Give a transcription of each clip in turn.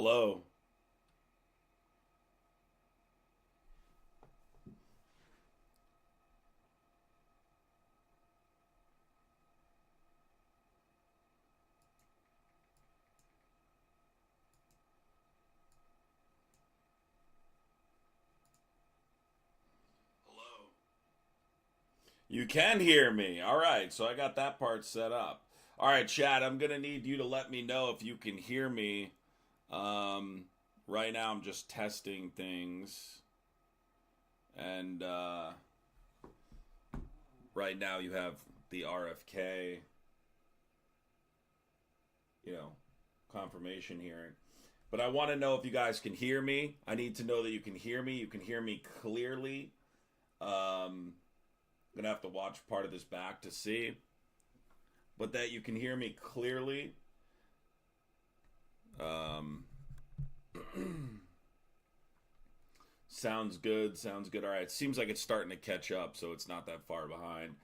Hello. You can hear me. All right, so I got that part set up. All right, chat, I'm going to need you to let me know if you can hear me. Right now, I'm just testing things. And right now, you have the RFK, confirmation hearing. But I want to know if you guys can hear me. I need to know that you can hear me. You can hear me clearly. I'm going to have to watch part of this back to see. But that you can hear me clearly. Sounds good. Sounds good. All right. Seems like it's starting to catch up, so it's not that far behind.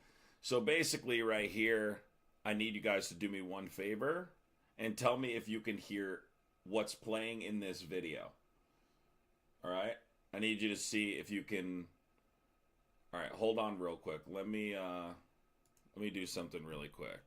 So basically right here, I need you guys to do me one favor and tell me if you can hear what's playing in this video. All right? I need you to see if you can. All right, hold on real quick. Let me do something really quick.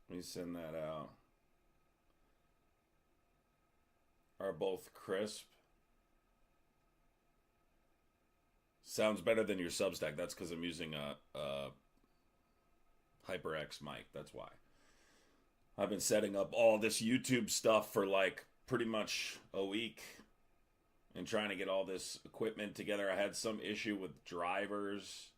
Let me send that out. Are both crisp? Sounds better than your Substack. That's because I'm using a HyperX mic. That's why. I've been setting up all this YouTube stuff for like pretty much a week and trying to get all this equipment together. I had some issue with drivers.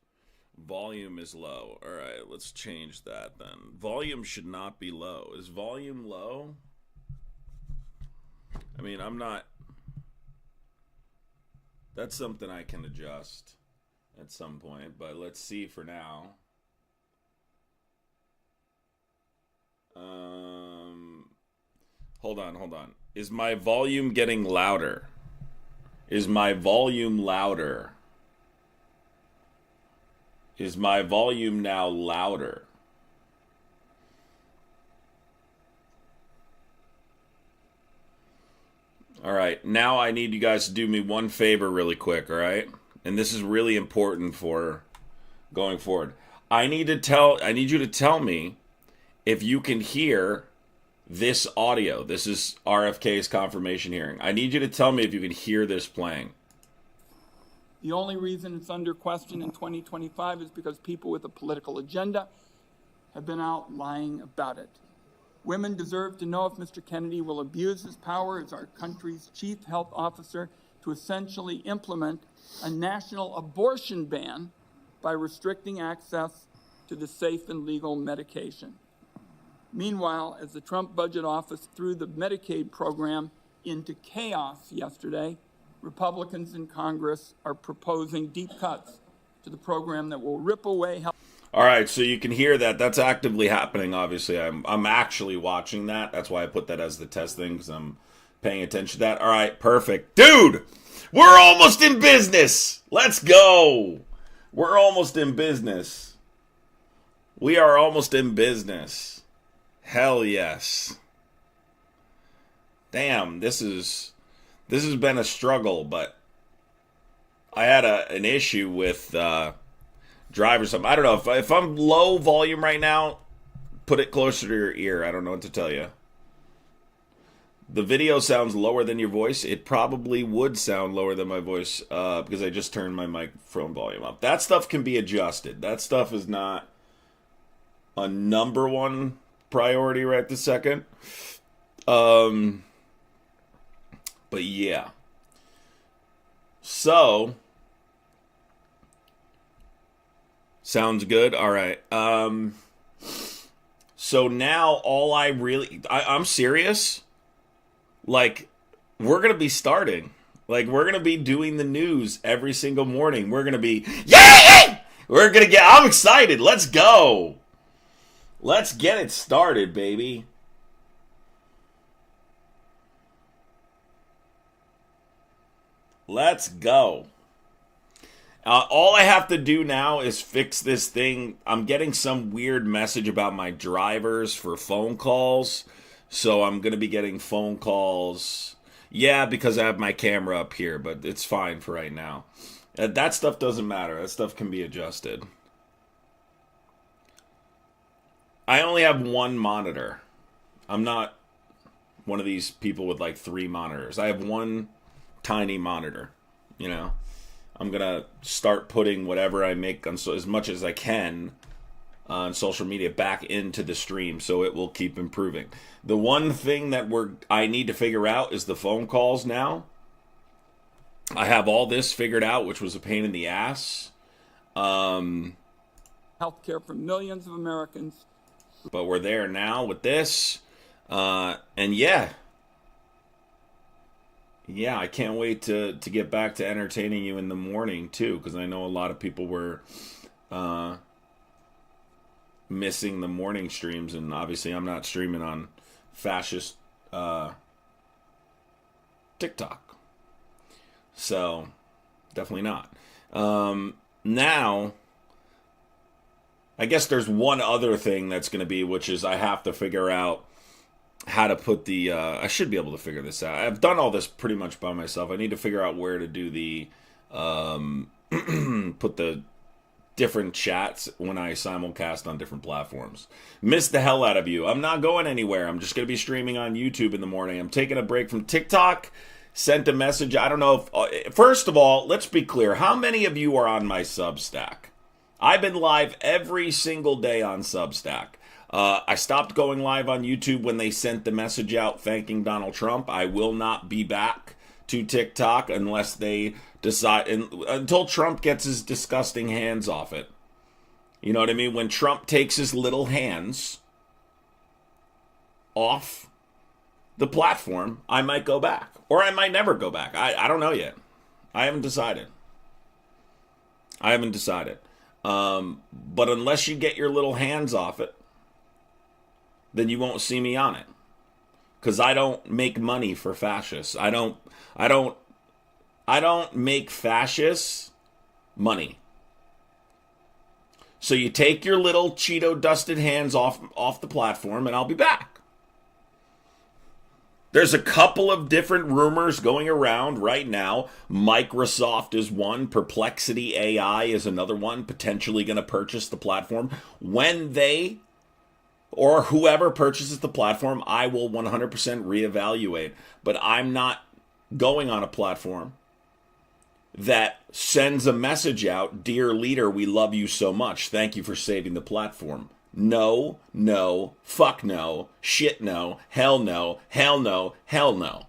Volume is low. All right, let's change that then. Volume should not be low. Is volume low? I mean, I'm not... That's something I can adjust at some point, but let's see for now. Hold on. Is my volume getting louder? Is my volume louder? Is my volume now louder? All right, now I need you guys to do me one favor really quick, all right? And this is really important for going forward. I need you to tell me if you can hear this audio. This is RFK's confirmation hearing. I need you to tell me if you can hear this playing. The only reason it's under question in 2025 is because people with a political agenda have been out lying about it. Women deserve to know if Mr. Kennedy will abuse his power as our country's chief health officer to essentially implement a national abortion ban by restricting access to the safe and legal medication. Meanwhile, as the Trump budget office threw the Medicaid program into chaos yesterday, Republicans in Congress are proposing deep cuts to the program that will rip away health. All right, so you can hear that. That's actively happening, obviously. I'm actually watching that. That's why I put that as the test thing, because I'm paying attention to that. All right, perfect. Dude, we're almost in business. Let's go. We're almost in business. We are almost in business. Hell yes. Damn, this has been a struggle, but I had an issue with... drive or something. I don't know. If I'm low volume right now, put it closer to your ear. I don't know what to tell you. The video sounds lower than your voice. It probably would sound lower than my voice because I just turned my microphone volume up. That stuff can be adjusted. That stuff is not a number one priority right this second. But yeah. So... Sounds good. All right. So now all I'm serious. Like, we're going to be starting. Like, we're going to be doing the news every single morning. We're going to be, yay! I'm excited. Let's go. Let's get it started, baby. Let's go. All I have to do now is fix this thing. I'm getting some weird message about my drivers for phone calls. So I'm going to be getting phone calls. Yeah, because I have my camera up here, but it's fine for right now. That stuff doesn't matter. That stuff can be adjusted. I only have one monitor. I'm not one of these people with like 3 monitors. I have one tiny monitor, you know. I'm going to start putting whatever I make on as much as I can on social media back into the stream so it will keep improving. The one thing that I need to figure out is the phone calls now. I have all this figured out, which was a pain in the ass. Healthcare for millions of Americans. But we're there now with this. And yeah, I can't wait to get back to entertaining you in the morning, too, because I know a lot of people were missing the morning streams, and obviously I'm not streaming on fascist TikTok. So, definitely not. Now, I guess there's one other thing that's going to be, which is I have to figure out how to put the I should be able to figure this out. I've done all this pretty much by myself. I need to figure out where to do the put the different chats when I simulcast on different platforms. Miss the hell out of you. I'm not going anywhere. I'm just going to be streaming on YouTube in the morning. I'm taking a break from TikTok. Sent a message. I don't know if first of all, let's be clear. How many of you are on my Substack? I've been live every single day on Substack. I stopped going live on YouTube when they sent the message out thanking Donald Trump. I will not be back to TikTok unless they decide, until Trump gets his disgusting hands off it. You know what I mean? When Trump takes his little hands off the platform, I might go back. Or I might never go back. I don't know yet. I haven't decided. But unless you get your little hands off it, then you won't see me on it. Because I don't make money for fascists. I don't make fascists money. So you take your little Cheeto dusted hands off the platform and I'll be back. There's a couple of different rumors going around right now. Microsoft is one. Perplexity AI is another one, potentially going to purchase the platform. When they or whoever purchases the platform, I will 100% reevaluate. But I'm not going on a platform that sends a message out, "Dear leader, we love you so much. Thank you for saving the platform." No, no, fuck no, shit no, hell no, hell no, hell no.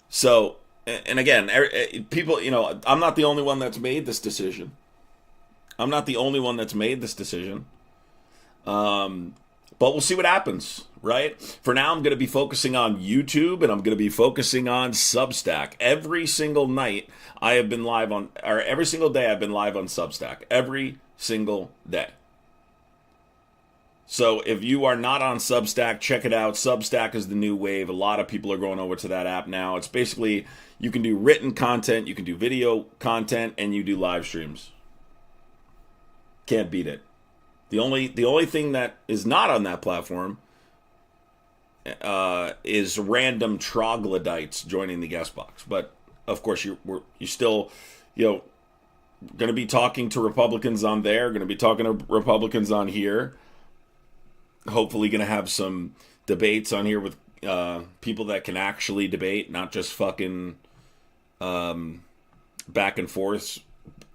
So, and again, people, you know, I'm not the only one that's made this decision. But we'll see what happens, right? For now, I'm going to be focusing on YouTube and I'm going to be focusing on Substack. Every single night I have been live on, or every single day I've been live on Substack. Every single day. So if you are not on Substack, check it out. Substack is the new wave. A lot of people are going over to that app now. It's basically, you can do written content, you can do video content, and you do live streams. Can't beat it. The only thing that is not on that platform is random troglodytes joining the guest box. But of course, you still, going to be talking to Republicans on there. Going to be talking to Republicans on here. Hopefully, going to have some debates on here with people that can actually debate, not just fucking back and forth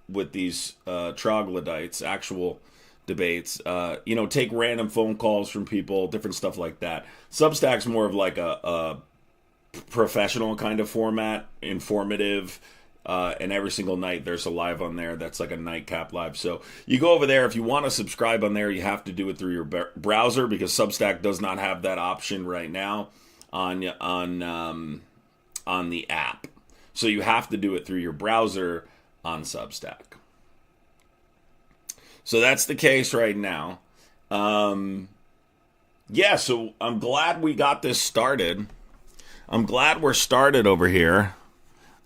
with these troglodytes. Actual debates, take random phone calls from people, different stuff like that. Substack's more of like a professional kind of format, informative, and every single night there's a live on there that's like a nightcap live. So you go over there. If you want to subscribe on there, you have to do it through your browser because Substack does not have that option right now on the app. So you have to do it through your browser on Substack. So that's the case right now. So I'm glad we got this started. I'm glad we're started over here.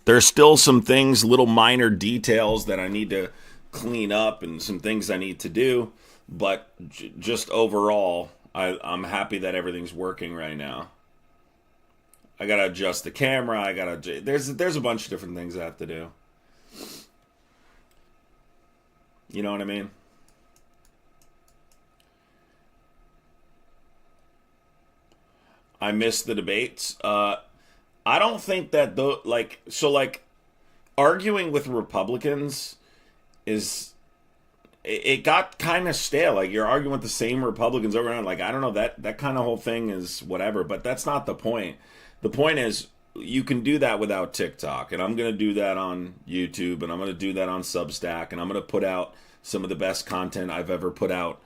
There's still some things, little minor details that I need to clean up and some things I need to do. But just overall, I'm happy that everything's working right now. I gotta adjust the camera. There's a bunch of different things I have to do. You know what I mean? I missed the debates. I don't think that arguing with Republicans is it got kind of stale. Like you're arguing with the same Republicans over and over. Like I don't know, that kind of whole thing is whatever, but that's not the point. The point is you can do that without TikTok, and I'm going to do that on YouTube, and I'm going to do that on Substack, and I'm going to put out some of the best content I've ever put out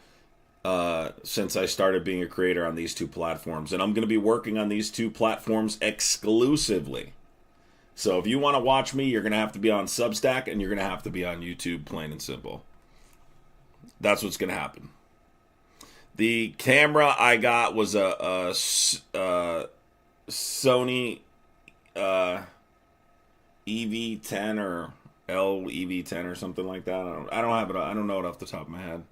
since I started being a creator on these two platforms. And I'm going to be working on these two platforms exclusively. So if you want to watch me, you're going to have to be on Substack, and you're going to have to be on YouTube, plain and simple. That's what's going to happen. The camera I got was a Sony EV10 or LEV10 or something like that. I don't have it. I don't know it off the top of my head.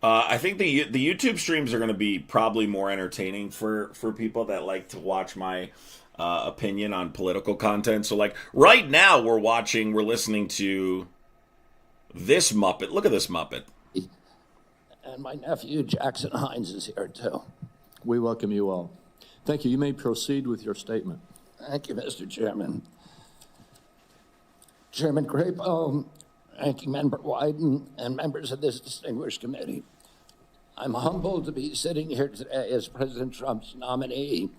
I think the YouTube streams are going to be probably more entertaining for people that like to watch my opinion on political content. So like right now we're listening to this Muppet. Look at this Muppet. And my nephew Jackson Hines is here too. We welcome you all. Thank you. You may proceed with your statement. Thank you, Mr. Chairman. Chairman Crapo, Ranking Member Wyden, and members of this distinguished committee. I'm humbled to be sitting here today as President Trump's nominee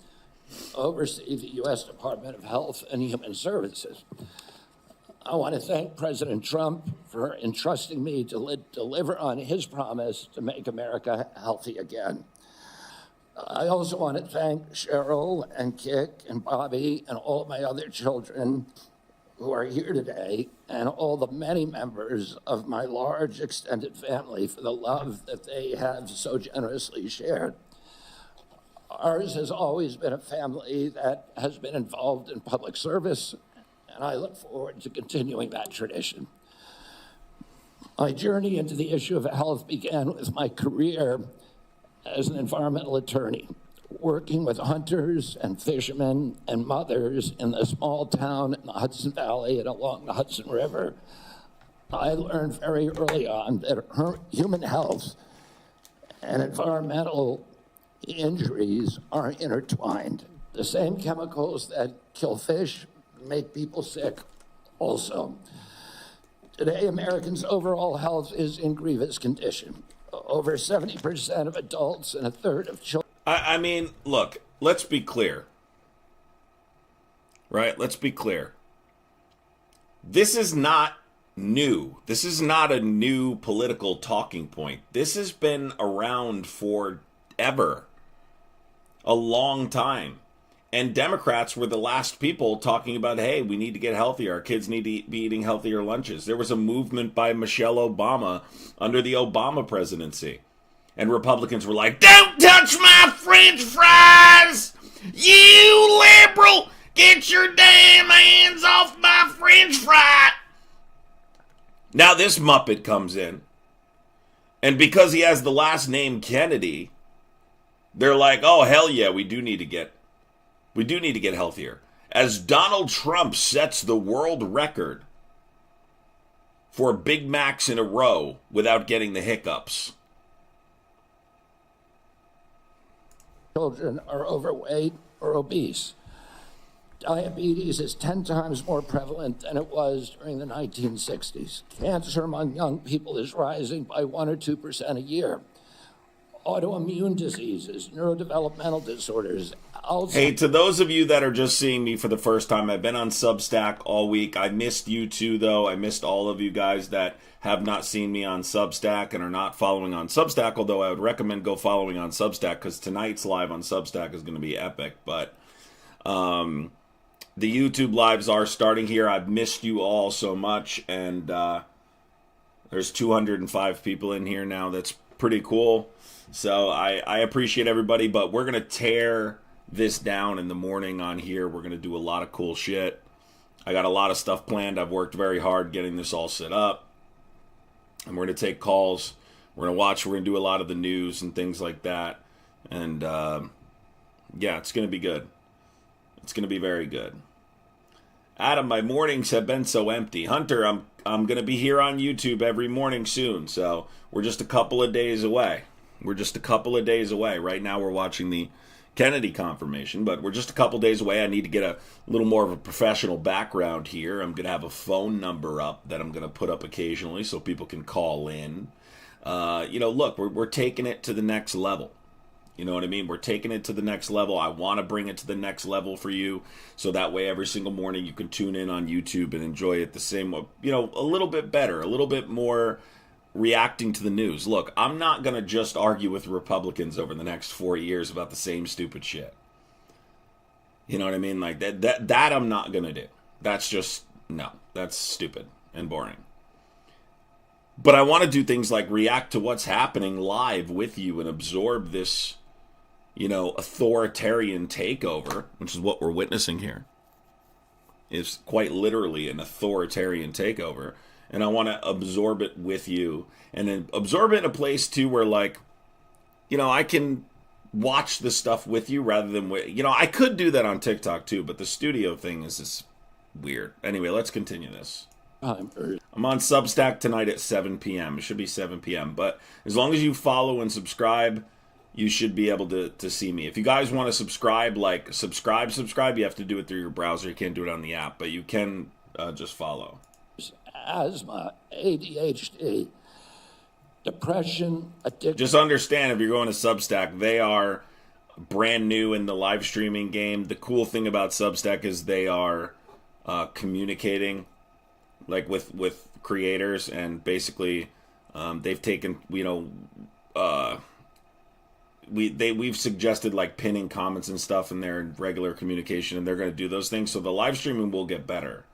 to oversee the U.S. Department of Health and Human Services. I want to thank President Trump for entrusting me to deliver on his promise to make America healthy again. I also want to thank Cheryl and Kik and Bobby and all my other children who are here today, and all the many members of my large extended family for the love that they have so generously shared. Ours has always been a family that has been involved in public service, and I look forward to continuing that tradition. My journey into the issue of health began with my career as an environmental attorney, working with hunters and fishermen and mothers in the small town in the Hudson Valley and along the Hudson River. I learned very early on that human health and environmental injuries are intertwined. The same chemicals that kill fish make people sick also. Today, Americans' overall health is in grievous condition. Over 70% of adults and a third of children. I mean, look, let's be clear. Right? Let's be clear. This is not new. This is not a new political talking point. This has been around forever. A long time. And Democrats were the last people talking about, hey, we need to get healthier. Our kids need to be eating healthier lunches. There was a movement by Michelle Obama under the Obama presidency. And Republicans were like, don't touch my French fries! You liberal! Get your damn hands off my French fry! Now this Muppet comes in. And because he has the last name Kennedy, they're like, oh, hell yeah, we do need to get healthier. As Donald Trump sets the world record for Big Macs in a row without getting the hiccups. Children are overweight or obese. Diabetes is 10 times more prevalent than it was during the 1960s. Cancer among young people is rising by 1 or 2% a year. Autoimmune diseases, neurodevelopmental disorders, Alzheimer's. Hey, to those of you that are just seeing me for the first time, I've been on Substack all week. I missed you too, though. I missed all of you guys that have not seen me on Substack and are not following on Substack, although I would recommend go following on Substack because tonight's live on Substack is going to be epic. But the YouTube lives are starting here. I've missed you all so much, and There's 205 people in here now. That's pretty cool. So I appreciate everybody, but we're going to tear this down in the morning on here. We're going to do a lot of cool shit. I got a lot of stuff planned. I've worked very hard getting this all set up. And we're going to take calls. We're going to watch. We're going to do a lot of the news and things like that. And yeah, it's going to be good. It's going to be very good. Adam, my mornings have been so empty. Hunter, I'm going to be here on YouTube every morning soon. So we're just a couple of days away. We're just a couple of days away. Right now we're watching the Kennedy confirmation, but we're just a couple days away. I need to get a little more of a professional background here. I'm going to have a phone number up that I'm going to put up occasionally so people can call in. Look, we're taking it to the next level. You know what I mean? We're taking it to the next level. I want to bring it to the next level for you, so that way every single morning you can tune in on YouTube and enjoy it the same, a little bit better, a little bit more reacting to the news. Look, I'm not going to just argue with Republicans over the next 4 years about the same stupid shit. You know what I mean? Like that I'm not going to do. That's just, no, that's stupid and boring. But I want to do things like react to what's happening live with you and absorb this, authoritarian takeover, which is what we're witnessing here. It's quite literally an authoritarian takeover. And I want to absorb it with you, and then absorb it in a place too where, I can watch this stuff with you rather than, I could do that on TikTok too, but the studio thing is just weird. Anyway, let's continue this. I'm on Substack tonight at 7 p.m. It should be 7 p.m. But as long as you follow and subscribe, you should be able to see me. If you guys want to subscribe, subscribe, you have to do it through your browser. You can't do it on the app, but you can just follow. Asthma, ADHD, depression, addiction. Just understand, if you're going to Substack, they are brand new in the live streaming game. The cool thing about Substack is they are communicating with creators, and basically they've taken we've suggested pinning comments and stuff in their regular communication, and they're going to do those things, so the live streaming will get better.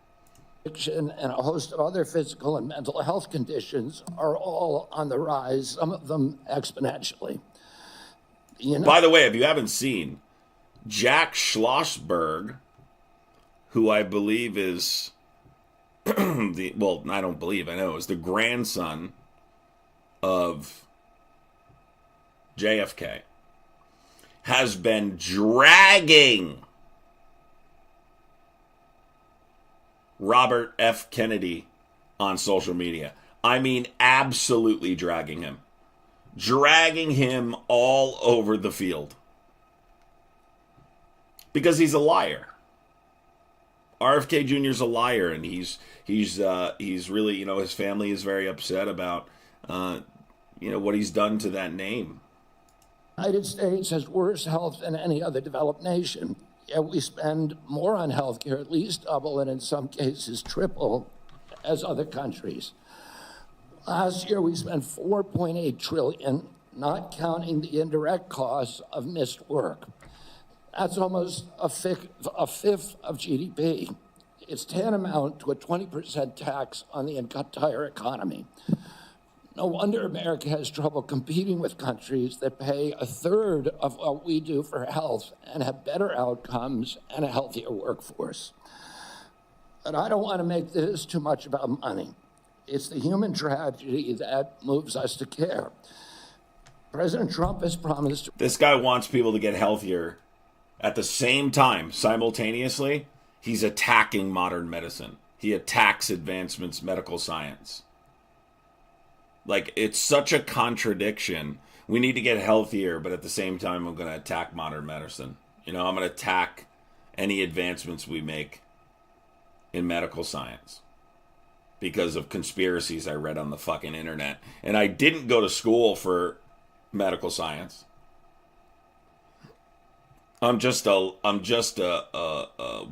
Addiction and a host of other physical and mental health conditions are all on the rise, some of them exponentially. By the way, if you haven't seen, Jack Schlossberg, who I believe is I know is the grandson of JFK, has been dragging Robert F. Kennedy on social media. I mean, absolutely dragging him. Dragging him all over the field. Because he's a liar. RFK Jr.'s a liar, and he's really, his family is very upset about, what he's done to that name. The United States has worse health than any other developed nation. Yet we spend more on health care, at least double, and in some cases triple, as other countries. Last year, we spent $4.8 trillion, not counting the indirect costs of missed work. That's almost a fifth of GDP. It's tantamount to a 20% tax on the entire economy. No wonder America has trouble competing with countries that pay a third of what we do for health and have better outcomes and a healthier workforce. But I don't want to make this too much about money. It's the human tragedy that moves us to care. President Trump has promised. This guy wants people to get healthier. At the same time, simultaneously, he's attacking modern medicine. He attacks advancements, medical science. It's such a contradiction. We need to get healthier, but at the same time, I'm going to attack modern medicine. I'm going to attack any advancements we make in medical science because of conspiracies I read on the fucking internet. And I didn't go to school for medical science. I'm just a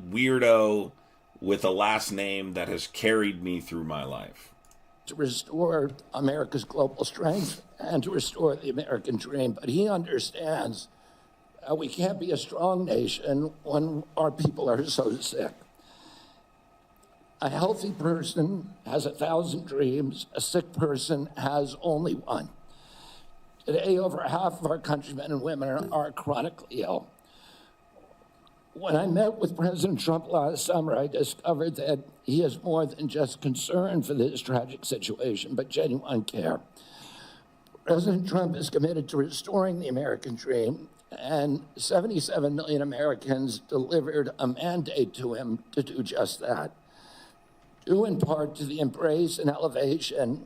weirdo with a last name that has carried me through my life. To restore America's global strength and to restore the American dream. But he understands we can't be a strong nation when our people are so sick. A healthy person has 1,000 dreams. A sick person has only one. Today, over half of our countrymen and women are chronically ill. When I met with President Trump last summer, I discovered that he is more than just concerned for this tragic situation, but genuine care. President Trump is committed to restoring the American dream, and 77 million Americans delivered a mandate to him to do just that, due in part to the embrace and elevation.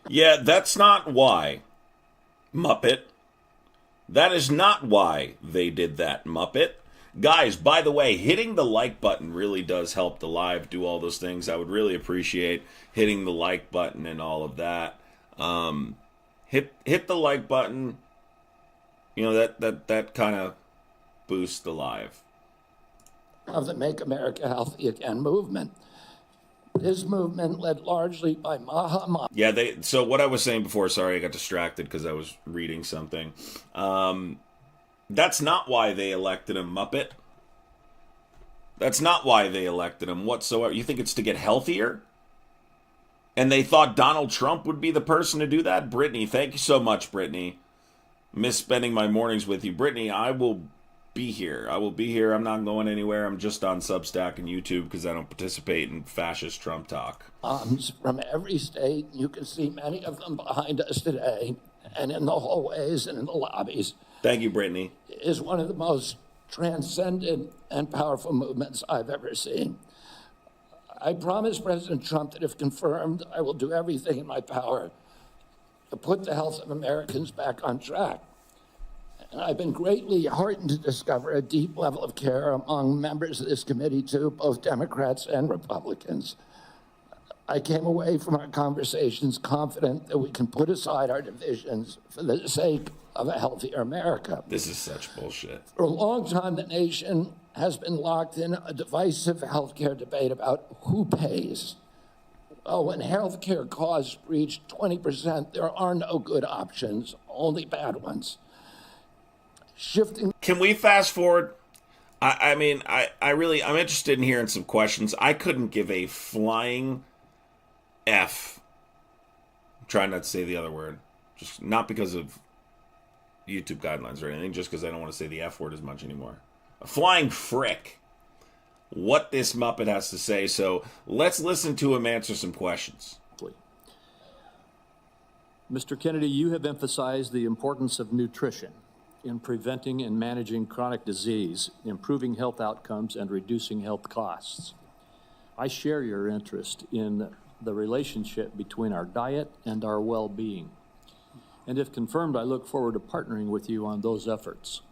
Yeah, that's not why, Muppet. That is not why they did that, Muppet. Guys, by the way, hitting the like button really does help the live do all those things. I would really appreciate hitting the like button and all of that. Hit the like button. You know, that kind of boosts the live. Of the Make America Healthy Again movement. This movement, led largely by Mahatma. Yeah, so what I was saying before, sorry, I got distracted because I was reading something. That's not why they elected him, Muppet. That's not why they elected him whatsoever. You think it's to get healthier? And they thought Donald Trump would be the person to do that? Brittany, thank you so much, Brittany. Miss spending my mornings with you. Brittany, I will be here. I will be here. I'm not going anywhere. I'm just on Substack and YouTube because I don't participate in fascist Trump talk. From every state, you can see many of them behind us today, and in the hallways and in the lobbies. Thank you, Brittany. Is one of the most transcendent and powerful movements I've ever seen. I promise President Trump that if confirmed, I will do everything in my power to put the health of Americans back on track. And I've been greatly heartened to discover a deep level of care among members of this committee, too, both Democrats and Republicans. I came away from our conversations confident that we can put aside our divisions for the sake of a healthier America. This is such bullshit. For a long time, the nation has been locked in a divisive healthcare debate about who pays. Well, when healthcare costs reach 20%, there are no good options, only bad ones. Can we fast forward? I'm interested in hearing some questions. I couldn't give a flying F. I'm trying not to say the other word. Just not because of YouTube guidelines or anything, just because I don't want to say the F word as much anymore. A flying frick. What this Muppet has to say. So let's listen to him answer some questions. Mr. Kennedy, you have emphasized the importance of nutrition in preventing and managing chronic disease, improving health outcomes, and reducing health costs. I share your interest in the relationship between our diet and our well-being. And if confirmed, I look forward to partnering with you on those efforts.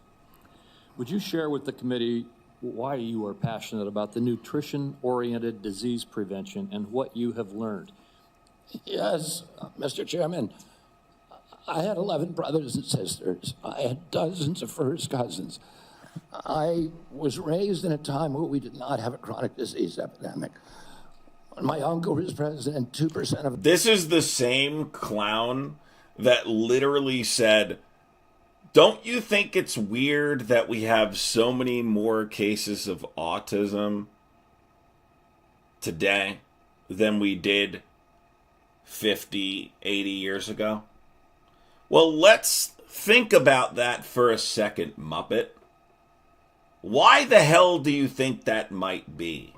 Would you share with the committee why you are passionate about the nutrition-oriented disease prevention and what you have learned? Yes, Mr. Chairman. I had 11 brothers and sisters. I had dozens of first cousins. I was raised in a time where we did not have a chronic disease epidemic. When my uncle was president, 2% of... This is the same clown that literally said, don't you think it's weird that we have so many more cases of autism today than we did 50, 80 years ago? Well, let's think about that for a second, Muppet. Why the hell do you think that might be?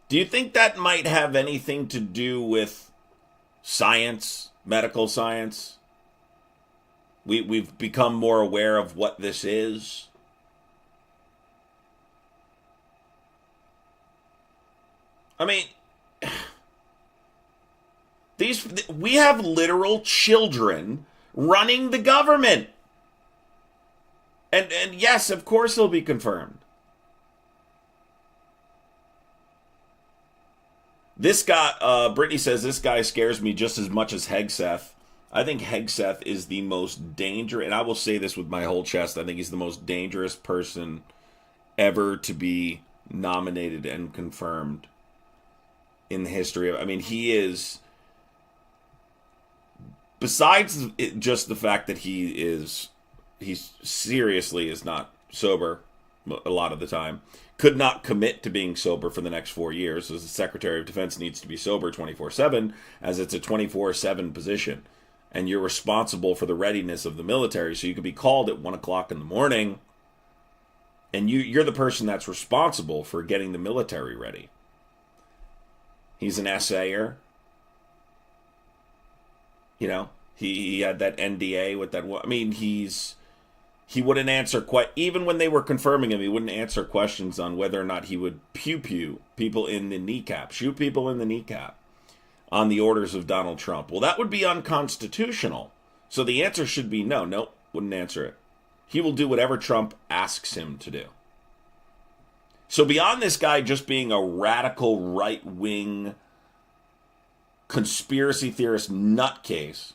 Do you think that might have anything to do with science, medical science? We've become more aware of what this is. I mean, we have literal children running the government. And yes, of course he'll be confirmed. This guy, Brittany says, this guy scares me just as much as Hegseth. I think Hegseth is the most dangerous, and I will say this with my whole chest, I think he's the most dangerous person ever to be nominated and confirmed in the history of, I mean, he is, besides just the fact that he seriously is not sober a lot of the time, could not commit to being sober for the next 4 years, as the Secretary of Defense needs to be sober 24/7, as it's a 24/7 position. And you're responsible for the readiness of the military, so you could be called at 1 o'clock in the morning, and you're the person that's responsible for getting the military ready. He's an essayer. You know, he had that NDA with that. I mean, he wouldn't answer even when they were confirming him. He wouldn't answer questions on whether or not he would pew people in the kneecap, shoot people in the kneecap, on the orders of Donald Trump. Well, that would be unconstitutional. So the answer should be no. Nope, wouldn't answer it. He will do whatever Trump asks him to do. So beyond this guy just being a radical right-wing conspiracy theorist nutcase,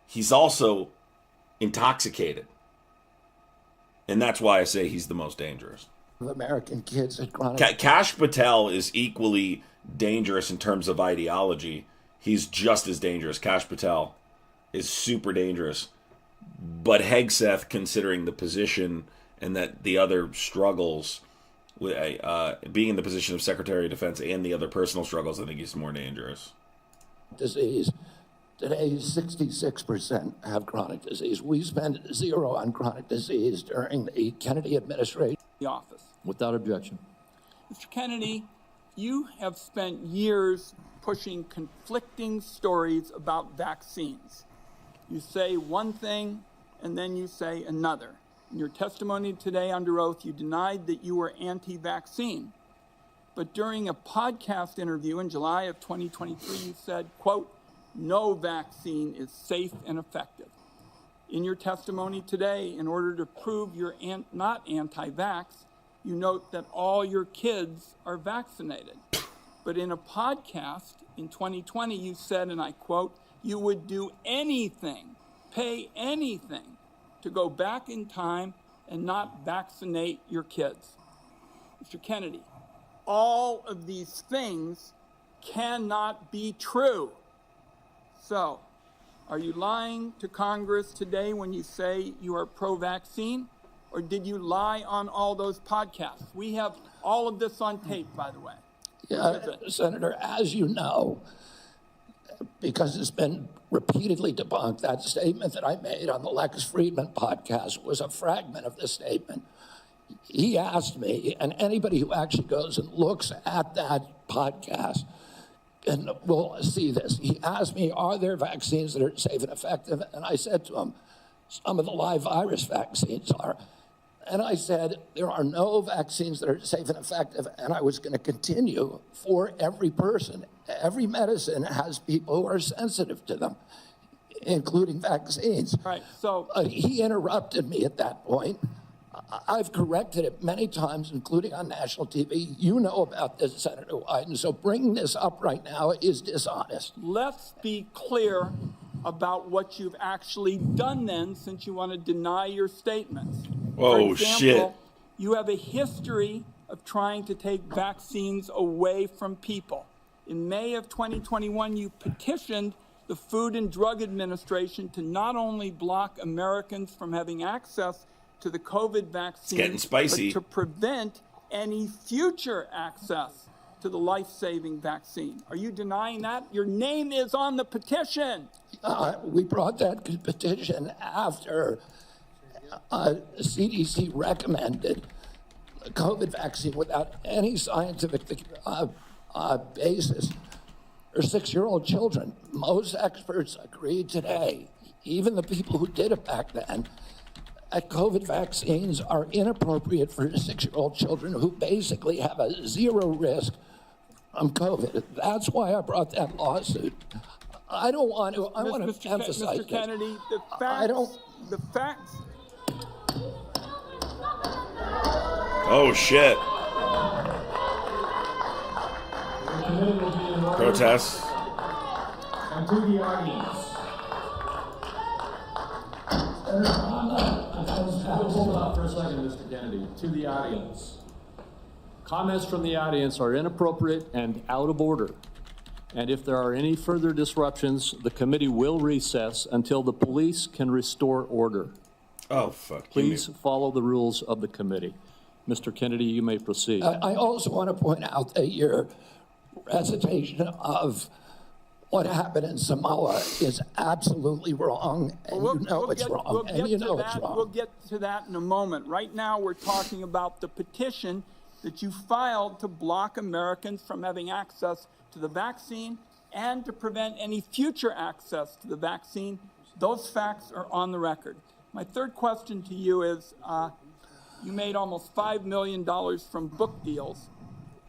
he's also intoxicated. And that's why I say he's the most dangerous. Of American kids at chronic. Kash Patel is equally dangerous in terms of ideology. He's just as dangerous. Kash Patel is super dangerous. But Hegseth, considering the position and that the other struggles, with being in the position of Secretary of Defense and the other personal struggles, I think he's more dangerous. Disease. Today, 66% have chronic disease. We spent 0 on chronic disease during the Kennedy administration. The office. Without objection. Mr. Kennedy, you have spent years pushing conflicting stories about vaccines. You say one thing, and then you say another. In your testimony today under oath, you denied that you were anti-vaccine. But during a podcast interview in July of 2023, you said, quote, "No vaccine is safe and effective." In your testimony today, in order to prove you're not anti-vax, you note that all your kids are vaccinated. But in a podcast in 2020, you said, and I quote, "You would do anything, pay anything to go back in time and not vaccinate your kids." Mr. Kennedy, all of these things cannot be true. So, are you lying to Congress today when you say you are pro-vaccine? Or did you lie on all those podcasts? We have all of this on tape, by the way. Yeah, Senator, as you know, because it's been repeatedly debunked, that statement that I made on the Lex Friedman podcast was a fragment of the statement. He asked me, and anybody who actually goes and looks at that podcast and will see this. He asked me, are there vaccines that are safe and effective? And I said to him, some of the live virus vaccines are. And I said, there are no vaccines that are safe and effective, and I was going to continue for every person. Every medicine has people who are sensitive to them, including vaccines. Right, so he interrupted me at that point. I've corrected it many times, including on national TV. You know about this, Senator Wyden, so bringing this up right now is dishonest. let's be clear about what you've actually done then, since you want to deny your statements. For Oh, example, shit. You have a history of trying to take vaccines away from people. In May of 2021, you petitioned the Food and Drug Administration to not only block Americans from having access to the COVID vaccine, getting spicy. but to prevent any future access to the life-saving vaccine. Are you denying that? Your name is on the petition. We brought that petition after CDC recommended the COVID vaccine without any scientific basis for 6-year-old children. Most experts agree today, even the people who did it back then, that COVID vaccines are inappropriate for 6-year-old children who basically have a 0 risk from COVID. That's why I brought that lawsuit. I don't want to, I want to emphasize Mr. Kennedy, the facts, I don't. the facts. Oh, shit. Protests. And to the audience. Hold on for a second, Mr. Kennedy. To the audience. Comments from the audience are inappropriate and out of order. And if there are any further disruptions, the committee will recess until the police can restore order. Oh, fuck. Please follow the rules of the committee. Mr. Kennedy, you may proceed. I also want to point out that your recitation of what happened in Samoa is absolutely wrong, and you know it's wrong, and you know it's wrong. We'll get to that in a moment. Right now, we're talking about the petition that you filed to block Americans from having access to the vaccine and to prevent any future access to the vaccine. Those facts are on the record. My third question to you is, you made almost $5 million from book deals,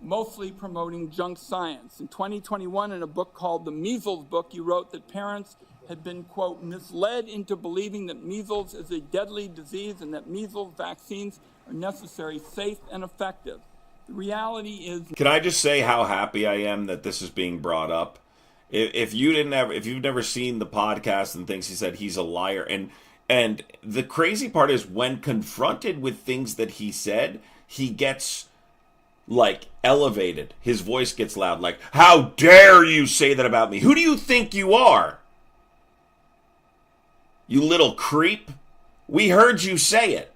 mostly promoting junk science. In 2021, in a book called The Measles Book, you wrote that parents had been, quote, misled into believing that measles is a deadly disease and that measles vaccines are necessary, safe, and effective. The reality is... Can I just say how happy I am that this is being brought up? If you've never seen the podcast and things he said, he's a liar. And the crazy part is when confronted with things that he said, he gets like elevated. His voice gets loud, like, how dare you say that about me? Who do you think you are? You little creep. We heard you say it.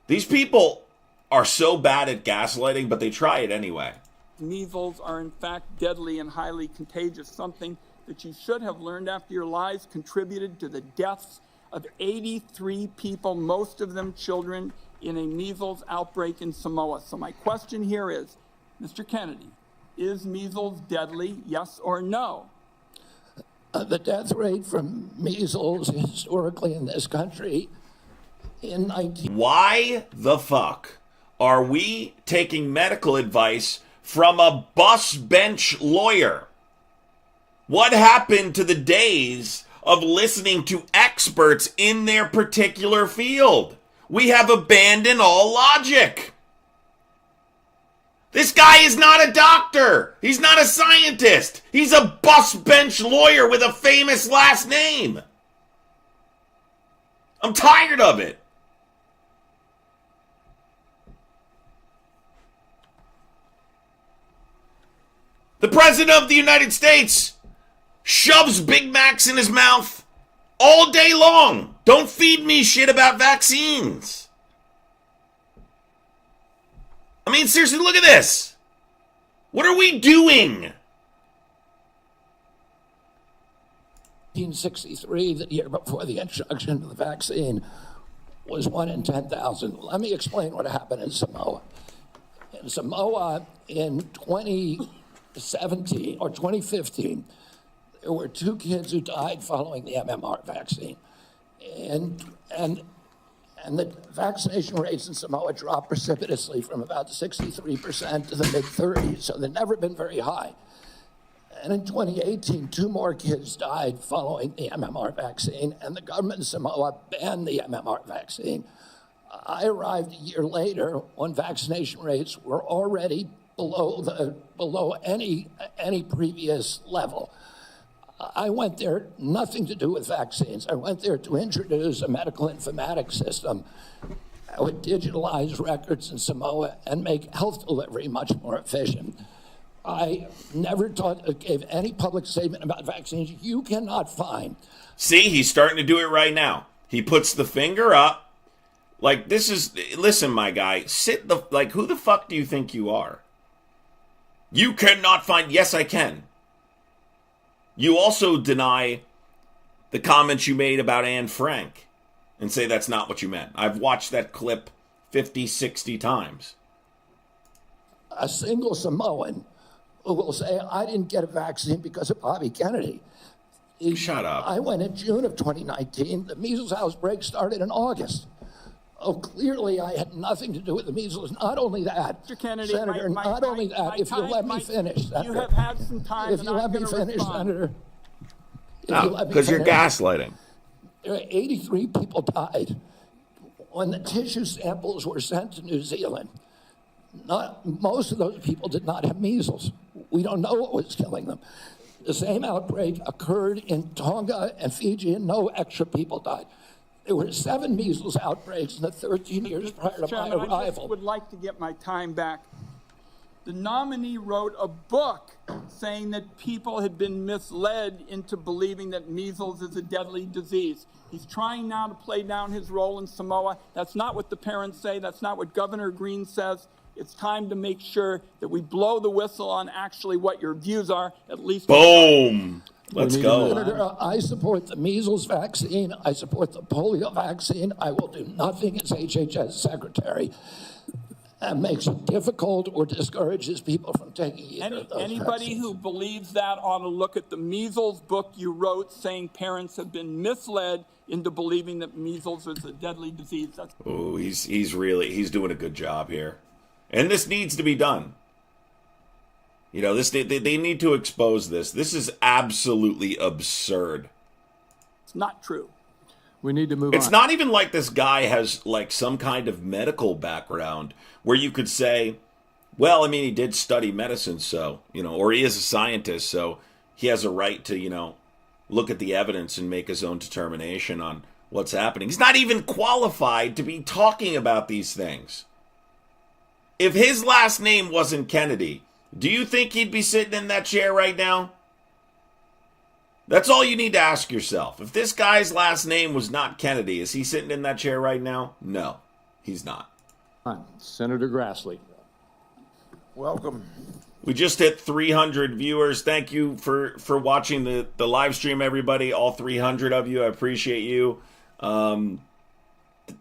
These people are so bad at gaslighting, but they try it anyway. Measles are in fact deadly and highly contagious, something that you should have learned after your lies contributed to the deaths of 83 people, most of them children, in a measles outbreak in Samoa. So my question here is, Mr. Kennedy, is measles deadly, yes or no? The death rate from measles historically in this country in 19... Why the fuck are we taking medical advice from a bus bench lawyer? What happened to the days of listening to experts in their particular field? We have abandoned all logic. This guy is not a doctor. He's not a scientist. He's a bus bench lawyer with a famous last name. I'm tired of it. The President of the United States shoves Big Macs in his mouth all day long. Don't feed me shit about vaccines. I mean, seriously, look at this. What are we doing? 1963, the year before the introduction of the vaccine, was 1 in 10,000. Let me explain what happened in Samoa. In Samoa, in 2017 or 2015, there were 2 kids who died following the MMR vaccine. And the vaccination rates in Samoa dropped precipitously from about 63% to the mid-30s, so they've never been very high. And in 2018, 2 more kids died following the MMR vaccine, and the government of Samoa banned the MMR vaccine. I arrived a year later when vaccination rates were already below any previous level. I went there, nothing to do with vaccines. I went there to introduce a medical informatics system that would digitalize records in Samoa and make health delivery much more efficient. I never gave any public statement about vaccines. You cannot find. See, he's starting to do it right now. He puts the finger up. Like, this is, listen, my guy, who the fuck do you think you are? You cannot find, yes, I can. You also deny the comments you made about Anne Frank and say that's not what you meant. I've watched that clip 50, 60 times. A single Samoan who will say, I didn't get a vaccine because of Bobby Kennedy. Shut up. I went in June of 2019. The measles outbreak started in August. Oh, clearly I had nothing to do with the measles. Not only that, Mr. Kennedy, Senator, if you let me finish, Senator. You have had some time. If you let me finish, Senator. No, because you're gaslighting. There are 83 people died. When the tissue samples were sent to New Zealand, most of those people did not have measles. We don't know what was killing them. The same outbreak occurred in Tonga and Fiji, and no extra people died. There were 7 measles outbreaks in the 13 years prior to my arrival. I just would like to get my time back. The nominee wrote a book saying that people had been misled into believing that measles is a deadly disease. He's trying now to play down his role in Samoa. That's not what the parents say. That's not what Governor Green says. It's time to make sure that we blow the whistle on actually what your views are, at least. Boom. Let's need go. to Senator, I support the measles vaccine. I support the polio vaccine. I will do nothing as HHS Secretary that makes it difficult or discourages people from taking either of those Anybody vaccines. who believes that ought to look at the measles book you wrote saying parents have been misled into believing that measles is a deadly disease. That's Oh, he's doing a good job here. And this needs to be done. You know, they need to expose this. This is absolutely absurd. not true. We need to move on. It's not even like this guy has like some kind of medical background where you could say, well, I mean, he did study medicine, so, you know, or he is a scientist, so he has a right to, you know, look at the evidence and make his own determination on what's happening. He's not even qualified to be talking about these things. If his last name wasn't Kennedy, do you think he'd be sitting in that chair right now? That's all you need to ask yourself. If this guy's last name was not Kennedy, is he sitting in that chair right now? No, he's not. Senator Grassley. Welcome. We just hit 300 viewers. Thank you for watching the live stream, everybody. All 300 of you. I appreciate you. We're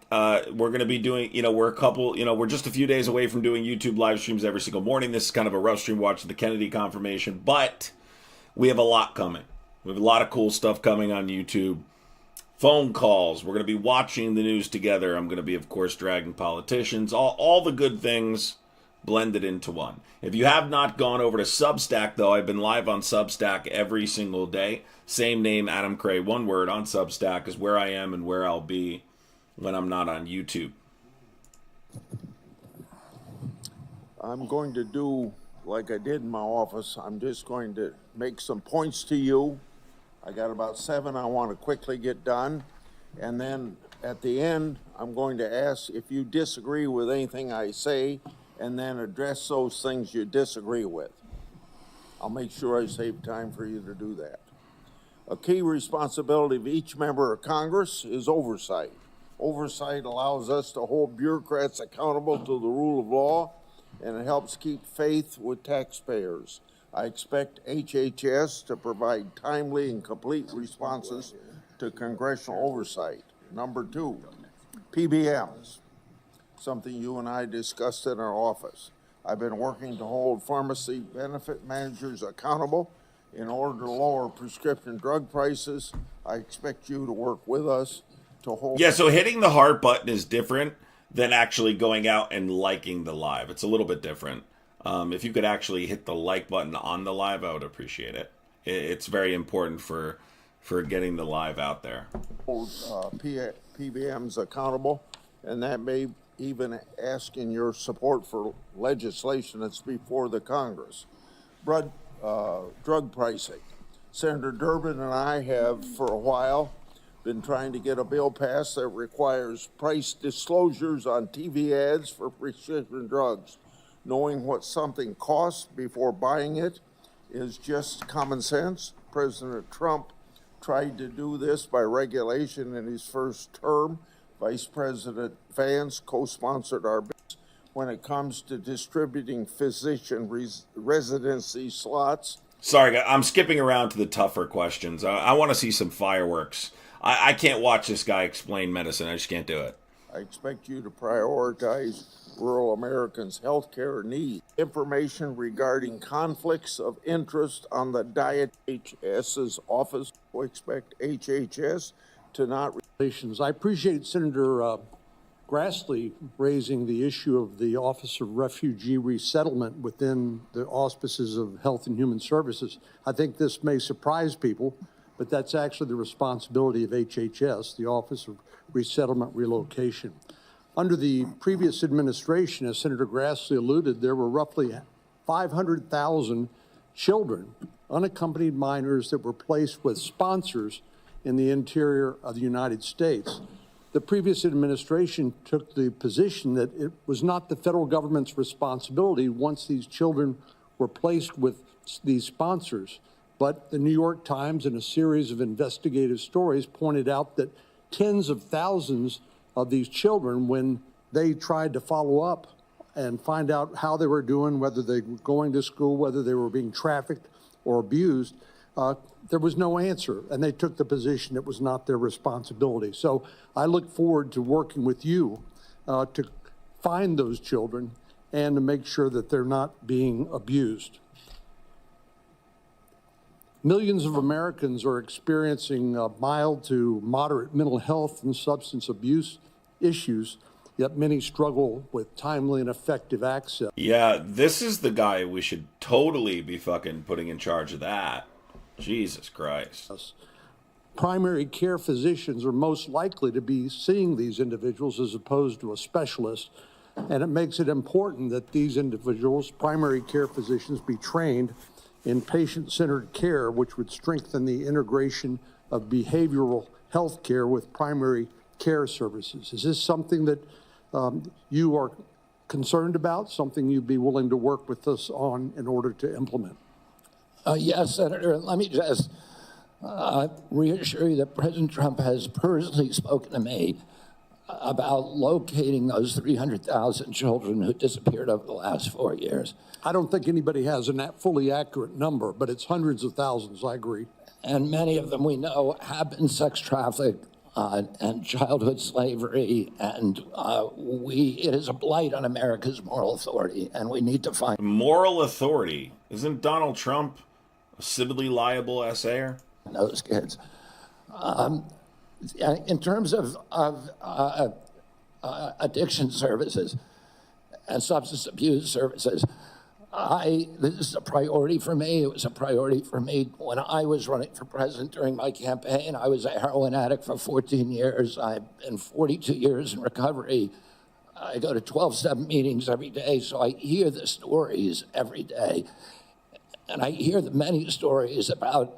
going to be doing, we're just a few days away from doing YouTube live streams every single morning. This is kind of a rough stream watching the Kennedy confirmation, but we have a lot coming. We have a lot of cool stuff coming on YouTube. Phone calls. We're going to be watching the news together. I'm going to be, of course, dragging politicians. All the good things blended into one. If you have not gone over to Substack, though, I've been live on Substack every single day. Same name, Adam Cray, one word, on Substack is where I am and where I'll be when I'm not on YouTube. I'm going to do like I did in my office. I'm just going to make some points to you. I got about 7 I want to quickly get done. And then at the end, I'm going to ask if you disagree with anything I say and then address those things you disagree with. I'll make sure I save time for you to do that. A key responsibility of each member of Congress is oversight. Oversight allows us to hold bureaucrats accountable to the rule of law, and it helps keep faith with taxpayers. I expect HHS to provide timely and complete responses to congressional oversight. Number 2, PBMs, something you and I discussed in our office. I've been working to hold pharmacy benefit managers accountable in order to lower prescription drug prices. I expect you to work with us to hold. Yeah, so hitting the heart button is different than actually going out and liking the live. It's a little bit different. If you could actually hit the like button on the live, I would appreciate it. It's very important for getting the live out there. Hold PBMs accountable, and that may even asking your support for legislation that's before the Congress. Drug pricing. Senator Durbin and I have for a while been trying to get a bill passed that requires price disclosures on TV ads for prescription drugs. Knowing what something costs before buying it is just common sense. President Trump tried to do this by regulation in his first term. Vice President Vance co-sponsored our bill. When it comes to distributing physician residency slots. Sorry, I'm skipping around to the tougher questions. I want to see some fireworks. I can't watch this guy explain medicine. I just can't do it. I expect you to prioritize rural Americans' health care needs. Information regarding conflicts of interest on the diet. HHS's office will expect HHS to not. I appreciate Senator Grassley raising the issue of the Office of Refugee Resettlement within the auspices of Health and Human Services. I think this may surprise people, but that's actually the responsibility of HHS, the Office of Resettlement Relocation. Under the previous administration, as Senator Grassley alluded, there were roughly 500,000 children, unaccompanied minors, that were placed with sponsors in the interior of the United States. the previous administration took the position that it was not the federal government's responsibility once these children were placed with these sponsors. But the New York Times, in a series of investigative stories, pointed out that tens of thousands of these children, when they tried to follow up and find out how they were doing, whether they were going to school, whether they were being trafficked or abused, there was no answer, and they took the position it was not their responsibility. So I look forward to working with you to find those children and to make sure that they're not being abused. Millions of Americans are experiencing mild to moderate mental health and substance abuse issues, yet many struggle with timely and effective access. Yeah, this is the guy we should totally be fucking putting in charge of that. Jesus Christ. Primary care physicians are most likely to be seeing these individuals as opposed to a specialist, and it makes it important that these individuals, primary care physicians, be trained in patient-centered care, which would strengthen the integration of behavioral health care with primary care services. Is this something that you are concerned about, something you'd be willing to work with us on in order to implement? Yes, Senator. Let me just reassure you that President Trump has personally spoken to me about locating those 300,000 children who disappeared over the last 4 years. I don't think anybody has a fully accurate number, but it's hundreds of thousands, I agree. And many of them we know have been sex trafficked and childhood slavery, and it is a blight on America's moral authority, and we need to find Moral authority? Isn't Donald Trump a civilly liable assayer? those kids. In terms of addiction services and substance abuse services, this is a priority for me. It was a priority for me when I was running for president during my campaign. I was a heroin addict for 14 years. I've been 42 years in recovery. I go to 12-step meetings every day, so I hear the stories every day. And I hear the many stories about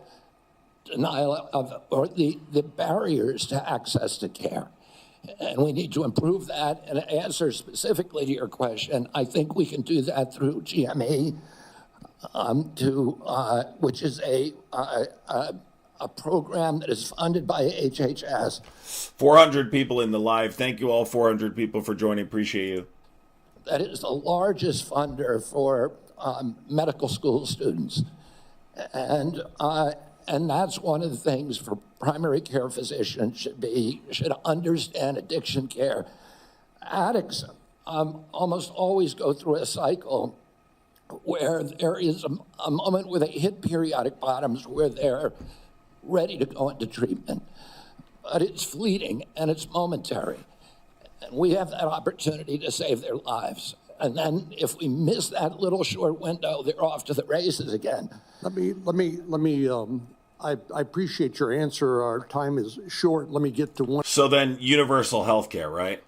denial of, or the barriers to access to care. And we need to improve that. And to answer specifically to your question, I think we can do that through GME, which is a program that is funded by HHS. 400 people in the live. Thank you all 400 people for joining. Appreciate you. That is the largest funder for medical school students. And that's one of the things for primary care physicians should understand addiction care. Addicts almost always go through a cycle where there is a moment where they hit periodic bottoms where they're ready to go into treatment. But it's fleeting and it's momentary. And we have that opportunity to save their lives. And then if we miss that little short window, they're off to the races again. I appreciate your answer. Our time is short. Let me get to one. So then universal health care, right?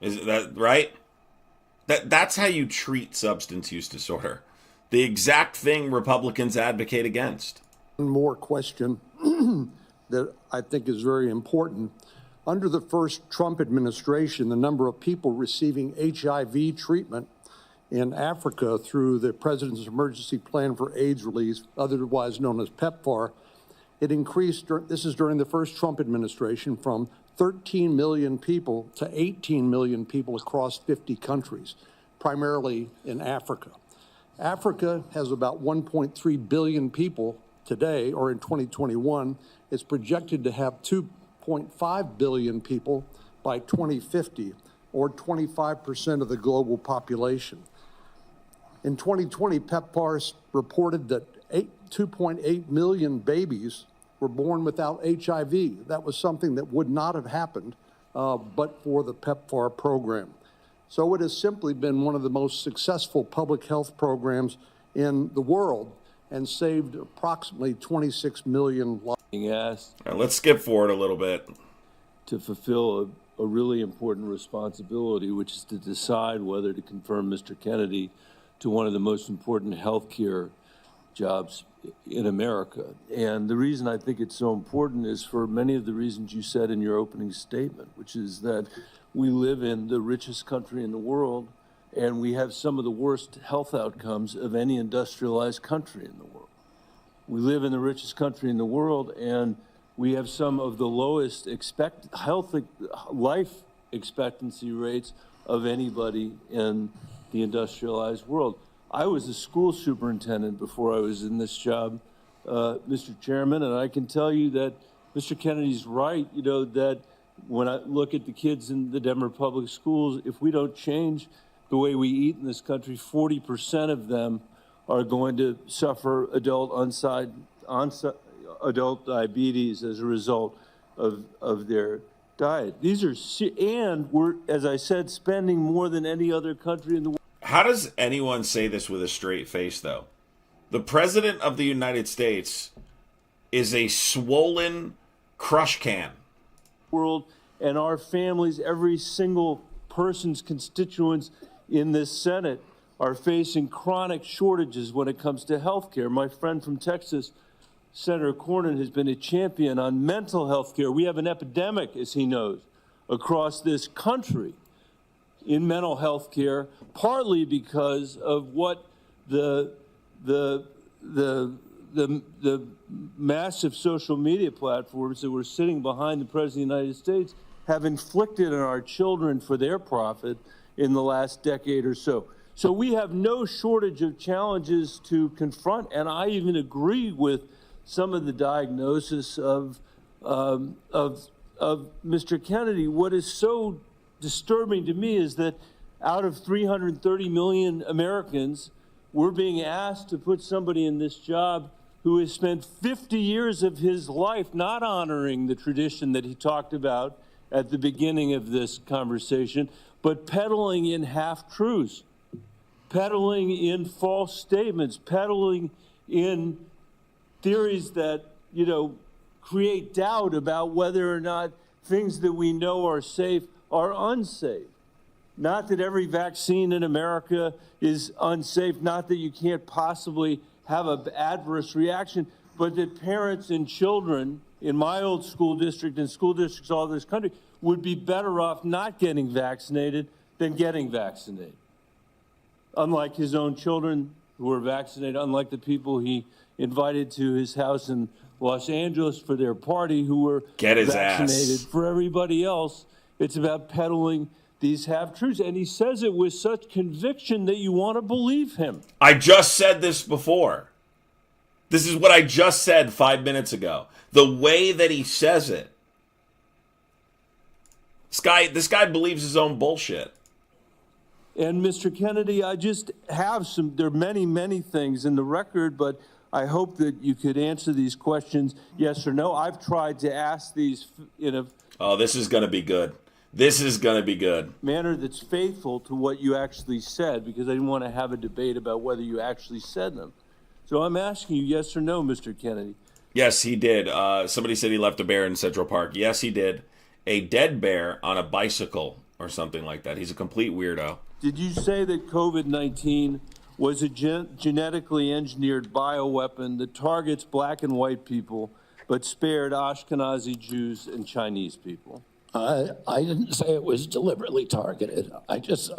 Is that right? That's how you treat substance use disorder. The exact thing Republicans advocate against. One more question that I think is very important. Under the first Trump administration, the number of people receiving HIV treatment in Africa through the President's Emergency Plan for AIDS Relief, otherwise known as PEPFAR, it increased, this is during the first Trump administration, from 13 million people to 18 million people across 50 countries, primarily in Africa. Africa has about 1.3 billion people today, or in 2021. It's projected to have 2.5 billion people by 2050, or 25% of the global population. In 2020, PEPFAR reported that 2.8 million babies were born without HIV. That was something that would not have happened but for the PEPFAR program. So it has simply been one of the most successful public health programs in the world and saved approximately 26 million lives. Asked All right, let's skip forward a little bit. to fulfill a really important responsibility, which is to decide whether to confirm Mr. Kennedy to one of the most important healthcare jobs in America. And the reason I think it's so important is for many of the reasons you said in your opening statement, which is that we live in the richest country in the world, and we have some of the worst health outcomes of any industrialized country in the world. We live in the richest country in the world, and we have some of the lowest life expectancy rates of anybody in the industrialized world. I was a school superintendent before I was in this job, Mr. Chairman, and I can tell you that Mr. Kennedy's right, that when I look at the kids in the Denver public schools, if we don't change the way we eat in this country, 40% of them are going to suffer adult diabetes as a result of their diet. And we're, as I said, spending more than any other country in the world. How does anyone say this with a straight face, though? The President of the United States is a swollen crush can. World, and our families, every single person's constituents in this Senate are facing chronic shortages when it comes to health care. My friend from Texas, Senator Cornyn, has been a champion on mental health care. We have an epidemic, as he knows, across this country in mental health care, partly because of what the massive social media platforms that were sitting behind the President of the United States have inflicted on our children for their profit in the last decade or so. So we have no shortage of challenges to confront, and I even agree with some of the diagnosis of Mr. Kennedy. What is so disturbing to me is that out of 330 million Americans, we're being asked to put somebody in this job who has spent 50 years of his life not honoring the tradition that he talked about at the beginning of this conversation, but peddling in half-truths, peddling in false statements, peddling in theories that, create doubt about whether or not things that we know are safe are unsafe. Not that every vaccine in America is unsafe, not that you can't possibly have an adverse reaction, but that parents and children in my old school district and school districts all over this country would be better off not getting vaccinated than getting vaccinated. Unlike his own children who were vaccinated, unlike the people he invited to his house in Los Angeles for their party who were vaccinated. For everybody else, it's about peddling these half-truths. And he says it with such conviction that you want to believe him. I just said this before. This is what I just said 5 minutes ago. The way that he says it. This guy believes his own bullshit. And Mr. Kennedy, I just have there are many, many things in the record, but I hope that you could answer these questions, yes or no. I've tried to ask these in a... Oh, this is going to be good. This is going to be good. Manner that's faithful to what you actually said, because I didn't want to have a debate about whether you actually said them. So I'm asking you, yes or no, Mr. Kennedy? Yes, he did. Somebody said he left a bear in Central Park. Yes, he did. A dead bear on a bicycle or something like that. He's a complete weirdo. Did you say that COVID-19 was a genetically engineered bioweapon that targets black and white people, but spared Ashkenazi Jews and Chinese people? I didn't say it was deliberately targeted. I just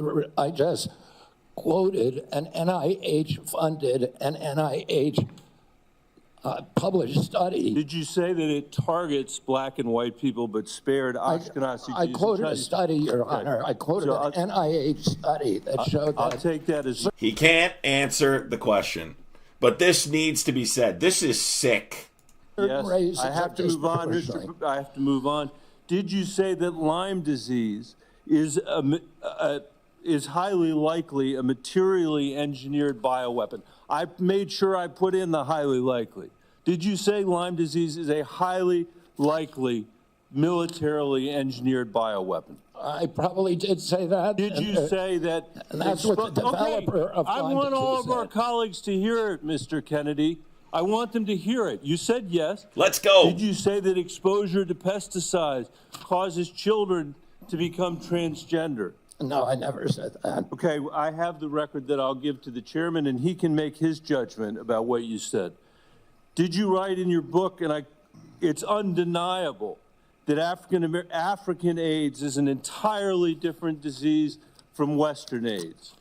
quoted an NIH-funded and NIH published study. Did you say that it targets black and white people but spared Ashkenazi Jews? I quoted a study, Your Honor. I quoted an NIH study that showed that. I'll take that as... He can't answer the question, but this needs to be said. This is sick. Yes, I have to move on. I have to move on. Did you say that Lyme disease is highly likely a materially engineered bioweapon? I made sure I put in the highly likely. Did you say Lyme disease is a highly likely militarily engineered bioweapon? I probably did say that. Did you say that? And that's what the developer of Lyme I want all of disease our said. colleagues to hear it, Mr. Kennedy. I want them to hear it. You said yes. Let's go. Did you say that exposure to pesticides causes children to become transgender? No, I never said that. Okay, I have the record that I'll give to the chairman, and he can make his judgment about what you said. Did you write in your book, and it's undeniable, that African AIDS is an entirely different disease from Western AIDS?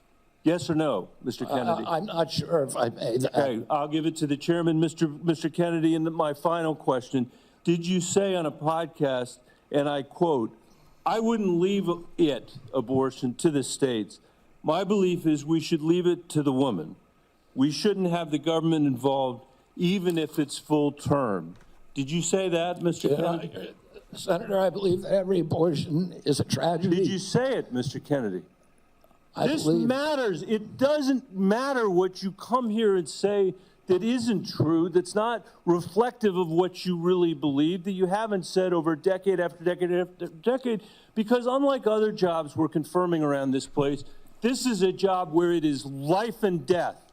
Yes or no, Mr. Kennedy? I'm not sure if I made that. Okay, I'll give it to the chairman, Mr. Kennedy. And my final question, did you say on a podcast, and I quote, "I wouldn't leave abortion to the states. My belief is we should leave it to the woman. We shouldn't have the government involved, even if it's full term." Did you say that, Mr. Kennedy? Senator, I believe that every abortion is a tragedy. Did you say it, Mr. Kennedy? This believe- matters. It doesn't matter what you come here and say that isn't true, that's not reflective of what you really believe, that you haven't said over decade after decade after decade, because unlike other jobs we're confirming around this place, this is a job where it is life and death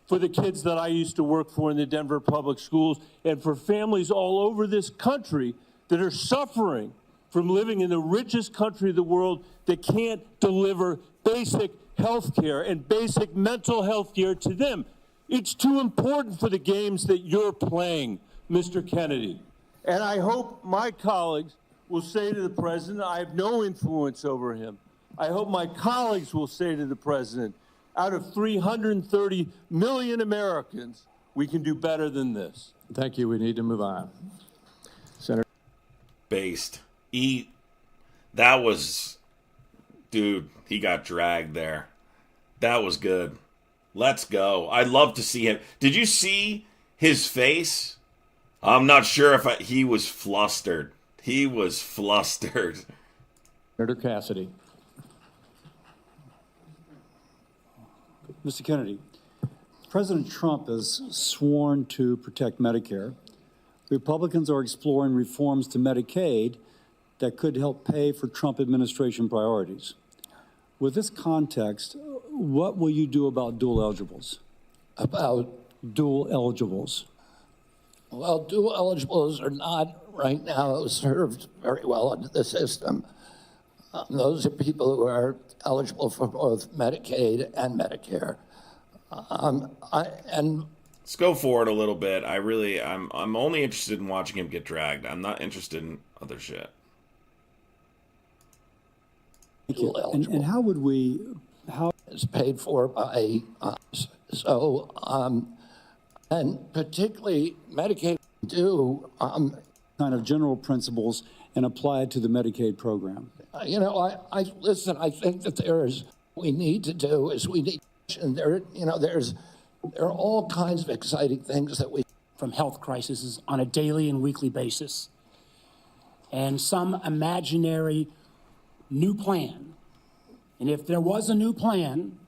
for the kids that I used to work for in the Denver public schools and for families all over this country that are suffering from living in the richest country of the world that can't deliver basic health care and basic mental health care to them. It's too important for the games that you're playing, Mr. Kennedy. And I hope my colleagues will say to the president, I have no influence over him. I hope my colleagues will say to the president, out of 330 million Americans, we can do better than this. Thank you. We need to move on. Senator. Based. That was, dude, he got dragged there. That was good. Let's go. I'd love to see him. Did you see his face? I'm not sure if he was flustered. He was flustered. Senator Cassidy. Mr. Kennedy, President Trump has sworn to protect Medicare. Republicans are exploring reforms to Medicaid that could help pay for Trump administration priorities. With this context, what will you do about dual eligibles? About? Dual eligibles. Well, dual eligibles are not right now served very well under the system. Those are people who are eligible for both Medicaid and Medicare. Let's go forward a little bit. I'm only interested in watching him get dragged. I'm not interested in other shit. Thank you. And how would we, is paid for by us. So, and particularly Medicaid do kind of general principles and apply it to the Medicaid program? You know, I listen. I think that we need to do is we need. And there are all kinds of exciting things that we. From health crises on a daily and weekly basis, and some imaginary new plan. And if there was a new plan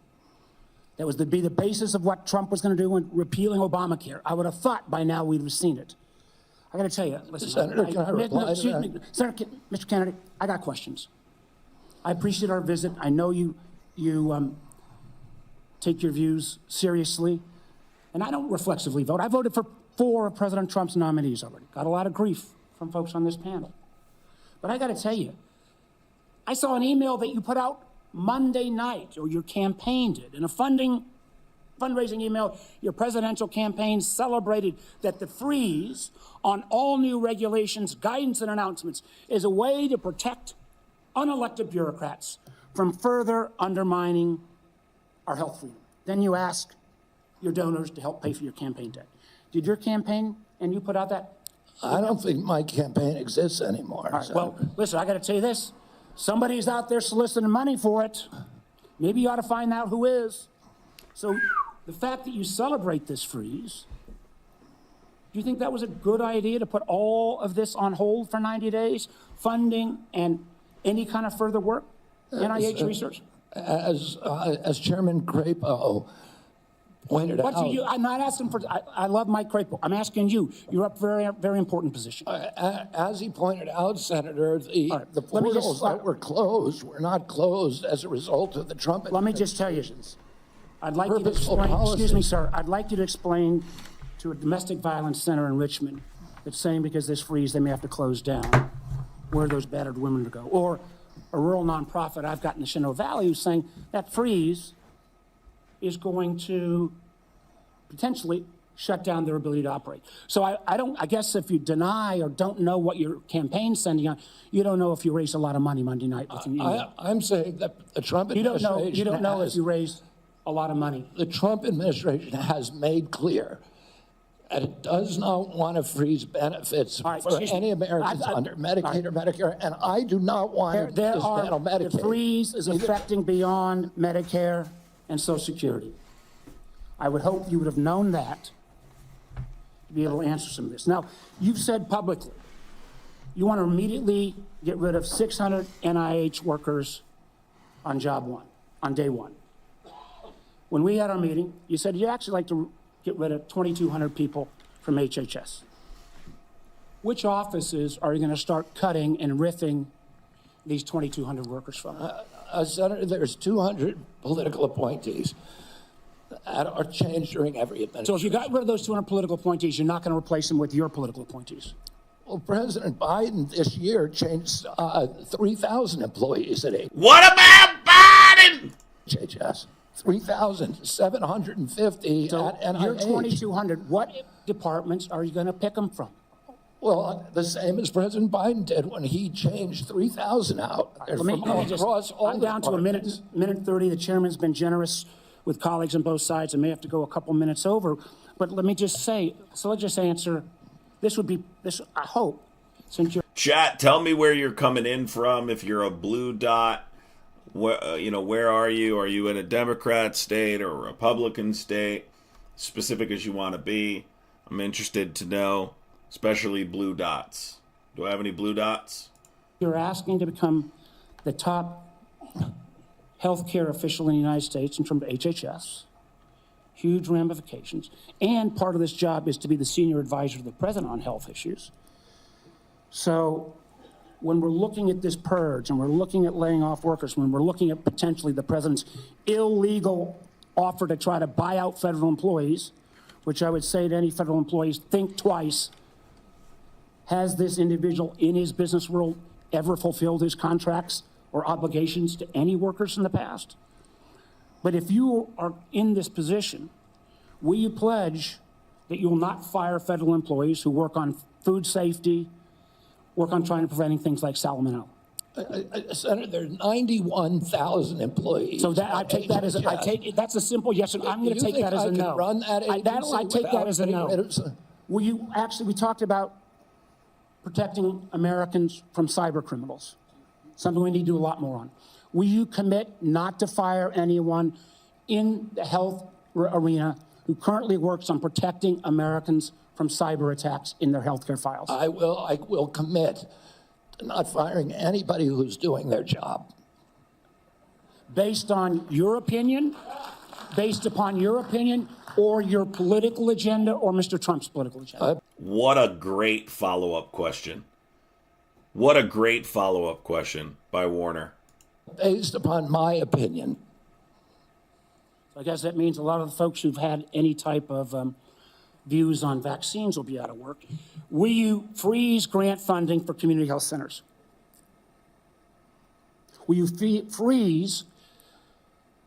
that was to be the basis of what Trump was going to do when repealing Obamacare, I would have thought by now we'd have seen it. I got to tell you, listen, Senator, can I reply to that? Senator, Mr. Kennedy, I got questions. I appreciate our visit. I know you take your views seriously, and I don't reflexively vote. I voted for 4 of President Trump's nominees already. Got a lot of grief from folks on this panel. But I got to tell you, I saw an email that you put out Monday night, or your campaign did, in a fundraising email. Your presidential campaign celebrated that the freeze on all new regulations, guidance, and announcements is a way to protect unelected bureaucrats from further undermining our health freedom. Then you ask your donors to help pay for your campaign debt. Did your campaign and you put out that? I don't think my campaign exists anymore. All right, well, listen, I got to tell you this. Somebody's out there soliciting money for it. Maybe you ought to find out who is. So the fact that you celebrate this freeze, do you think that was a good idea to put all of this on hold for 90 days, funding and any kind of further work, NIH research? As Chairman Crapo pointed out. I'm not asking for, I love Mike Crapo. I'm asking you. You're up for a very, very important position. As he pointed out, Senator, the portals that were closed were not closed as a result of the Trump. Let me just tell you, I'd like you to explain, excuse me, sir, I'd like you to explain to a domestic violence center in Richmond that's saying because this freeze, they may have to close down, where those battered women to go. Or a rural nonprofit I've got in the Shenandoah Valley who's saying that freeze is going to potentially shut down their ability to operate. So I guess if you deny or don't know what your campaign's sending on, you don't know if you raised a lot of money Monday night. I'm saying that the Trump administration you don't know if you raised a lot of money. The Trump administration has made clear that it does not want to freeze benefits Right, for any Americans under Medicaid or Medicare, and I do not want to dismantle Medicaid. The freeze is affecting beyond Medicare and Social Security. I would hope you would have known that to be able to answer some of this. Now, you've said publicly you want to immediately get rid of 600 NIH workers on job one, on day one. When we had our meeting, you said you'd actually like to get rid of 2,200 people from HHS. Which offices are you going to start cutting and riffing these 2,200 workers from? Senator, there's 200 political appointees that are changed during every administration. So if you got rid of those 200 political appointees, you're not going to replace them with your political appointees? Well, President Biden this year changed 3,000 employees at What about Biden? HHS. 3,750 So at NIH. you're 2,200. What departments are you going to pick them from? Well, the same as President Biden did when he changed 3,000 out. Let me just, I'm down to a minute 30. The chairman's been generous with colleagues on both sides. I may have to go a couple minutes over. But let me just say, so let's just answer. This would be, I hope, since you're. Chat, tell me where you're coming in from. If you're a blue dot, where are you? Are you in a Democrat state or a Republican state? Specific as you want to be. I'm interested to know, especially blue dots. Do I have any blue dots? You're asking to become the top healthcare official in the United States in terms of HHS. Huge ramifications. And part of this job is to be the senior advisor to the president on health issues. So when we're looking at this purge and we're looking at laying off workers, when we're looking at potentially the president's illegal offer to try to buy out federal employees, which I would say to any federal employees, think twice. Has this individual in his business world ever fulfilled his contracts or obligations to any workers in the past? But if you are in this position, will you pledge that you will not fire federal employees who work on food safety, work on trying to preventing things like salmonella? Senator, there are 91,000 employees. So that I take that as that's a simple yes. And I'm going to take that as a no. Run that agency I take that as a no. Will you actually? We talked about protecting Americans from cyber criminals, something we need to do a lot more on. Will you commit not to fire anyone in the health arena who currently works on protecting Americans from cyber attacks in their healthcare files? I will commit to not firing anybody who's doing their job. Based on your opinion, based upon your opinion, or your political agenda, or Mr. Trump's political agenda? What a great follow-up question. What a great follow-up question by Warner. Based upon my opinion. I guess that means a lot of the folks who've had any type of views on vaccines will be out of work. Will you freeze grant funding for community health centers? Will you freeze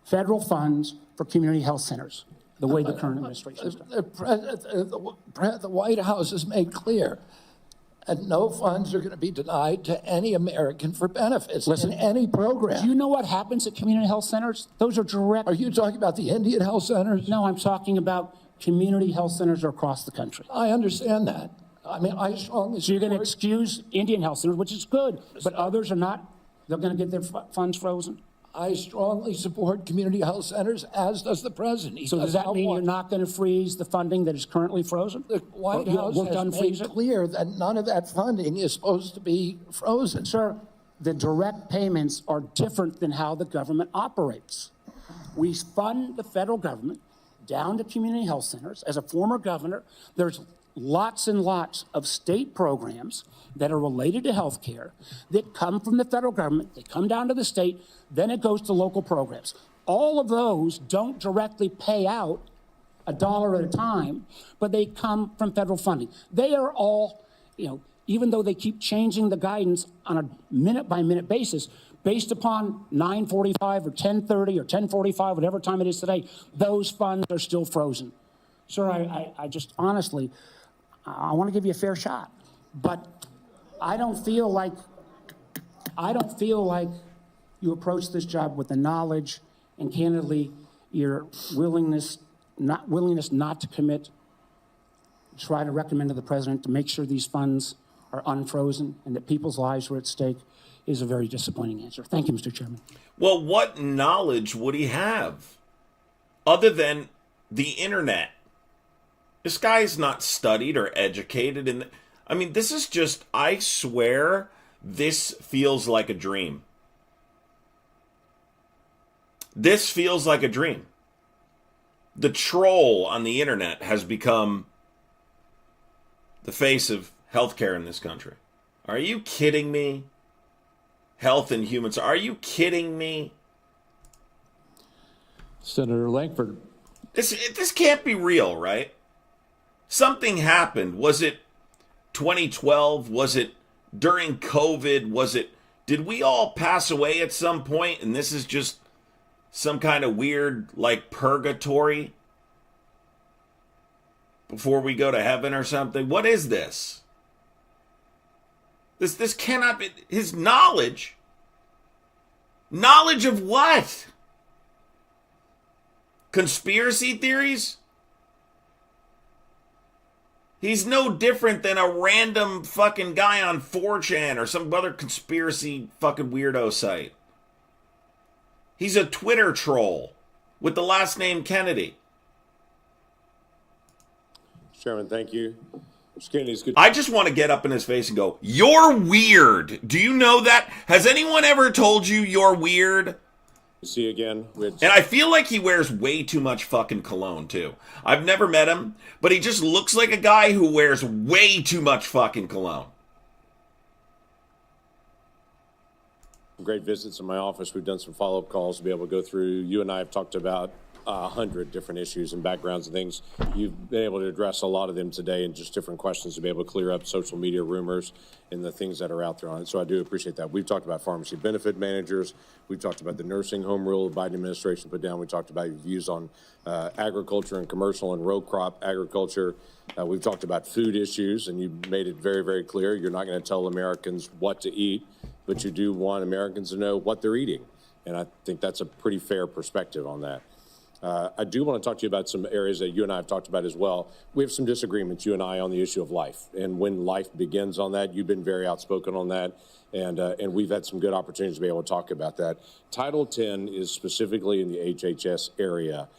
federal funds for community health centers, the way the current administration has done? The White House has made clear that no funds are going to be denied to any American for benefits in any program. Do you know what happens at community health centers? Those are direct. Are you talking about the Indian health centers? No, I'm talking about community health centers across the country. I understand that. I mean, I strongly. So you're going to excuse Indian health centers, which is good, but others are not. They're going to get their funds frozen. I strongly support community health centers, as does the president. So does that mean you're not going to freeze the funding that is currently frozen? The White House has made clear that none of that funding is supposed to be frozen. Sir, the direct payments are different than how the government operates. We fund the federal government down to community health centers. As a former governor, there's lots and lots of state programs that are related to health care that come from the federal government. They come down to the state, then it goes to local programs. All of those don't directly pay out $1 at a time, but they come from federal funding. They are all, even though they keep changing the guidance on a minute-by-minute basis, based upon 9:45 or 10:30 or 10:45, whatever time it is today, those funds are still frozen. Sir, I just honestly, I want to give you a fair shot, but I don't feel like you approach this job with the knowledge and candidly your willingness not to commit. Try to recommend to the president to make sure these funds are unfrozen and that people's lives are at stake is a very disappointing answer. Thank you, Mr. Chairman. Well, what knowledge would he have other than the internet? This guy is not studied or educated. And I mean, this is just, I swear, this feels like a dream. This feels like a dream. The troll on the internet has become the face of healthcare in this country. Are you kidding me? Health and Humans. Are you kidding me? Senator Langford. This can't be real, right? Something happened. Was it 2012? Was it during COVID? Did we all pass away at some point and this is just some kind of weird, like, purgatory before we go to heaven or something? What is this? This cannot be his knowledge. Knowledge of what? Conspiracy theories? He's no different than a random fucking guy on 4chan or some other conspiracy fucking weirdo site. He's a Twitter troll with the last name Kennedy. Chairman, thank you. Mr. Kennedy's good. I just want to get up in his face and go, "You're weird." Do you know that? Has anyone ever told you you're weird? See you again. And I feel like he wears way too much fucking cologne, too. I've never met him, but he just looks like a guy who wears way too much fucking cologne. Great visits in my office. We've done some follow-up calls to be able to go through. You and I have talked about 100 different issues and backgrounds and things. You've been able to address a lot of them today and just different questions to be able to clear up social media rumors and the things that are out there on it. So I do appreciate that. We've talked about pharmacy benefit managers. We've talked about the nursing home rule the Biden administration put down. We talked about your views on agriculture and commercial and row crop agriculture. We've talked about food issues, and you made it very, very clear. You're not going to tell Americans what to eat, but you do want Americans to know what they're eating. And I think that's a pretty fair perspective on that. I do want to talk to you about some areas that you and I have talked about as well. We have some disagreements, you and I, on the issue of life. And when life begins on that, you've been very outspoken on that. And we've had some good opportunities to be able to talk about that. Title 10 is specifically in the HHS area.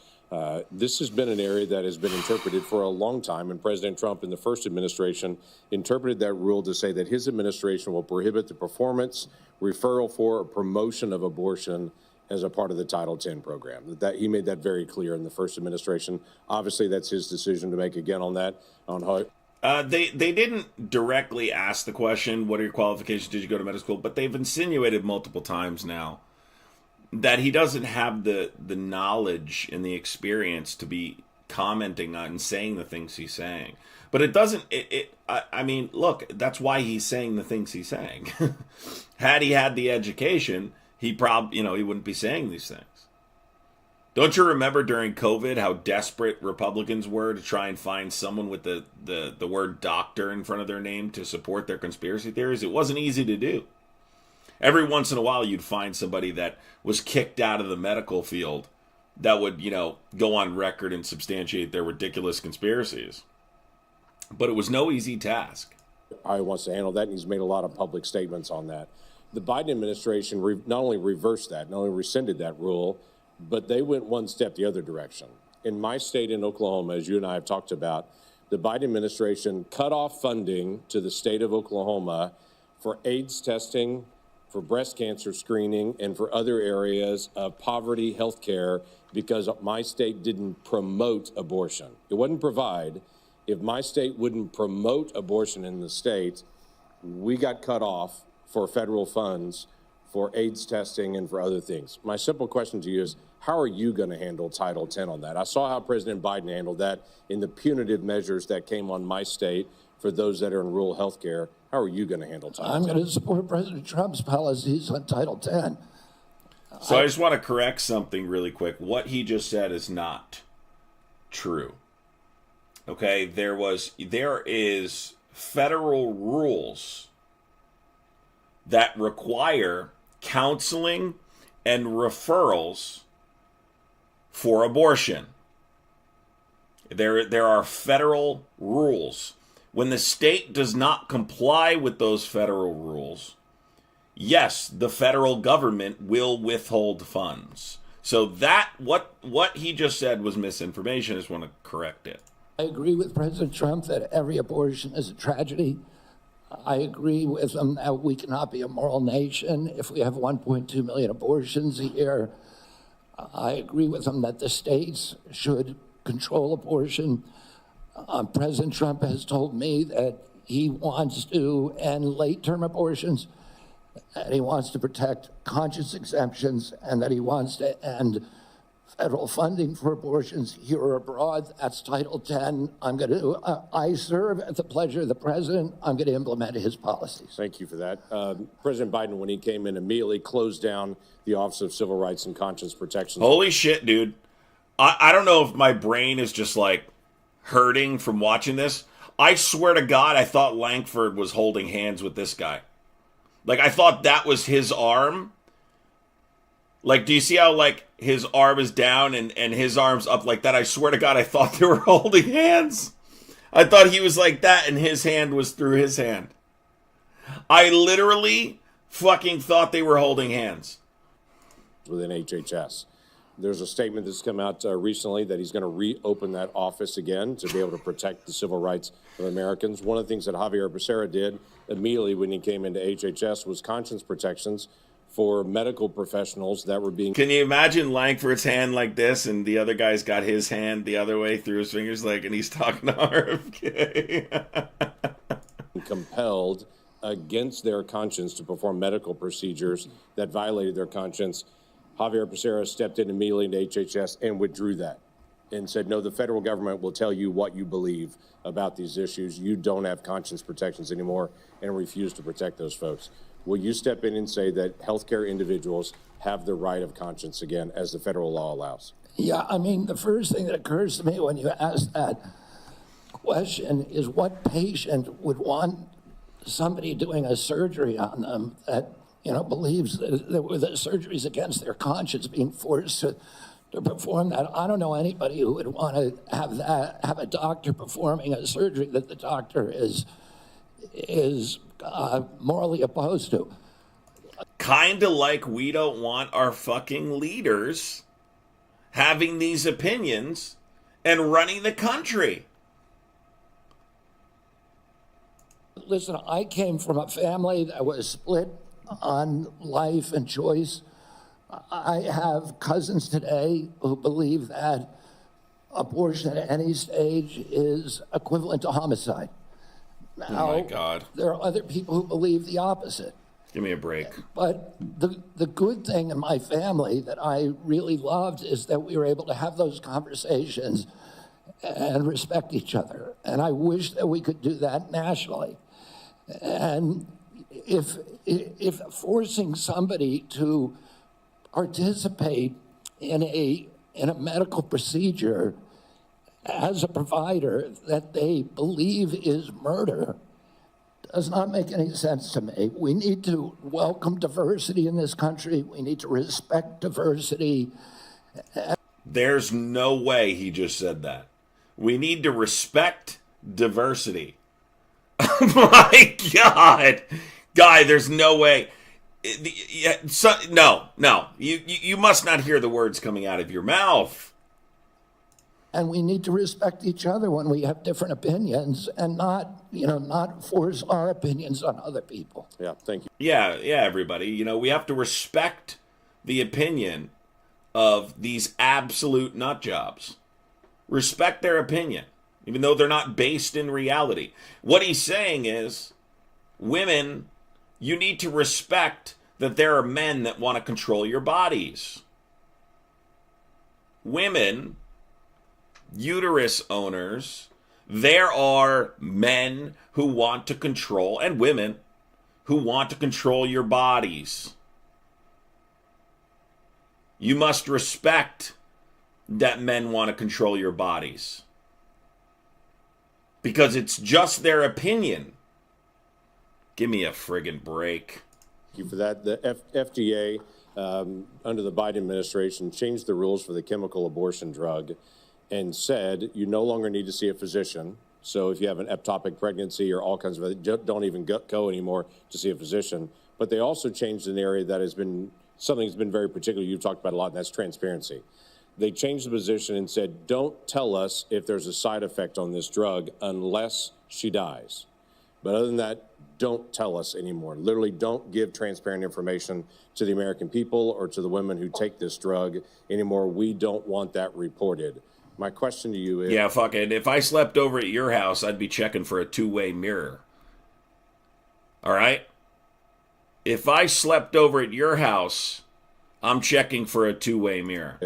This has been an area that has been interpreted for a long time, and President Trump in the first administration interpreted that rule to say that his administration will prohibit the performance, referral for, or promotion of abortion as a part of the Title 10 program. That he made that very clear in the first administration. Obviously, that's his decision to make again on that. On how they didn't directly ask the question, what are your qualifications, did you go to medical school? But they've insinuated multiple times now that he doesn't have the knowledge and the experience to be commenting on and saying the things he's saying. But it doesn't, I mean, look, that's why he's saying the things he's saying. Had he had the education, he probably, he wouldn't be saying these things. Don't you remember during COVID how desperate Republicans were to try and find someone with the word doctor in front of their name to support their conspiracy theories? It wasn't easy to do. Every once in a while, you'd find somebody that was kicked out of the medical field that would, go on record and substantiate their ridiculous conspiracies. But it was no easy task. He wants to handle that, and he's made a lot of public statements on that. The Biden administration not only reversed that, not only rescinded that rule, but they went one step the other direction. In my state in Oklahoma, as you and I have talked about, the Biden administration cut off funding to the state of Oklahoma for AIDS testing, for breast cancer screening, and for other areas of poverty health care because my state didn't promote abortion. It wouldn't provide. If my state wouldn't promote abortion in the state, we got cut off for federal funds for AIDS testing and for other things. My simple question to you is, how are you going to handle Title 10 on that? I saw how President Biden handled that in the punitive measures that came on my state for those that are in rural health care. How are you going to handle Title I'm 10? going to support President Trump's policies on Title 10. So I just want to correct something really quick. What he just said is not true. Okay, there is federal rules that require counseling and referrals for abortion. There are federal rules. When the state does not comply with those federal rules, yes, the federal government will withhold funds. So that what he just said was misinformation. I just want to correct it. I agree with President Trump that every abortion is a tragedy. I agree with him that we cannot be a moral nation if we have 1.2 million abortions a year. I agree with him that the states should control abortion. President Trump has told me that he wants to end late-term abortions, and he wants to protect conscience exemptions, and that he wants to end federal funding for abortions here or abroad. That's Title 10. I serve at the pleasure of the president. I'm going to implement his policies. Thank you for that. President Biden, when he came in, immediately closed down the Office of Civil Rights and Conscience Protection. Holy shit, dude. I don't know if my brain is just like hurting from watching this. I swear to God, I thought Lankford was holding hands with this guy. Like, I thought that was his arm. Like, do you see how, like, his arm is down and his arm's up like that? I swear to God, I thought they were holding hands. I thought he was like that and his hand was through his hand. I literally fucking thought they were holding hands. Within HHS. There's a statement that's come out recently that he's going to reopen that office again to be able to protect the civil rights of Americans. One of the things that Javier Becerra did immediately when he came into HHS was conscience protections for medical professionals that were being... Can you imagine Lankford's hand like this and the other guy's got his hand the other way through his fingers, like, and he's talking to RFK? compelled against their conscience to perform medical procedures that violated their conscience. Javier Becerra stepped in immediately into HHS and withdrew that and said, no, the federal government will tell you what you believe about these issues. You don't have conscience protections anymore, and refuse to protect those folks. Will you step in and say that healthcare individuals have the right of conscience again, as the federal law allows? Yeah, I mean, the first thing that occurs to me when you ask that question is what patient would want somebody doing a surgery on them that, you know, believes that the surgery is against their conscience being forced to perform that. I don't know anybody who would want to have a doctor performing a surgery that the doctor is morally opposed to. Kind of like we don't want our fucking leaders having these opinions and running the country. Listen, I came from a family that was split on life and choice. I have cousins today who believe that abortion at any stage is equivalent to homicide. Now, Oh my God. there are other people who believe the opposite. Give me a break. But the good thing in my family that I really loved is that we were able to have those conversations and respect each other. And I wish that we could do that nationally. And if forcing somebody to participate in a medical procedure as a provider that they believe is murder does not make any sense to me. We need to welcome diversity in this country. We need to respect diversity. There's no way he just said that. We need to respect diversity. Oh my God. Guy, there's no way. No. You must not hear the words coming out of your mouth. And we need to respect each other when we have different opinions and not force our opinions on other people. Yeah, thank you. Yeah, everybody. You know, we have to respect the opinion of these absolute nut jobs. Respect their opinion, even though they're not based in reality. What he's saying is, women, you need to respect that there are men that want to control your bodies. Women, uterus owners, There are men who want to control, and women who want to control your bodies. You must respect that men want to control your bodies, because it's just their opinion. Give me a friggin' break. Thank you for that. The FDA, under the Biden administration, changed the rules for the chemical abortion drug and said you no longer need to see a physician. So if you have an ectopic pregnancy or all kinds of, don't even go anymore to see a physician. But they also changed an area that has been, something that's been very particular, you've talked about a lot, and that's transparency. They changed the position and said, don't tell us if there's a side effect on this drug unless she dies. But other than that, don't tell us anymore. Literally, don't give transparent information to the American people or to the women who take this drug anymore. We don't want that reported. My question to you is... Yeah, fuck it. If I slept over at your house, I'd be checking for a two-way mirror. All right? If I slept over at your house, I'm checking for a two-way mirror.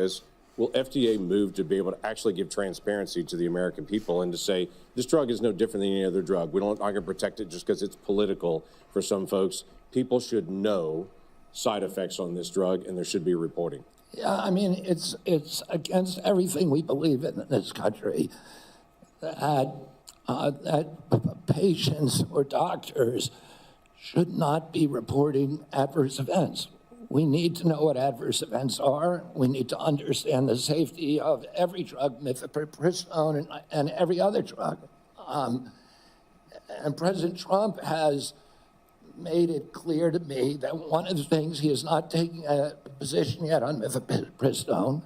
Will FDA move to be able to actually give transparency to the American people and to say, this drug is no different than any other drug. We're not going to protect it just because it's political for some folks. People should know side effects on this drug, and there should be reporting. Yeah, I mean, it's against everything we believe in this country that patients or doctors should not be reporting adverse events. We need to know what adverse events are. We need to understand the safety of every drug, mifepristone and every other drug. And President Trump has made it clear to me that one of the things, he is not taking a position yet on mifepristone,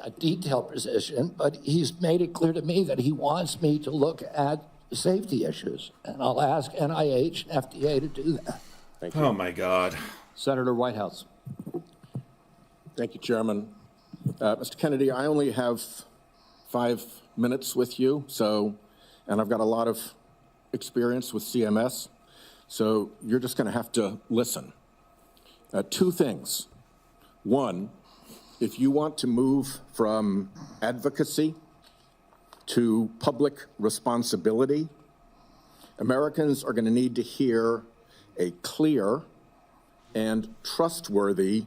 a detailed position, but he's made it clear to me that he wants me to look at safety issues. And I'll ask NIH and FDA to do that. Thank you. Oh, my God. Senator Whitehouse. Thank you, Chairman. Mr. Kennedy, I only have 5 minutes with you, and I've got a lot of experience with CMS, so you're just going to have to listen. 2 things. One, if you want to move from advocacy to public responsibility, Americans are going to need to hear a clear and trustworthy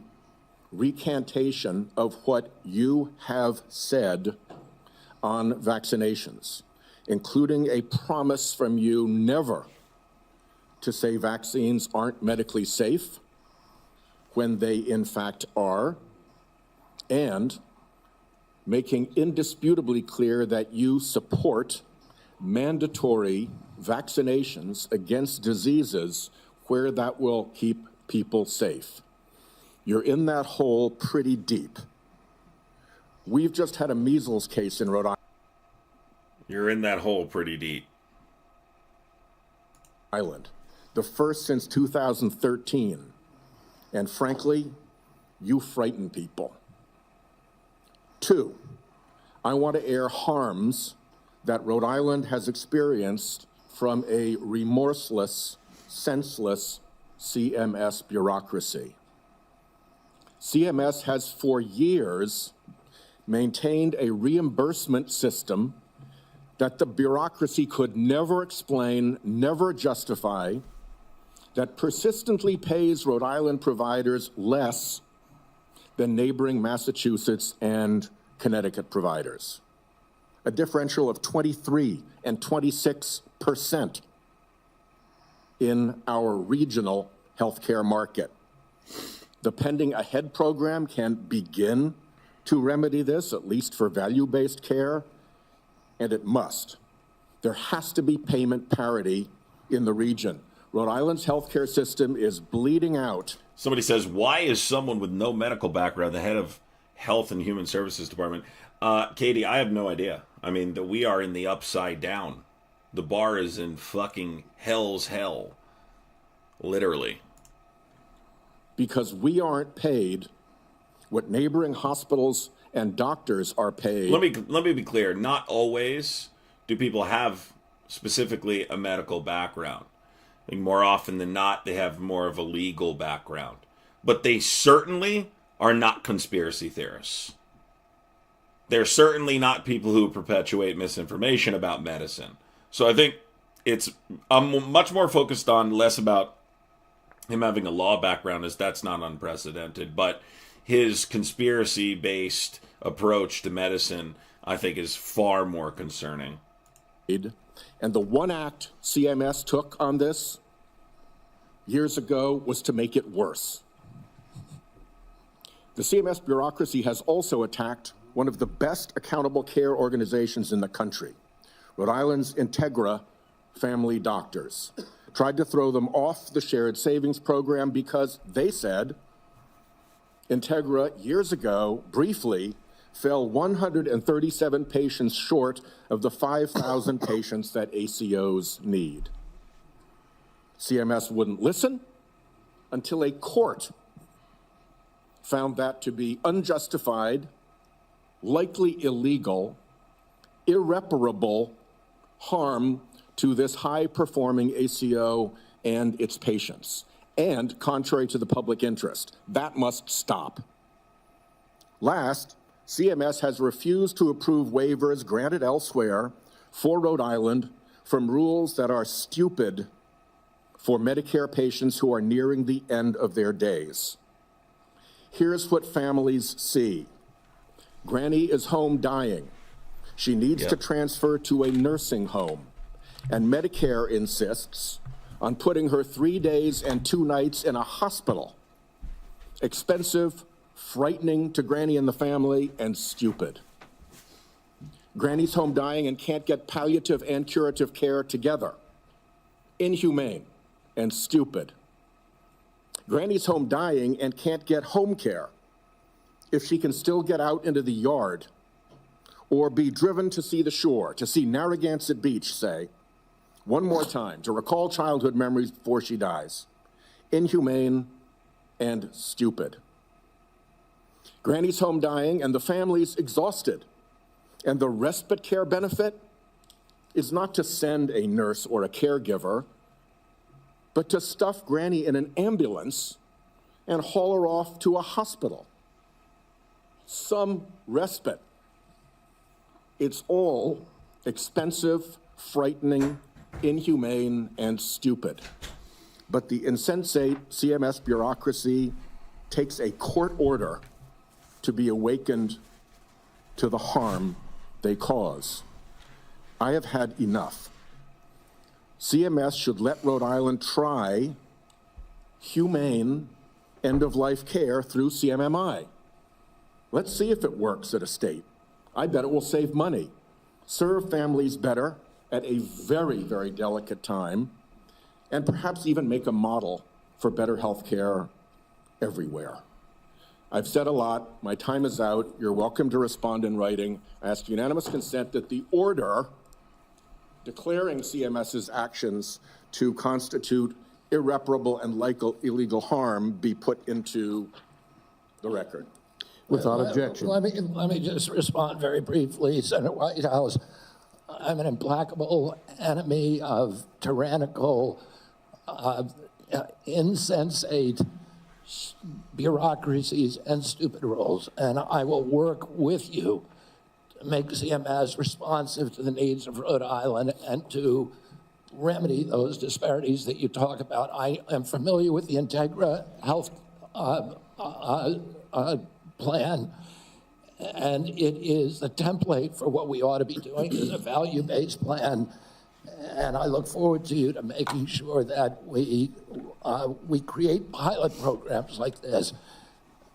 recantation of what you have said on vaccinations, including a promise from you never to say vaccines aren't medically safe when they in fact are, and making indisputably clear that you support mandatory vaccinations against diseases where that will keep people safe. You're in that hole pretty deep. We've just had a measles case in Rhode You're in that hole pretty deep. Island, the first since 2013. And frankly, you frighten people. 2, I want to air harms that Rhode Island has experienced from a remorseless, senseless CMS bureaucracy. CMS has for years maintained a reimbursement system that the bureaucracy could never explain, never justify, that persistently pays Rhode Island providers less than neighboring Massachusetts and Connecticut providers. A differential of 23 and 26% in our regional healthcare market. The Pending Ahead program can begin to remedy this, at least for value-based care, and it must. There has to be payment parity in the region. Rhode Island's healthcare system is bleeding out. Somebody says, why is someone with no medical background the head of Health and Human Services Department? Katie, I have no idea. I mean, we are in the upside down. The bar is in fucking hell's hell. Literally. Because we aren't paid what neighboring hospitals and doctors are paid. Let me be clear. Not always do people have specifically a medical background. I think more often than not, they have more of a legal background. But they certainly are not conspiracy theorists. they're certainly not people who perpetuate misinformation about medicine. So I think I'm much more focused on less about him having a law background, as that's not unprecedented, but his conspiracy-based approach to medicine, I think, is far more concerning. And the one act CMS took on this years ago was to make it worse. The CMS bureaucracy has also attacked one of the best accountable care organizations in the country, Rhode Island's Integra Family Doctors. Tried to throw them off the shared savings program because they said Integra years ago briefly fell 137 patients short of the 5,000 patients that ACOs need. CMS wouldn't listen until a court found that to be unjustified, likely illegal, irreparable harm to this high-performing ACO and its patients, and contrary to the public interest. That must stop. Last, CMS has refused to approve waivers granted elsewhere for Rhode Island from rules that are stupid for Medicare patients who are nearing the end of their days. Here's what families see. Granny is home dying. She needs to transfer to a nursing home, and Medicare insists on putting her 3 days and 2 nights in a hospital. Expensive, frightening to Granny and the family, and stupid. Granny's home dying and can't get palliative and curative care together. Inhumane and stupid. Granny's home dying and can't get home care if she can still get out into the yard or be driven to see the shore, to see Narragansett Beach, say, one more time, to recall childhood memories before she dies. Inhumane and stupid. Granny's home dying and the family's exhausted. And the respite care benefit is not to send a nurse or a caregiver, but to stuff Granny in an ambulance and haul her off to a hospital. Some respite. It's all expensive, frightening, inhumane, and stupid. But the insensate CMS bureaucracy takes a court order to be awakened to the harm they cause. I have had enough. CMS should let Rhode Island try humane end-of-life care through CMMI. Let's see if it works at a state. I bet it will save money, serve families better at a very, very delicate time, and perhaps even make a model for better health care everywhere. I've said a lot. My time is out. You're welcome to respond in writing. I ask unanimous consent that the order declaring CMS's actions to constitute irreparable and illegal harm be put into the record. Without objection. Let me just respond very briefly, Senator Whitehouse. I'm an implacable enemy of tyrannical, insensate bureaucracies and stupid rules, and I will work with you to make CMS responsive to the needs of Rhode Island and to remedy those disparities that you talk about. I am familiar with the Integra Health plan, and it is the template for what we ought to be doing is a value-based plan, and I look forward to you to making sure that we create pilot programs like this.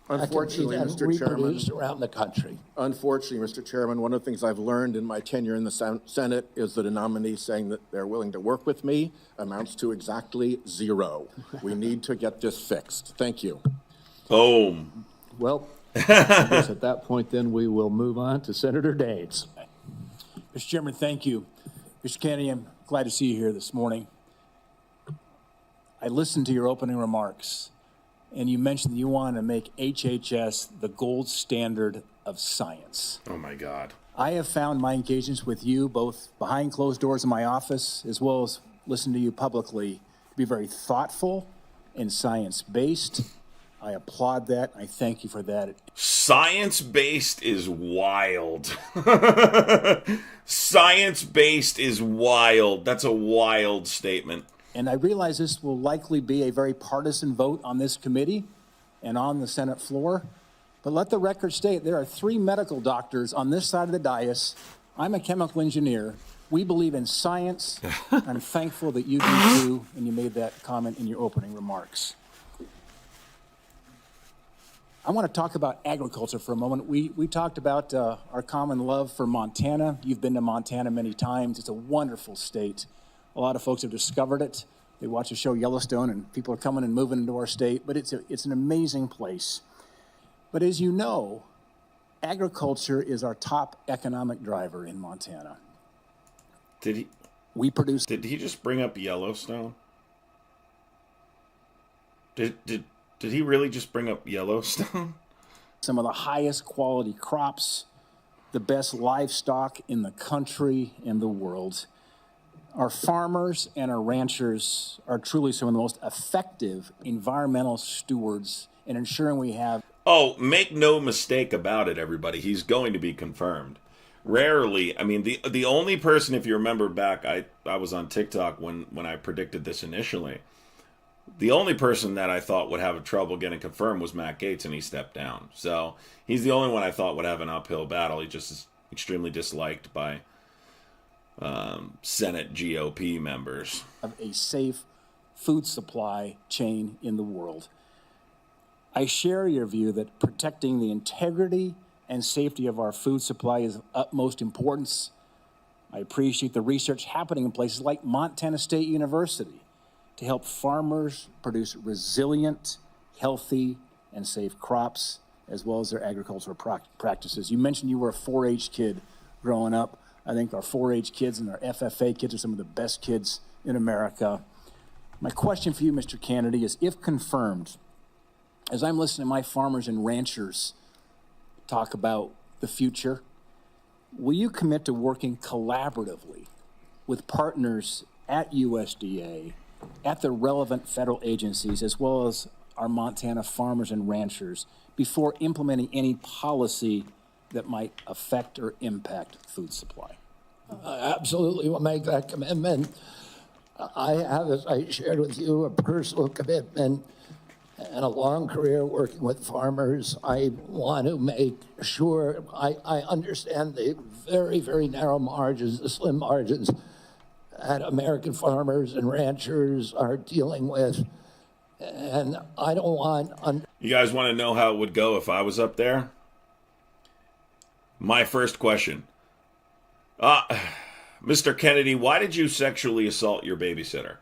Unfortunately, Mr. Chairman, around the country. Unfortunately, Mr. Chairman, one of the things I've learned in my tenure in the Senate is that a nominee saying that they're willing to work with me amounts to exactly zero. We need to get this fixed. Thank you. Boom. Well, I guess at that point, then, we will move on to Senator Daines. Mr. Chairman, thank you. Mr. Kennedy, I'm glad to see you here this morning. I listened to your opening remarks, and you mentioned that you want to make HHS the gold standard of science. Oh, my God. I have found my engagements with you, both behind closed doors in my office, as well as listening to you publicly, to be very thoughtful and science-based I applaud that. I thank you for that. Science-based is wild. Science-based is wild. That's a wild statement. And I realize this will likely be a very partisan vote on this committee and on the Senate floor. But let the record state there are 3 medical doctors on this side of the dais. I'm a chemical engineer. We believe in science. I'm thankful that you do too, and you made that comment in your opening remarks. I want to talk about agriculture for a moment. We talked about our common love for Montana. You've been to Montana many times. It's a wonderful state. A lot of folks have discovered it. They watch the show Yellowstone, and people are coming and moving into our state, but it's an amazing place. But as you know, agriculture is our top economic driver in Montana. Did he just bring up Yellowstone? Did he really just bring up Yellowstone? Some of the highest quality crops, the best livestock in the country and the world. Our farmers and our ranchers are truly some of the most effective environmental stewards in ensuring we have. Oh, make no mistake about it, everybody. He's going to be confirmed. Rarely, I mean, the only person, if you remember back, I was on TikTok when I predicted this initially. The only person that I thought would have trouble getting confirmed was Matt Gaetz, and he stepped down. So he's the only one I thought would have an uphill battle. He just is extremely disliked by Senate GOP members. Of a safe food supply chain in the world. I share your view that protecting the integrity and safety of our food supply is of utmost importance. I appreciate the research happening in places like Montana State University to help farmers produce resilient, healthy, and safe crops, as well as their agricultural practices. You mentioned you were a 4-H kid growing up. I think our 4-H kids and our FFA kids are some of the best kids in America. My question for you, Mr. Kennedy, is if confirmed, as I'm listening to my farmers and ranchers talk about the future, will you commit to working collaboratively with partners at USDA, at the relevant federal agencies, as well as our Montana farmers and ranchers, before implementing any policy that might affect or impact food supply? Absolutely will make that commitment. I have, as I shared with you, a personal commitment and a long career working with farmers. I want to make sure I understand the very, very narrow margins, the slim margins that American farmers and ranchers are dealing with. And I don't want... You guys want to know how it would go if I was up there? My first question. Mr. Kennedy, why did you sexually assault your babysitter?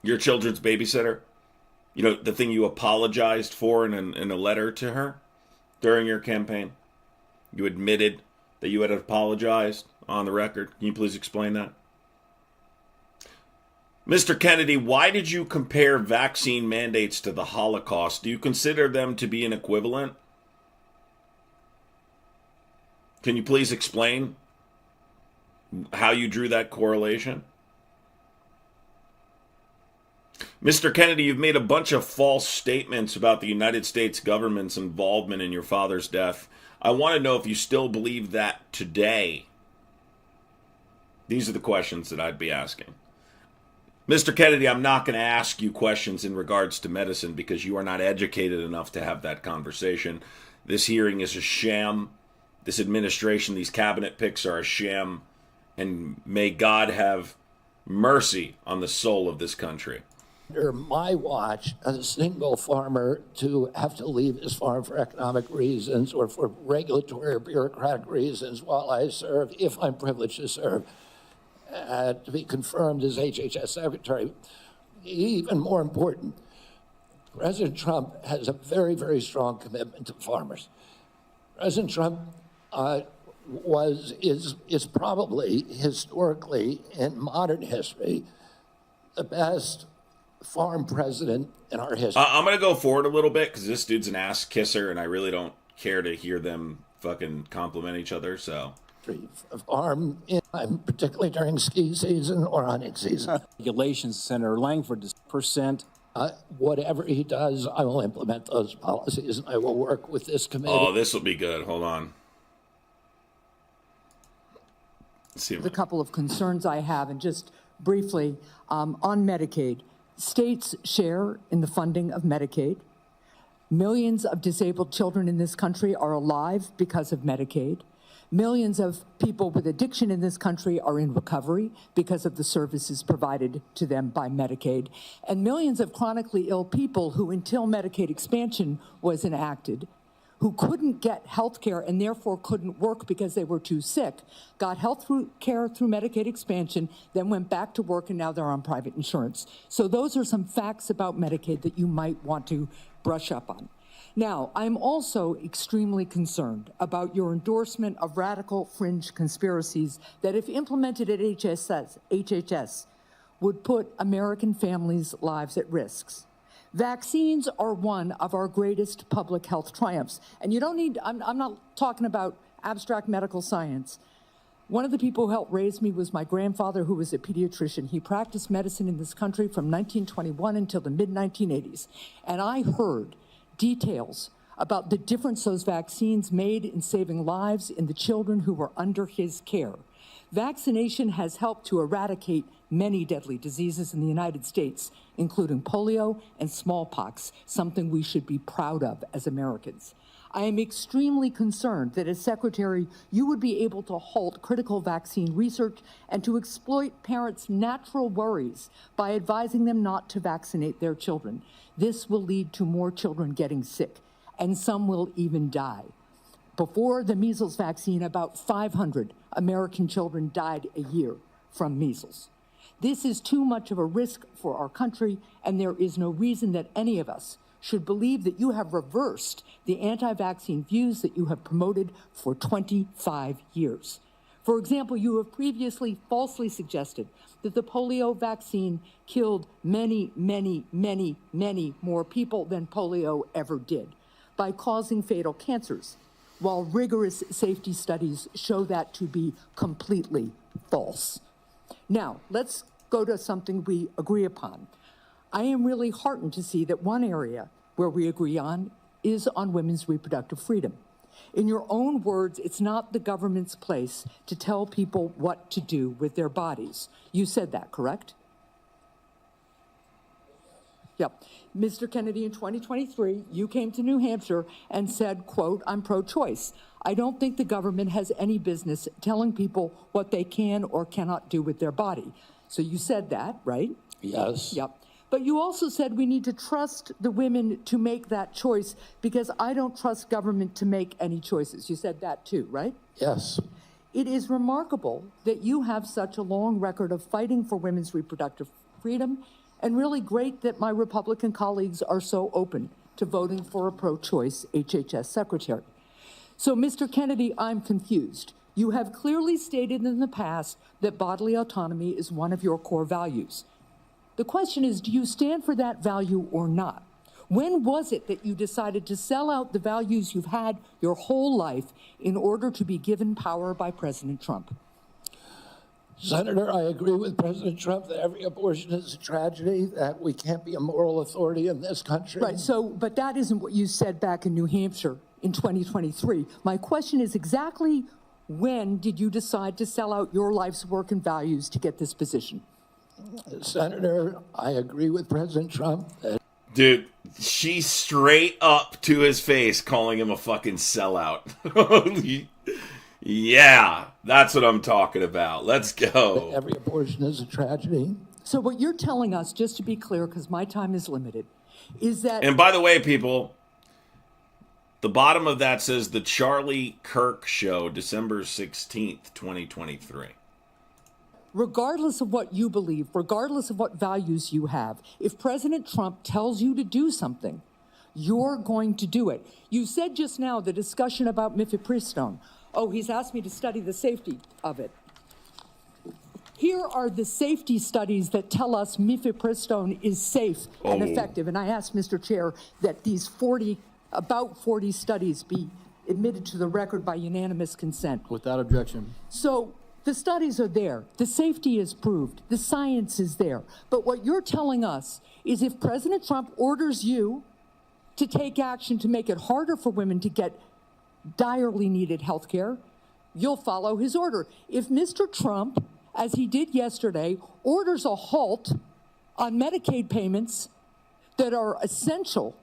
Your children's babysitter? You know, the thing you apologized for in a letter to her during your campaign? You admitted that you had apologized on the record. Can you please explain that? Mr. Kennedy, why did you compare vaccine mandates to the Holocaust? Do you consider them to be an equivalent? Can you please explain how you drew that correlation? Mr. Kennedy, you've made a bunch of false statements about the United States government's involvement in your father's death. I want to know if you still believe that today. These are the questions that I'd be asking. Mr. Kennedy, I'm not going to ask you questions in regards to medicine because you are not educated enough to have that conversation. This hearing is a sham. This administration, these cabinet picks are a sham. And may God have mercy on the soul of this country. Under my watch, as a single farmer to have to leave his farm for economic reasons or for regulatory or bureaucratic reasons while I serve, if I'm privileged to serve, to be confirmed as HHS Secretary. Even more important, President Trump has a very, very strong commitment to farmers. President Trump is probably historically in modern history the best farm president in our history. I'm going to go forward a little bit because this dude's an ass kisser and I really don't care to hear them fucking compliment each other, so. Farm, particularly during ski season or hunting season. Regulations, Senator Langford, percent. Whatever he does, I will implement those policies, and I will work with this committee. Oh, this will be good. Hold on. Let's see. A couple of concerns I have, and just briefly, on Medicaid, states share in the funding of Medicaid. Millions of disabled children in this country are alive because of Medicaid. Millions of people with addiction in this country are in recovery because of the services provided to them by Medicaid. And millions of chronically ill people who, until Medicaid expansion was enacted, who couldn't get health care and therefore couldn't work because they were too sick, got health care through Medicaid expansion, then went back to work, and now they're on private insurance. So those are some facts about Medicaid that you might want to brush up on. Now, I'm also extremely concerned about your endorsement of radical fringe conspiracies that, if implemented at HHS, would put American families' lives at risk. Vaccines are one of our greatest public health triumphs. And you don't need, I'm not talking about abstract medical science. One of the people who helped raise me was my grandfather, who was a pediatrician. He practiced medicine in this country from 1921 until the mid-1980s. And I heard details about the difference those vaccines made in saving lives in the children who were under his care. Vaccination has helped to eradicate many deadly diseases in the United States, including polio and smallpox, something we should be proud of as Americans. I am extremely concerned that as Secretary, you would be able to halt critical vaccine research and to exploit parents' natural worries by advising them not to vaccinate their children. This will lead to more children getting sick, and some will even die. Before the measles vaccine, about 500 American children died a year from measles. This is too much of a risk for our country, and there is no reason that any of us should believe that you have reversed the anti-vaccine views that you have promoted for 25 years. For example, you have previously falsely suggested that the polio vaccine killed many, many, many, many more people than polio ever did by causing fatal cancers, while rigorous safety studies show that to be completely false. Now, let's go to something we agree upon. I am really heartened to see that one area where we agree on is on women's reproductive freedom. In your own words, it's not the government's place to tell people what to do with their bodies. You said that, correct? Yep. Mr. Kennedy, in 2023, you came to New Hampshire and said, quote, I'm pro-choice. I don't think the government has any business telling people what they can or cannot do with their body. So you said that, right? Yes. Yep. But you also said we need to trust the women to make that choice because I don't trust government to make any choices. You said that too, right? Yes. It is remarkable that you have such a long record of fighting for women's reproductive freedom, and really great that my Republican colleagues are so open to voting for a pro-choice HHS secretary. So, Mr. Kennedy, I'm confused. You have clearly stated in the past that bodily autonomy is one of your core values. The question is, do you stand for that value or not? When was it that you decided to sell out the values you've had your whole life in order to be given power by President Trump? Senator, I agree with President Trump that every abortion is a tragedy, that we can't be a moral authority in this country. Right, so, but that isn't what you said back in New Hampshire in 2023. My question is exactly when did you decide to sell out your life's work and values to get this position? Senator, I agree with President Trump that Dude, she's straight up to his face calling him a fucking sellout. Yeah, that's what I'm talking about. Let's go. every abortion is a tragedy. So what you're telling us, just to be clear, because my time is limited, is that... And by the way, people, the bottom of that says The Charlie Kirk Show, December 16th, 2023. Regardless of what you believe, regardless of what values you have, if President Trump tells you to do something, you're going to do it. You said just now the discussion about mifepristone. Oh, he's asked me to study the safety of it. Here are the safety studies that tell us mifepristone is safe and effective. And I asked Mr. Chair that these about 40 studies be admitted to the record by unanimous consent. Without objection. So The studies are there. The safety is proved. The science is there. But what you're telling us is if President Trump orders you to take action to make it harder for women to get direly needed health care, you'll follow his order. If Mr. Trump, as he did yesterday, orders a halt on Medicaid payments that are essential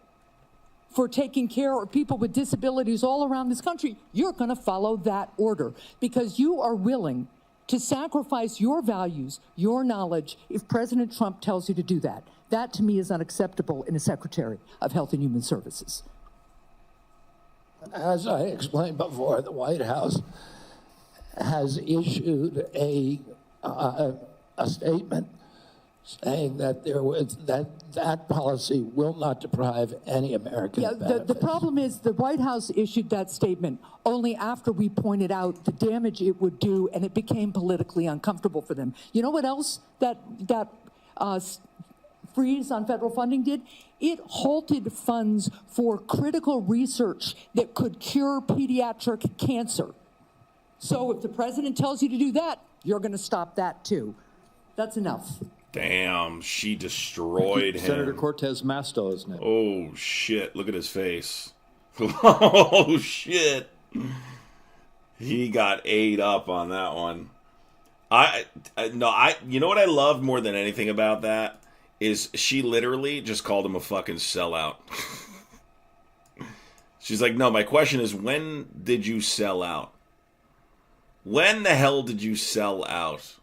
for taking care of people with disabilities all around this country, you're going to follow that order because you are willing to sacrifice your values, your knowledge, if President Trump tells you to do that. That, to me, is unacceptable in a Secretary of Health and Human Services. As I explained before, the White House has issued a statement saying that that policy will not deprive any American benefits. The problem is the White House issued that statement only after we pointed out the damage it would do, and it became politically uncomfortable for them. You know what else that freeze on federal funding did? It halted funds for critical research that could cure pediatric cancer. So if the president tells you to do that, you're going to stop that too. That's enough. Damn, she destroyed him. Senator Cortez Masto, isn't it? Oh, shit. Look at his face. Oh, shit. He got ate up on that one. You know what I love more than anything about that? Is she literally just called him a fucking sellout. She's like, no, my question is, when did you sell out? When the hell did you sell out?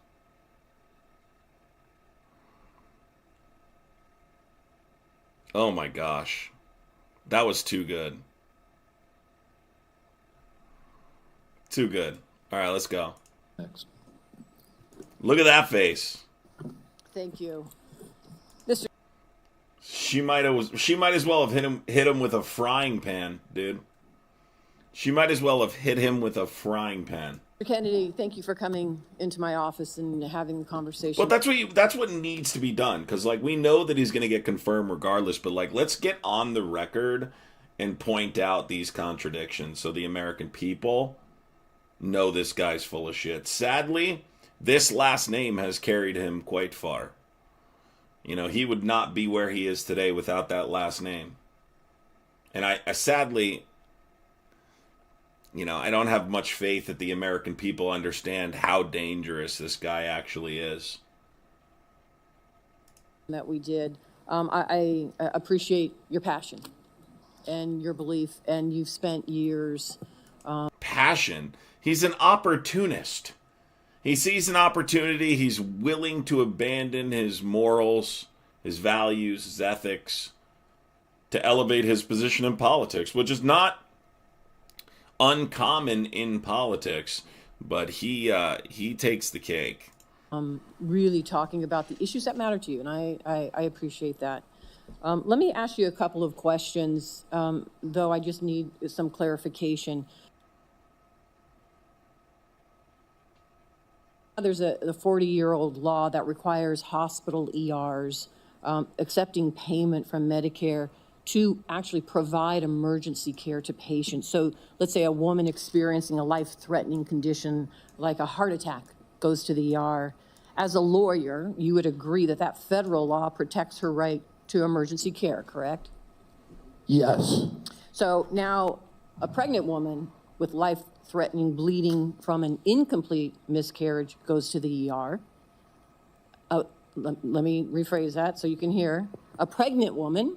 Oh my gosh. That was too good. Too good. All right, let's go. Next. Look at that face. Thank you. She might as well have hit him with a frying pan, dude. She might as well have hit him with a frying pan. Mr. Kennedy, thank you for coming into my office and having the conversation. Well, that's what needs to be done, because like we know that he's going to get confirmed regardless, but like let's get on the record and point out these contradictions so the American people know this guy's full of shit. Sadly, this last name has carried him quite far. You know, he would not be where he is today without that last name. And I sadly, you know, I don't have much faith that the American people understand how dangerous this guy actually is. That we did. I appreciate your passion and your belief, and you've spent years. Passion? He's an opportunist. He sees an opportunity. He's willing to abandon his morals, his values, his ethics to elevate his position in politics, which is not uncommon in politics, but he takes the cake. Really talking about the issues that matter to you, and I appreciate that. Let me ask you a couple of questions, though I just need some clarification. There's a 40-year-old law that requires hospital ERs accepting payment from Medicare to actually provide emergency care to patients. So let's say a woman experiencing a life-threatening condition like a heart attack goes to the ER. As a lawyer, you would agree that that federal law protects her right to emergency care, correct? Yes. So now a pregnant woman with life-threatening bleeding from an incomplete miscarriage goes to the ER. Let me rephrase that so you can hear. A pregnant woman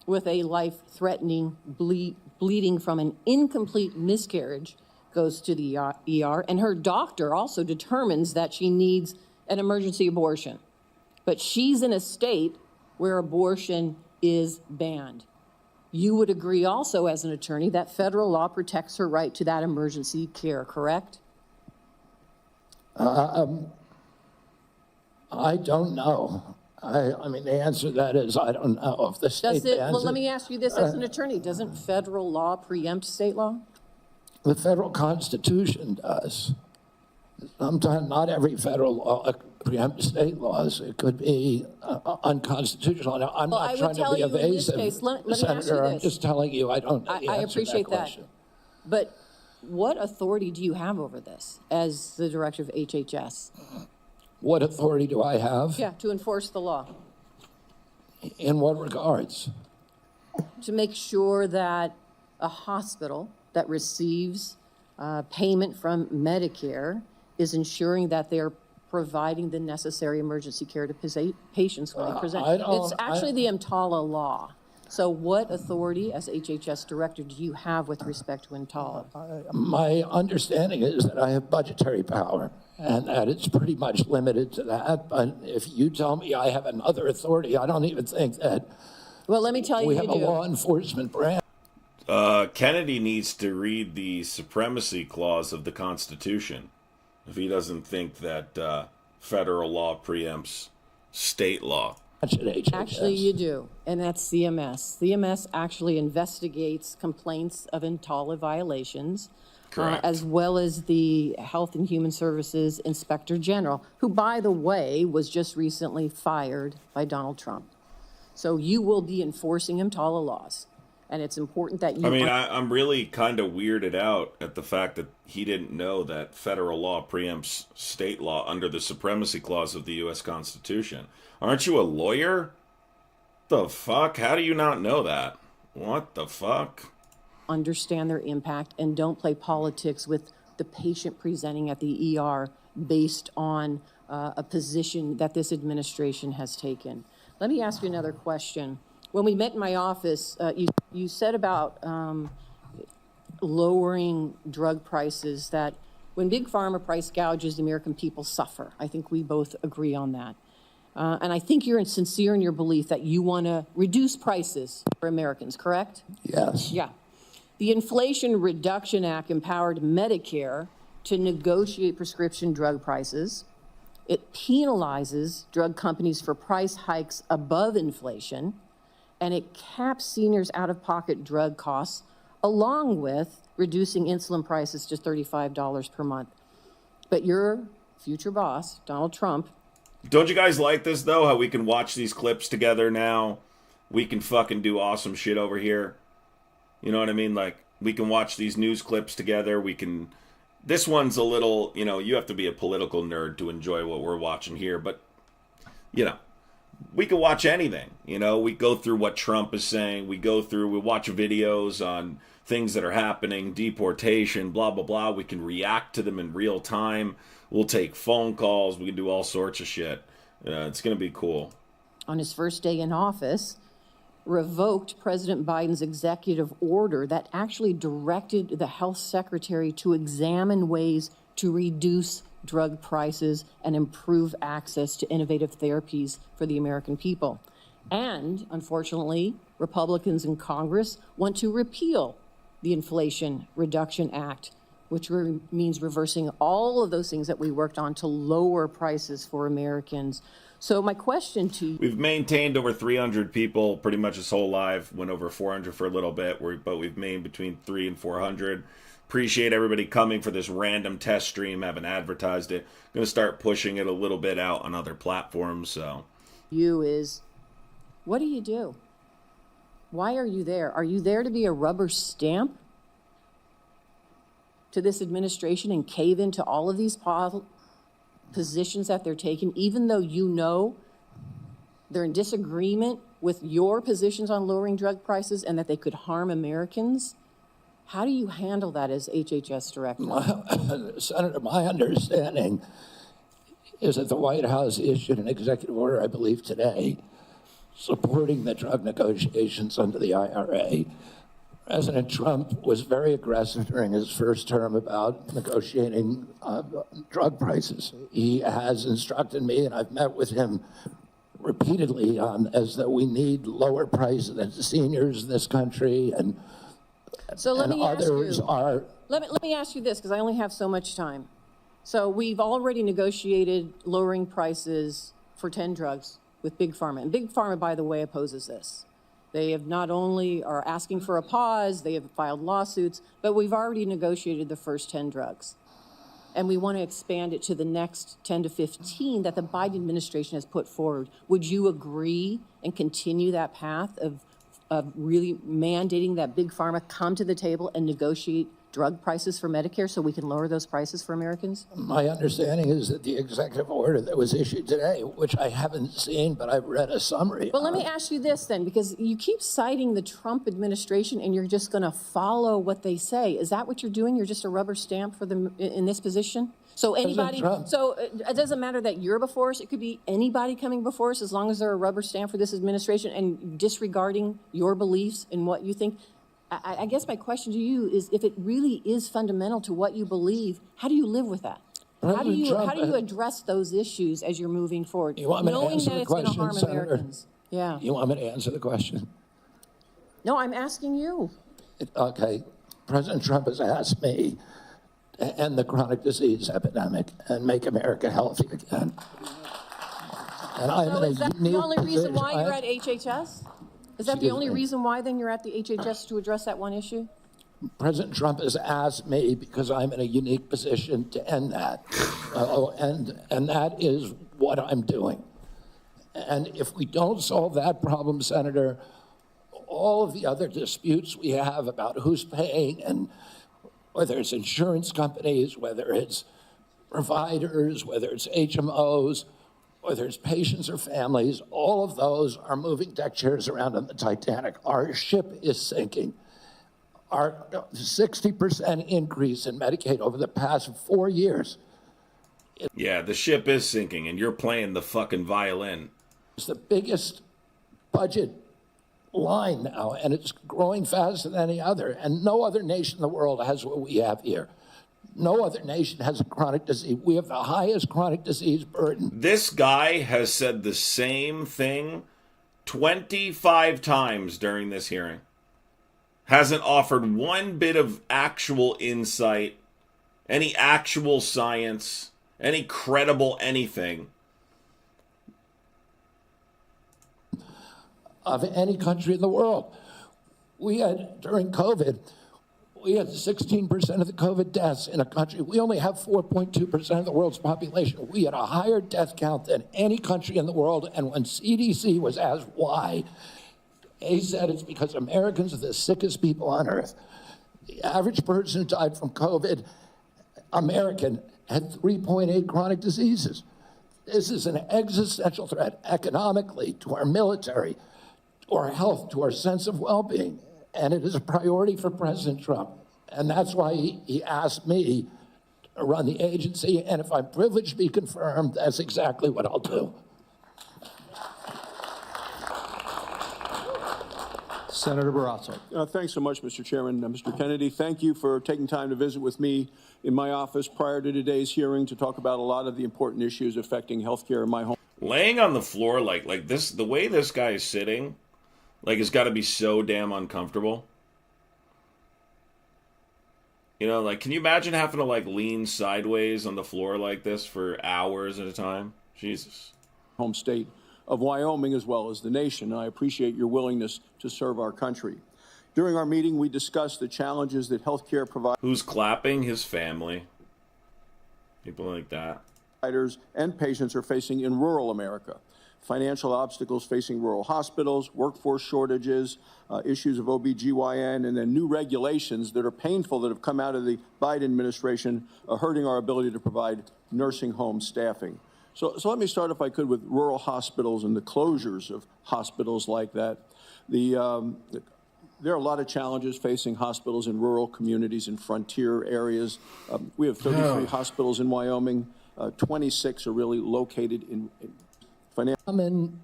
with a life-threatening bleeding from an incomplete miscarriage goes to the ER, and her doctor also determines that she needs an emergency abortion. But she's in a state where abortion is banned. You would agree also as an attorney that federal law protects her right to that emergency care, correct? I don't know. I mean, the answer to that is I don't know. If the state bans Well, let me ask you this as an attorney. Doesn't federal law preempt state law? The federal Constitution does. Sometimes not every federal law preempts state laws. It could be unconstitutional. Now, I'm not trying to be evasive, let me ask you Senator. I'm this. just telling you I don't know the I answer appreciate to that question. But what authority do you have over this as the director of HHS? What authority do I have? Yeah, to enforce the law, In what regards? to make sure that a hospital that receives payment from Medicare is ensuring that they're providing the necessary emergency care to patients when they present. It's actually the EMTALA law. So what authority as HHS director do you have with respect to EMTALA? My understanding is that I have budgetary power and that it's pretty much limited to that. But if you tell me I have another authority, I don't even think that. Well, let me tell you, we you have do. a law enforcement branch. Kennedy needs to read the supremacy clause of the Constitution if he doesn't think that federal law preempts state law. Actually, you do, and that's CMS. CMS actually investigates complaints of EMTALA violations, as well as the Health and Human Services Inspector General, who, by the way, was just recently fired by Donald Trump. So you will be enforcing EMTALA laws, and it's important that you... I mean, I'm really kind of weirded out at the fact that he didn't know that federal law preempts state law under the supremacy clause of the U.S. Constitution. Aren't you a lawyer? The fuck? How do you not know that? What the fuck? Understand their impact and don't play politics with the patient presenting at the ER based on a position that this administration has taken. Let me ask you another question. When we met in my office, you said about lowering drug prices, that when Big Pharma price gouges, the American people suffer. I think we both agree on that. And I think you're sincere in your belief that you want to reduce prices for Americans, correct? Yes. Yeah. The Inflation Reduction Act empowered Medicare to negotiate prescription drug prices. It penalizes drug companies for price hikes above inflation, and it caps seniors' out-of-pocket drug costs, along with reducing insulin prices to $35 per month. But your future boss, Donald Trump... Don't you guys like this, though? How we can watch these clips together now? We can fucking do awesome shit over here. You know what I mean? Like, we can watch these news clips together. We can... This one's a little, you know, you have to be a political nerd to enjoy what we're watching here. But, you know, we can watch anything. You know, we go through what Trump is saying. We watch videos on things that are happening, deportation, blah, blah, blah. We can react to them in real time. We'll take phone calls. We can do all sorts of shit. It's going to be cool. On his first day in office, revoked President Biden's executive order that actually directed the health secretary to examine ways to reduce drug prices and improve access to innovative therapies for the American people. And, unfortunately, Republicans in Congress want to repeal the Inflation Reduction Act, which means reversing all of those things that we worked on to lower prices for Americans. So my question to you... We've maintained over 300 people pretty much this whole live. Went over 400 for a little bit, but we've made between 300 and 400. Appreciate everybody coming for this random test stream. Haven't advertised it. Going to start pushing it a little bit out on other platforms. So, what do you do? Why are you there? Are you there to be a rubber stamp to this administration and cave into all of these positions that they're taking, even though you know they're in disagreement with your positions on lowering drug prices and that they could harm Americans? How do you handle that as HHS director? Senator, my understanding is that the White House issued an executive order, I believe today, supporting the drug negotiations under the IRA. President Trump was very aggressive during his first term about negotiating drug prices. He has instructed me, and I've met with him repeatedly as that we need lower prices than seniors in this country, and so let me others are. Let me ask you this, because I only have so much time. So we've already negotiated lowering prices for 10 drugs with Big Pharma, and Big Pharma, by the way, opposes this. They have not only are asking for a pause, they have filed lawsuits, but we've already negotiated the first 10 drugs. And we want to expand it to the next 10 to 15 that the Biden administration has put forward. Would you agree and continue that path of really mandating that Big Pharma come to the table and negotiate drug prices for Medicare so we can lower those prices for Americans? My understanding is that the executive order that was issued today, which I haven't seen, but I've read a summary. Well, let me ask you this then, because you keep citing the Trump administration and you're just going to follow what they say. Is that what you're doing? You're just a rubber stamp for them in this position? So anybody, so it doesn't matter that you're before us. It could be anybody coming before us as long as they're a rubber stamp for this administration and disregarding your beliefs and what you think. I guess my question to you is, if it really is fundamental to what you believe, how do you live with that? How do you address those issues as you're moving forward, knowing that it's going to harm Americans? Yeah. You want me to answer the question? No, I'm asking you. Okay. President Trump has asked me to end the chronic disease epidemic and make America healthy again. And I'm So in a is that the unique only reason position. why you're at HHS? Is that the only reason why then you're at the HHS, to address that one issue? President Trump has asked me because I'm in a unique position to end that. And that is what I'm doing. And if we don't solve that problem, Senator, all of the other disputes we have about who's paying, and whether it's insurance companies, whether it's providers, whether it's HMOs, whether it's patients or families, all of those are moving deck chairs around on the Titanic. Our ship is sinking. Our 60% increase in Medicaid over the past 4 years. Yeah, the ship is sinking, and you're playing the fucking violin. It's the biggest budget line now, and it's growing faster than any other. And no other nation in the world has what we have here. No other nation has a chronic disease. We have the highest chronic disease burden. This guy has said the same thing 25 times during this hearing. Hasn't offered one bit of actual insight, any actual science, any credible anything. Of any country in the world. We had, during COVID, we had 16% of the COVID deaths in a country. We only have 4.2% of the world's population. We had a higher death count than any country in the world. And when CDC was asked why, they said it's because Americans are the sickest people on earth. The average person who died from COVID, American, had 3.8 chronic diseases. This is an existential threat economically, to our military, to our health, to our sense of well-being. And it is a priority for President Trump. And that's why he asked me to run the agency. And if I'm privileged to be confirmed, that's exactly what I'll do. Senator Barrasso. Thanks so much, Mr. Chairman. Mr. Kennedy, thank you for taking time to visit with me in my office prior to today's hearing to talk about a lot of the important issues affecting healthcare in my home. Laying on the floor like this, the way this guy is sitting, it's got to be so damn uncomfortable. You know, can you imagine having to lean sideways on the floor like this for hours at a time? Jesus. Home state of Wyoming as well as the nation. And I appreciate your willingness to serve our country. During our meeting, we discussed the challenges that healthcare providers. Who's clapping? His family. People like that. Providers and patients are facing in rural America. Financial obstacles facing rural hospitals, workforce shortages, issues of OBGYN, and then new regulations that are painful that have come out of the Biden administration, hurting our ability to provide nursing home staffing. So let me start, if I could, with rural hospitals and the closures of hospitals like that. There are a lot of challenges facing hospitals in rural communities and frontier areas. We have 33 hospitals in Wyoming. 26 are really located in common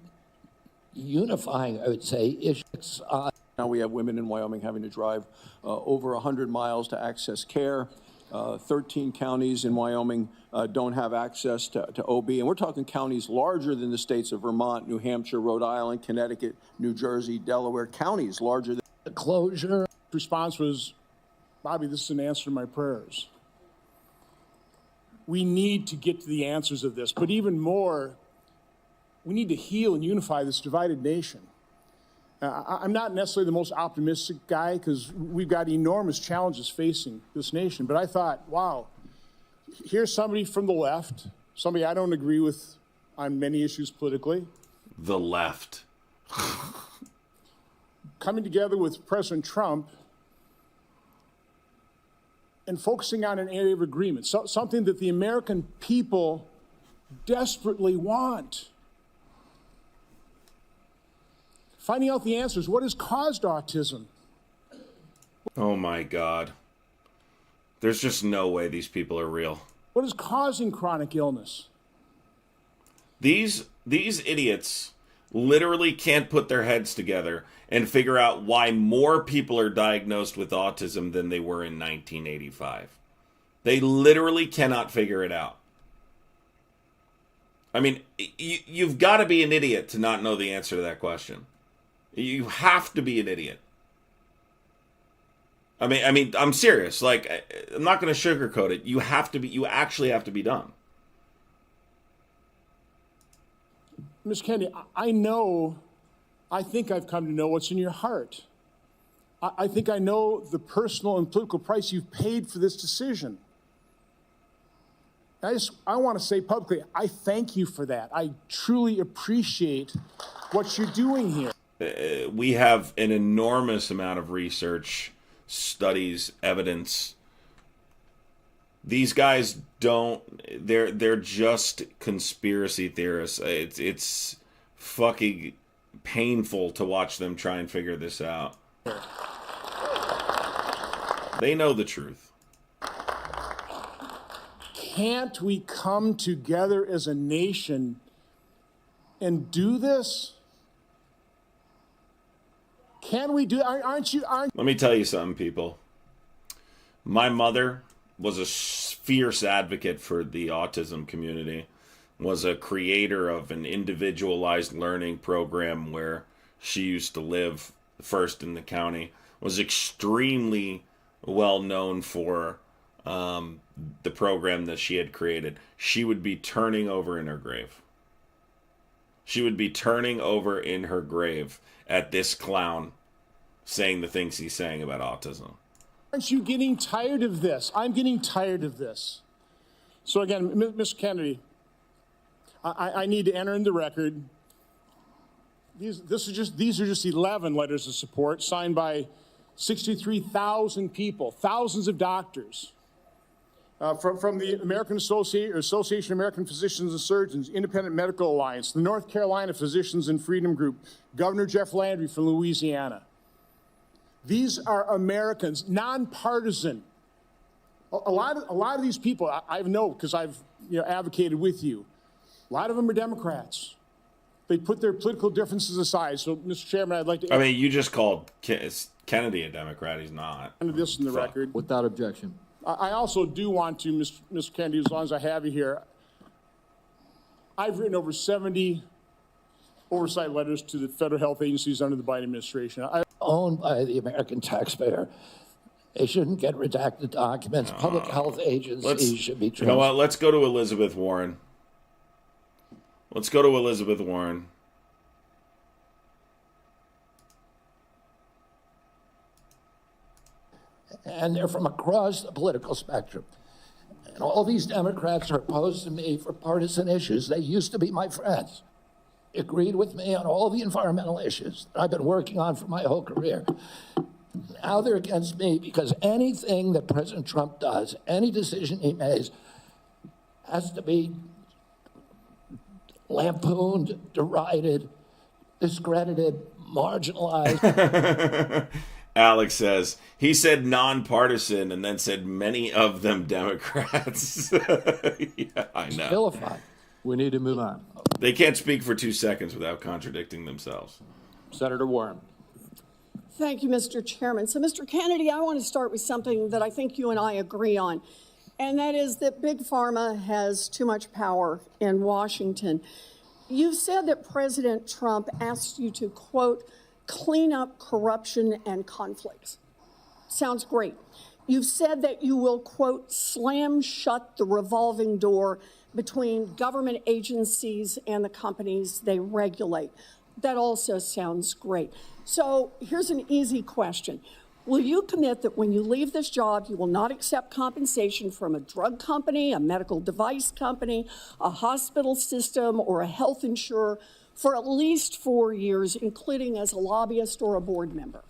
unifying, I would say, issues. Now we have women in Wyoming having to drive over 100 miles to access care. 13 counties in Wyoming don't have access to OB. And we're talking counties larger than the states of Vermont, New Hampshire, Rhode Island, Connecticut, New Jersey, Delaware, counties larger than the closure. Response was, Bobby, this is an answer to my prayers. We need to get to the answers of this, but even more, we need to heal and unify this divided nation. I'm not necessarily the most optimistic guy because we've got enormous challenges facing this nation, but I thought, wow, here's somebody from the left, somebody I don't agree with on many issues politically. The left. Coming together with President Trump and focusing on an area of agreement, something that the American people desperately want. Finding out the answers. What has caused autism? Oh my God. There's just no way these people are real. What is causing chronic illness? These idiots literally can't put their heads together and figure out why more people are diagnosed with autism than they were in 1985. They literally cannot figure it out. I mean, you've got to be an idiot to not know the answer to that question. You have to be an idiot. I mean, I'm serious. Like, I'm not going to sugarcoat it. You actually have to be dumb. Ms. Kennedy, I think I've come to know what's in your heart. I think I know the personal and political price you've paid for this decision. I want to say publicly, I thank you for that. I truly appreciate what you're doing here. We have an enormous amount of research, studies, evidence. These guys they're just conspiracy theorists. It's fucking painful to watch them try and figure this out. They know the truth. Can't we come together as a nation and do this? Can we do? Aren't you? Let me tell you something, people. My mother was a fierce advocate for the autism community, was a creator of an individualized learning program where she used to live, first in the county, was extremely well known for the program that she had created. She would be turning over in her grave. She would be turning over in her grave at this clown saying the things he's saying about autism. Aren't you getting tired of this? I'm getting tired of this. So again, Mr. Kennedy, I need to enter in the record. These are just 11 letters of support signed by 63,000 people, thousands of doctors. From the American Association of American Physicians and Surgeons, Independent Medical Alliance, the North Carolina Physicians and Freedom Group, Governor Jeff Landry from Louisiana. These are Americans, nonpartisan. A lot of these people, I know because I've advocated with you. A lot of them are Democrats. They put their political differences aside. So, Mr. Chairman, I'd like to. I mean, you just called Kennedy a Democrat. He's not. Under this in the record. Without objection. I also do want to, Mr. Kennedy, as long as I have you here, I've written over 70 oversight letters to the federal health agencies under the Biden administration. Owned by the American taxpayer. They shouldn't get redacted documents. Public health agencies should be trusted. You know what? Let's go to Elizabeth Warren. Let's go to Elizabeth Warren. And they're from across the political spectrum. And all these Democrats are opposed to me for partisan issues. They used to be my friends. Agreed with me on all the environmental issues that I've been working on for my whole career. Now they're against me because anything that President Trump does, any decision he makes, has to be lampooned, derided, discredited, marginalized. Alex says, he said nonpartisan and then said many of them Democrats. Yeah, I know. Vilified. We need to move on. They can't speak for 2 seconds without contradicting themselves. Senator Warren. Thank you, Mr. Chairman. So, Mr. Kennedy, I want to start with something that I think you and I agree on, and that is that Big Pharma has too much power in Washington. You've said that President Trump asked you to, quote, clean up corruption and conflicts. Sounds great. You've said that you will, quote, slam shut the revolving door between government agencies and the companies they regulate. That also sounds great. So here's an easy question. Will you commit that when you leave this job, you will not accept compensation from a drug company, a medical device company, a hospital system, or a health insurer for at least 4 years, including as a lobbyist or a board member?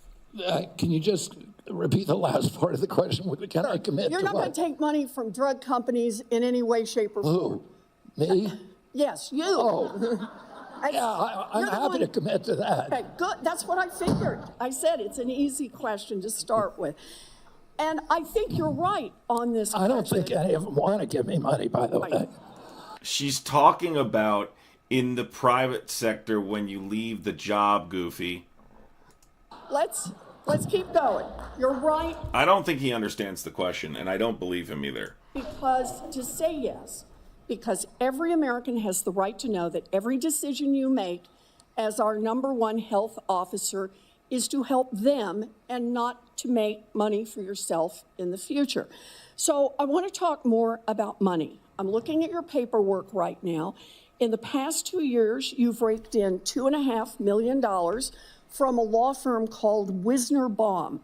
Can you just Repeat the last part of the question. Can I commit You're to not going what? to take money from drug companies in any way, shape, or form. Who? Me? Yes, you. Oh. Yeah, I'm happy to commit to that. Okay, good. That's what I figured. I said it's an easy question to start with. And I think you're right on this I don't think any of them want to give me money, by the way. She's talking about in the private sector when you leave the job, Goofy. Let's keep going. You're right. I don't think he understands the question, and I don't believe him either. Because to say yes, because every American has the right to know that every decision you make as our #1 health officer is to help them and not to make money for yourself in the future. So I want to talk more about money. I'm looking at your paperwork right now. In the past 2 years, you've raked in $2.5 million from a law firm called Wisner Baum.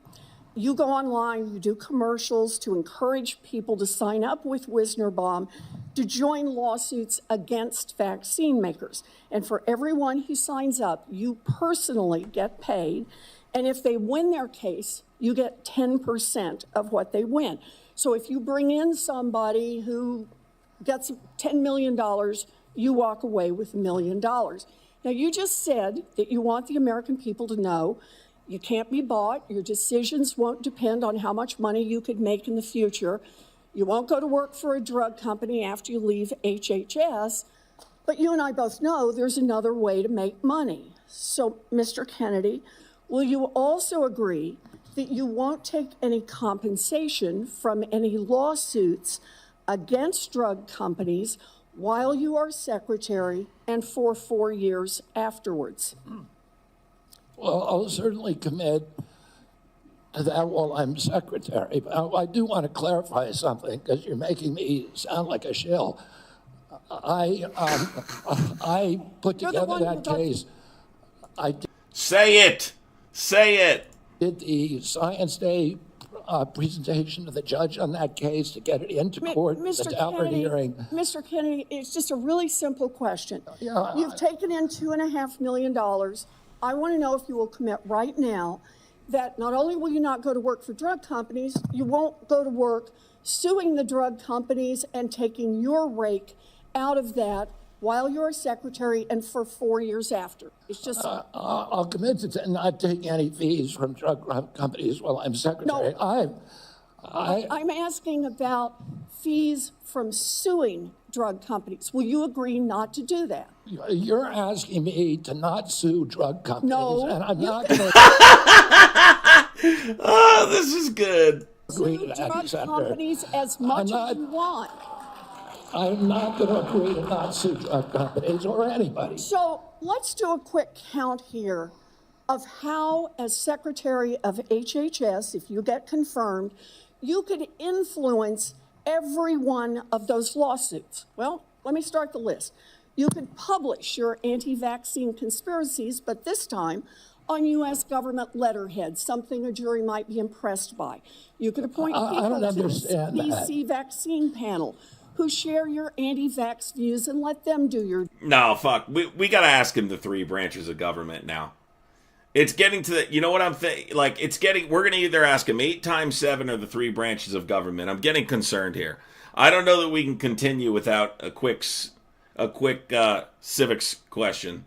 You go online, you do commercials to encourage people to sign up with Wisner Baum to join lawsuits against vaccine makers. And for everyone who signs up, you personally get paid. And if they win their case, you get 10% of what they win. So if you bring in somebody who gets $10 million, you walk away with $1 million. Now, you just said that you want the American people to know you can't be bought. Your decisions won't depend on how much money you could make in the future. You won't go to work for a drug company after you leave HHS. But you and I both know there's another way to make money. So, Mr. Kennedy, will you also agree that you won't take any compensation from any lawsuits against drug companies while you are secretary and for 4 years afterwards? Well, I'll certainly commit to that while I'm secretary. But I do want to clarify something because you're making me sound like a shill. I put together that case. Say it. Say it. Did the Science Day presentation to the judge on that case to get it into court, the Daubert hearing. Mr. Kennedy, it's just a really simple question. Yeah, You've taken in $2.5 million. I want to know if you will commit right now that not only will you not go to work for drug companies, you won't go to work suing the drug companies and taking your rake out of that while you're secretary and for 4 years after. It's just... I'll commit to not taking any fees from drug companies while I'm secretary. No, I'm asking about fees from suing drug companies. Will you agree not to do that? You're asking me to not sue drug companies, no, and I'm not going to... Oh, this is good. Sue drug companies as much as you want. I'm not going to agree to not sue drug companies or anybody. So let's do a quick count here of how, as secretary of HHS, if you get confirmed, you could influence every one of those lawsuits. Well, let me start the list. You could publish your anti-vaccine conspiracies, but this time on U.S. government letterhead, something a jury might be impressed by. You could appoint people to the CDC vaccine panel who share your anti-vax views and let them do your... No, fuck. We got to ask him the 3 branches of government now. It's getting to the... You know what I'm thinking? Like, it's getting... We're going to either ask him 8 times 7 or the 3 branches of government. I'm getting concerned here. I don't know that we can continue without a quick civics question.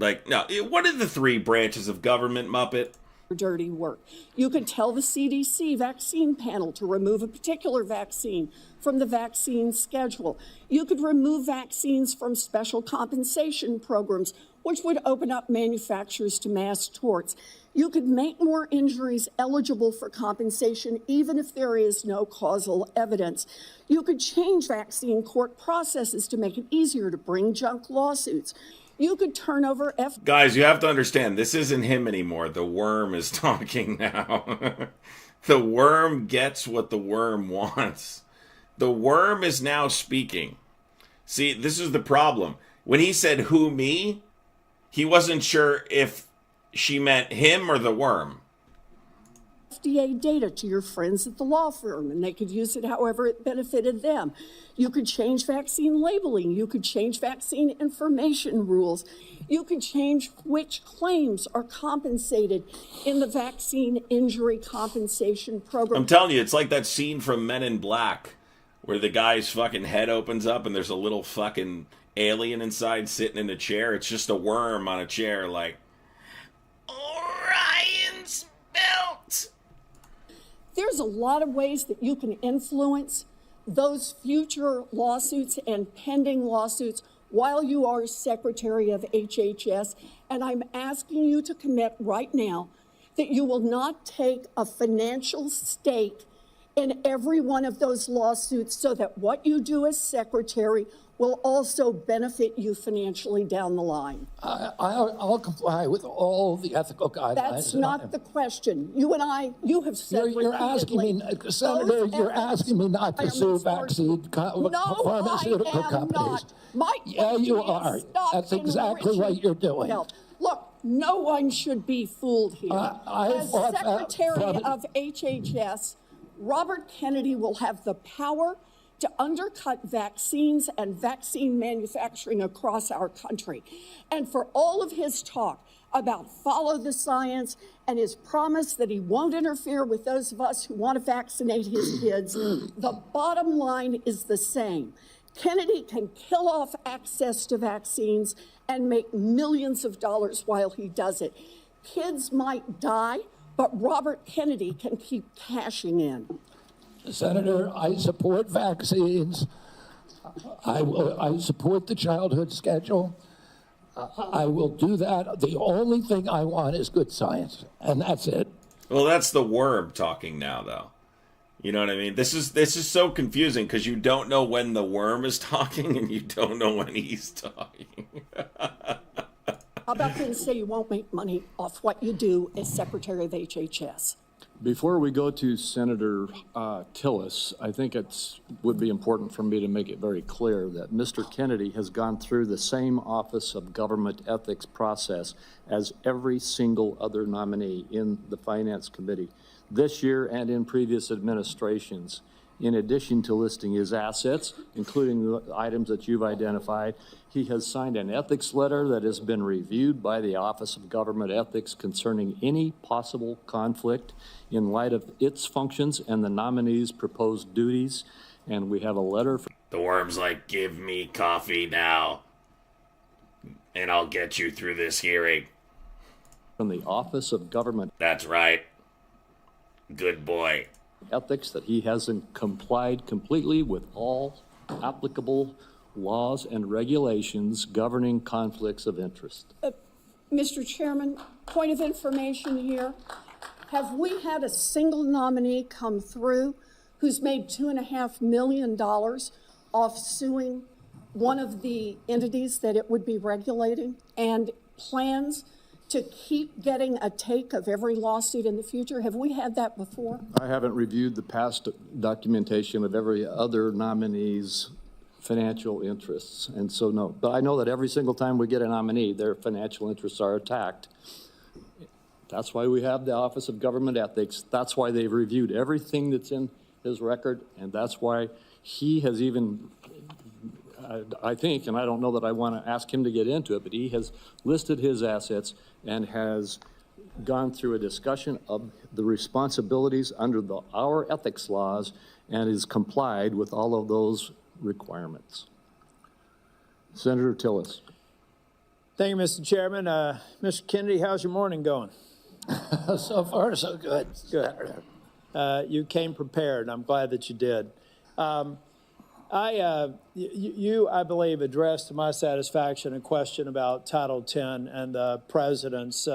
Like, no, what are the 3 branches of government, Muppet? Dirty work. You could tell the CDC vaccine panel to remove a particular vaccine from the vaccine schedule. You could remove vaccines from special compensation programs, which would open up manufacturers to mass torts. You could make more injuries eligible for compensation even if there is no causal evidence. You could change vaccine court processes to make it easier to bring junk lawsuits. You could turn over Guys, you have to understand, this isn't him anymore. The worm is talking now. The worm gets what the worm wants. The worm is now speaking. See, this is the problem. When he said, who, me? He wasn't sure if she meant him or the worm. FDA data to your friends at the law firm, and they could use it however it benefited them. You could change vaccine labeling. You could change vaccine information rules. You could change which claims are compensated in the vaccine injury compensation program. I'm telling you, it's like that scene from Men in Black where the guy's fucking head opens up and there's a little fucking alien inside sitting in a chair. It's just a worm on a chair, like, Orion's belt. There's a lot of ways that you can influence those future lawsuits and pending lawsuits while you are Secretary of HHS. And I'm asking you to commit right now that you will not take a financial stake in every one of those lawsuits so that what you do as Secretary will also benefit you financially down the line. I'll comply with all the ethical guidelines. That's not the question. You and I, you have said You're asking me, Senator, you're asking me not to sue vaccine pharmaceutical companies. Yeah, you are. That's exactly what you're doing. Look, no one should be fooled here. As Secretary of HHS, Robert Kennedy will have the power to undercut vaccines and vaccine manufacturing across our country. And for all of his talk about follow the science and his promise that he won't interfere with those of us who want to vaccinate his kids, the bottom line is the same. Kennedy can kill off access to vaccines and make millions of dollars while he does it. Kids might die, but Robert Kennedy can keep cashing in. Senator, I support vaccines. I support the childhood schedule. I will do that. The only thing I want is good science, and that's it. Well, that's the worm talking now, though. You know what I mean? This is so confusing because you don't know when the worm is talking and you don't know when he's talking. How about then say you won't make money off what you do as Secretary of HHS? Before we go to Senator Tillis, I think would be important for me to make it very clear that Mr. Kennedy has gone through the same Office of Government Ethics process as every single other nominee in the Finance Committee this year and in previous administrations. In addition to listing his assets, including the items that you've identified, he has signed an ethics letter that has been reviewed by the Office of Government Ethics concerning any possible conflict in light of its functions and the nominee's proposed duties. And we have a letter from the worm's like, give me coffee now, and I'll get you through this hearing. From the Office of Government. That's right. Good boy. Ethics that he hasn't complied completely with all applicable laws and regulations governing conflicts of interest. Mr. Chairman, point of information here. Have we had a single nominee come through who's made $2.5 million off suing one of the entities that it would be regulating and plans to keep getting a take of every lawsuit in the future? Have we had that before? I haven't reviewed the past documentation of every other nominee's financial interests, and so no. But I know that every single time we get a nominee, their financial interests are attacked. That's why we have the Office of Government Ethics. That's why they've reviewed everything that's in his record, and that's why he has even, I think, and I don't know that I want to ask him to get into it, but he has listed his assets and has gone through a discussion of the responsibilities under our ethics laws and has complied with all of those requirements. Senator Tillis. Thank you, Mr. Chairman. Mr. Kennedy, how's your morning going? So far, so good. Good. You came prepared. I'm glad that you did. You, I believe, addressed to my satisfaction a question about Title X and the President's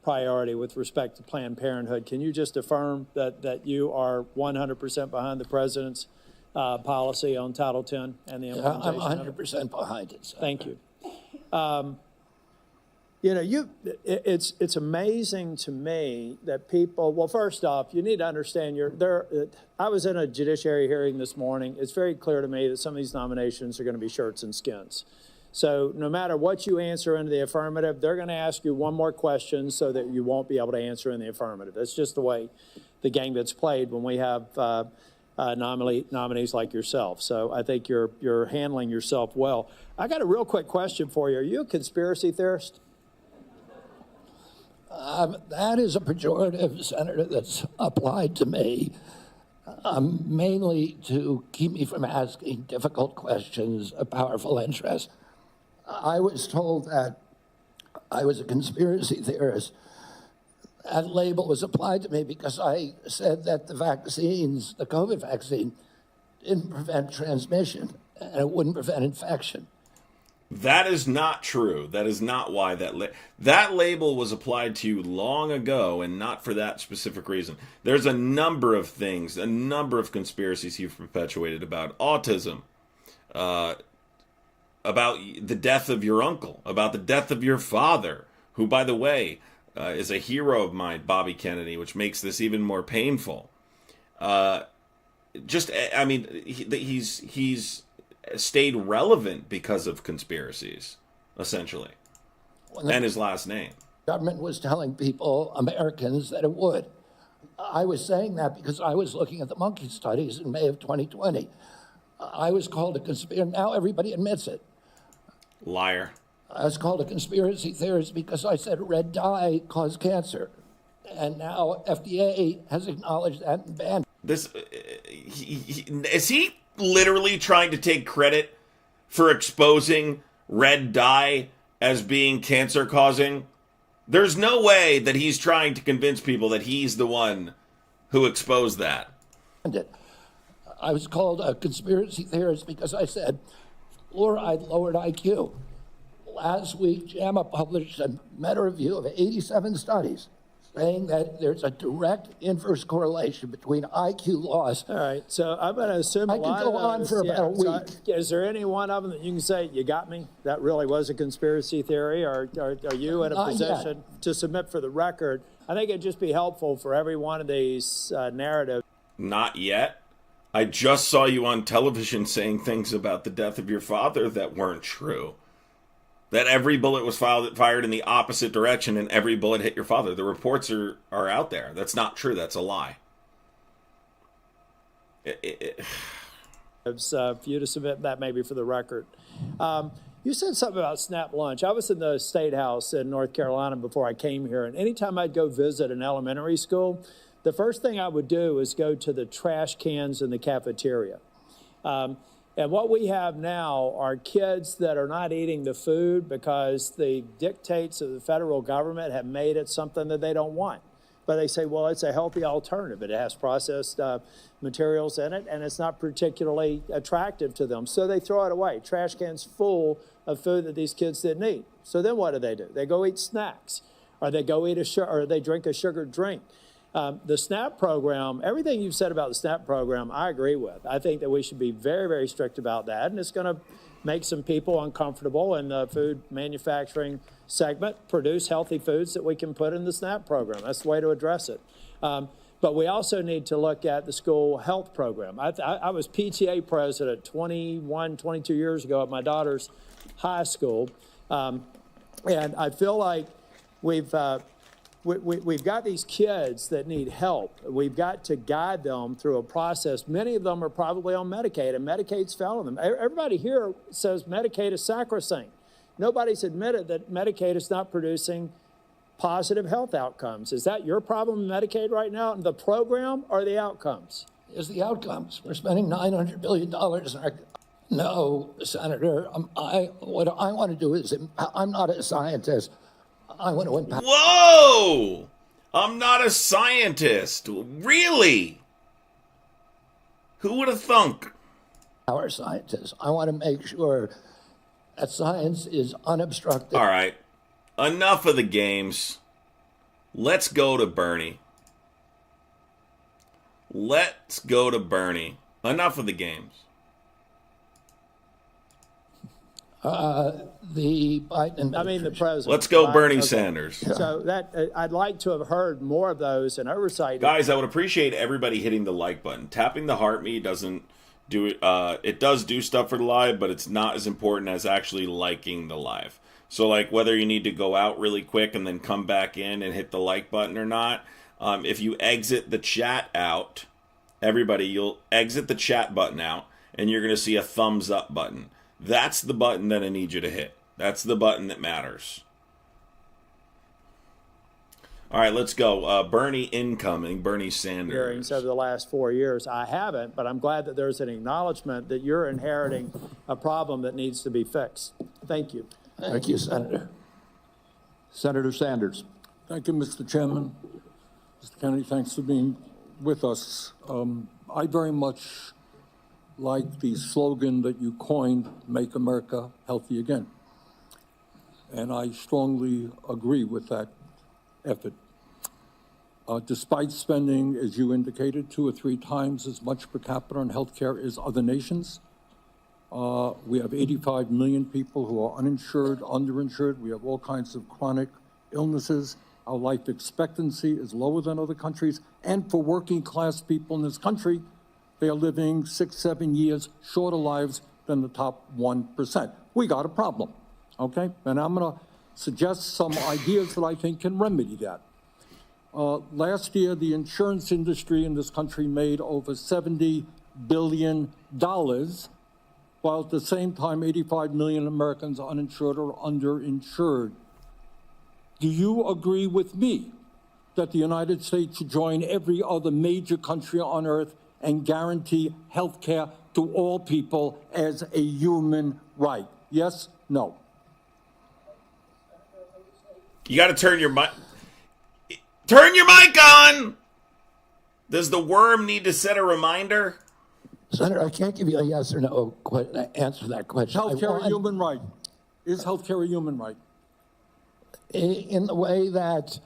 priority with respect to Planned Parenthood. Can you just affirm that you are 100% behind the President's policy on Title X and the implementation? I'm 100% behind it. Senator. Thank you. You know, it's amazing to me that people, well, first off, you need to understand I was in a judiciary hearing this morning. It's very clear to me that some of these nominations are going to be shirts and skins. So no matter what you answer in the affirmative, they're going to ask you one more question so that you won't be able to answer in the affirmative. That's just the way the game that's played when we have nominees like yourself. So I think you're handling yourself well. I got a real quick question for you. Are you a conspiracy theorist? That is a pejorative, Senator, that's applied to me, mainly to keep me from asking difficult questions of powerful interests. I was told that I was a conspiracy theorist. That label was applied to me because I said that the vaccines, the COVID vaccine, didn't prevent transmission and it wouldn't prevent infection. That is not true. That is not why that label was applied to you long ago, and not for that specific reason. There's a number of things, a number of conspiracies you've perpetuated about autism, about the death of your uncle, about the death of your father, who, by the way, is a hero of mine, Bobby Kennedy, which makes this even more painful. He's stayed relevant because of conspiracies, essentially, and his last name. Government was telling people, Americans, that it would. I was saying that because I was looking at the monkey studies in May of 2020. I was called a conspiracy. Now everybody admits it. Liar. I was called a conspiracy theorist because I said red dye caused cancer. And now FDA has acknowledged that and banned this. Is he literally trying to take credit for exposing red dye as being cancer causing? There's no way that he's trying to convince people that he's the one who exposed that. I was called a conspiracy theorist because I said fluoride lowered IQ. Last week, JAMA published a meta-review of 87 studies saying that there's a direct inverse correlation between IQ loss. All right, so I'm going to assume I could go on for about a week. So is there any one of them that you can say, you got me? That really was a conspiracy theory? Or are you in a position to submit for the record? I think it'd just be helpful for every one of these narratives. Not yet. I just saw you on television saying things about the death of your father that weren't true. That every bullet was fired in the opposite direction and every bullet hit your father. The reports are out there. That's not true. That's a lie. For you to submit that maybe for the record. You said something about SNAP lunch. I was in the State House in North Carolina before I came here, and anytime I'd go visit an elementary school, the first thing I would do is go to the trash cans in the cafeteria. And what we have now are kids that are not eating the food because the dictates of the federal government have made it something that they don't want. But they say, well, it's a healthy alternative. It has processed materials in it, and it's not particularly attractive to them. So they throw it away. Trash cans full of food that these kids didn't eat. So then what do? They go eat snacks, or they go eat or they drink a sugared drink. The SNAP program, everything you've said about the SNAP program, I agree with. I think that we should be very, very strict about that, and it's going to make some people uncomfortable in the food manufacturing segment, produce healthy foods that we can put in the SNAP program. That's the way to address it. But we also need to look at the school health program. I was PTA president 22 years ago at my daughter's high school, and I feel like we've got these kids that need help. We've got to guide them through a process. Many of them are probably on Medicaid, and Medicaid's failing them. Everybody here says Medicaid is sacrosanct. Nobody's admitted that Medicaid is not producing positive health outcomes. Is that your problem in Medicaid right now, the program or the outcomes? It's the outcomes. We're spending $900 billion. No, Senator, what I want to do is, I'm not a scientist. I want to impact. Whoa! I'm not a scientist. Really? Who would have thunk? Our scientists. I want to make sure that science is unobstructed. All right. Enough of the games. Let's go to Bernie. Let's go to Bernie. Enough of the games. The Biden. I mean, the president. Let's go, Biden, Bernie okay. Sanders. So that I'd like to have heard more of those and oversight. Guys, I would appreciate everybody hitting the like button. Tapping the heart me doesn't do it. It does do stuff for the live, but it's not as important as actually liking the live. So, like, whether you need to go out really quick and then come back in and hit the like button or not, If you exit the chat out, everybody, you'll exit the chat button out, and you're going to see a thumbs up button. That's the button that I need you to hit. That's the button that matters. All right, let's go. Bernie incoming, Bernie Sanders. Hearings over the last 4 years. I haven't, but I'm glad that there's an acknowledgement that you're inheriting a problem that needs to be fixed. Thank you. Thank you, Senator. Senator Sanders. Thank you, Mr. Chairman. Mr. Kennedy, thanks for being with us. I very much like the slogan that you coined, Make America Healthy Again. And I strongly agree with that effort. Despite spending, as you indicated, 2 or 3 times as much per capita on healthcare as other nations, we have 85 million people who are uninsured, underinsured. We have all kinds of chronic illnesses. Our life expectancy is lower than other countries. And for working class people in this country, they are living 6, 7 years shorter lives than the top 1%. We got a problem, okay? And I'm gonna suggest some ideas that I think can remedy that. Last year, the insurance industry in this country made over $70 billion, while at the same time, 85 million Americans are uninsured or underinsured. Do you agree with me that the United States should join every other major country on earth and guarantee health care to all people as a human right? Yes? No? You got to turn your mic. Turn your mic on! Does the worm need to set a reminder? Senator, I can't give you a yes or no answer to that question. Healthcare a human right? Is healthcare a human right? In the way that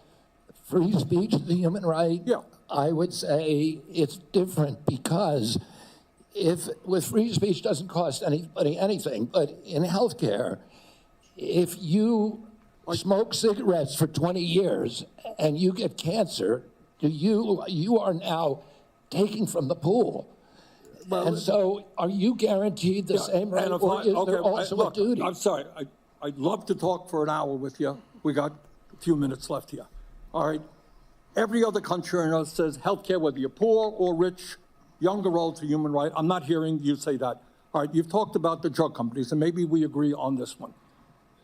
free speech is a human right, yeah. I would say it's different because with free speech doesn't cost anybody anything, but in healthcare, if you smoke cigarettes for 20 years and you get cancer, you are now taking from the pool. Well, and so are you guaranteed the same right, or is there also a duty? I'm sorry, I'd love to talk for an hour with you. We got a few minutes left here. All right, every other country on earth says healthcare, whether you're poor or rich, young or old, is a human right. I'm not hearing you say that. All right, you've talked about the drug companies, and maybe we agree on this one.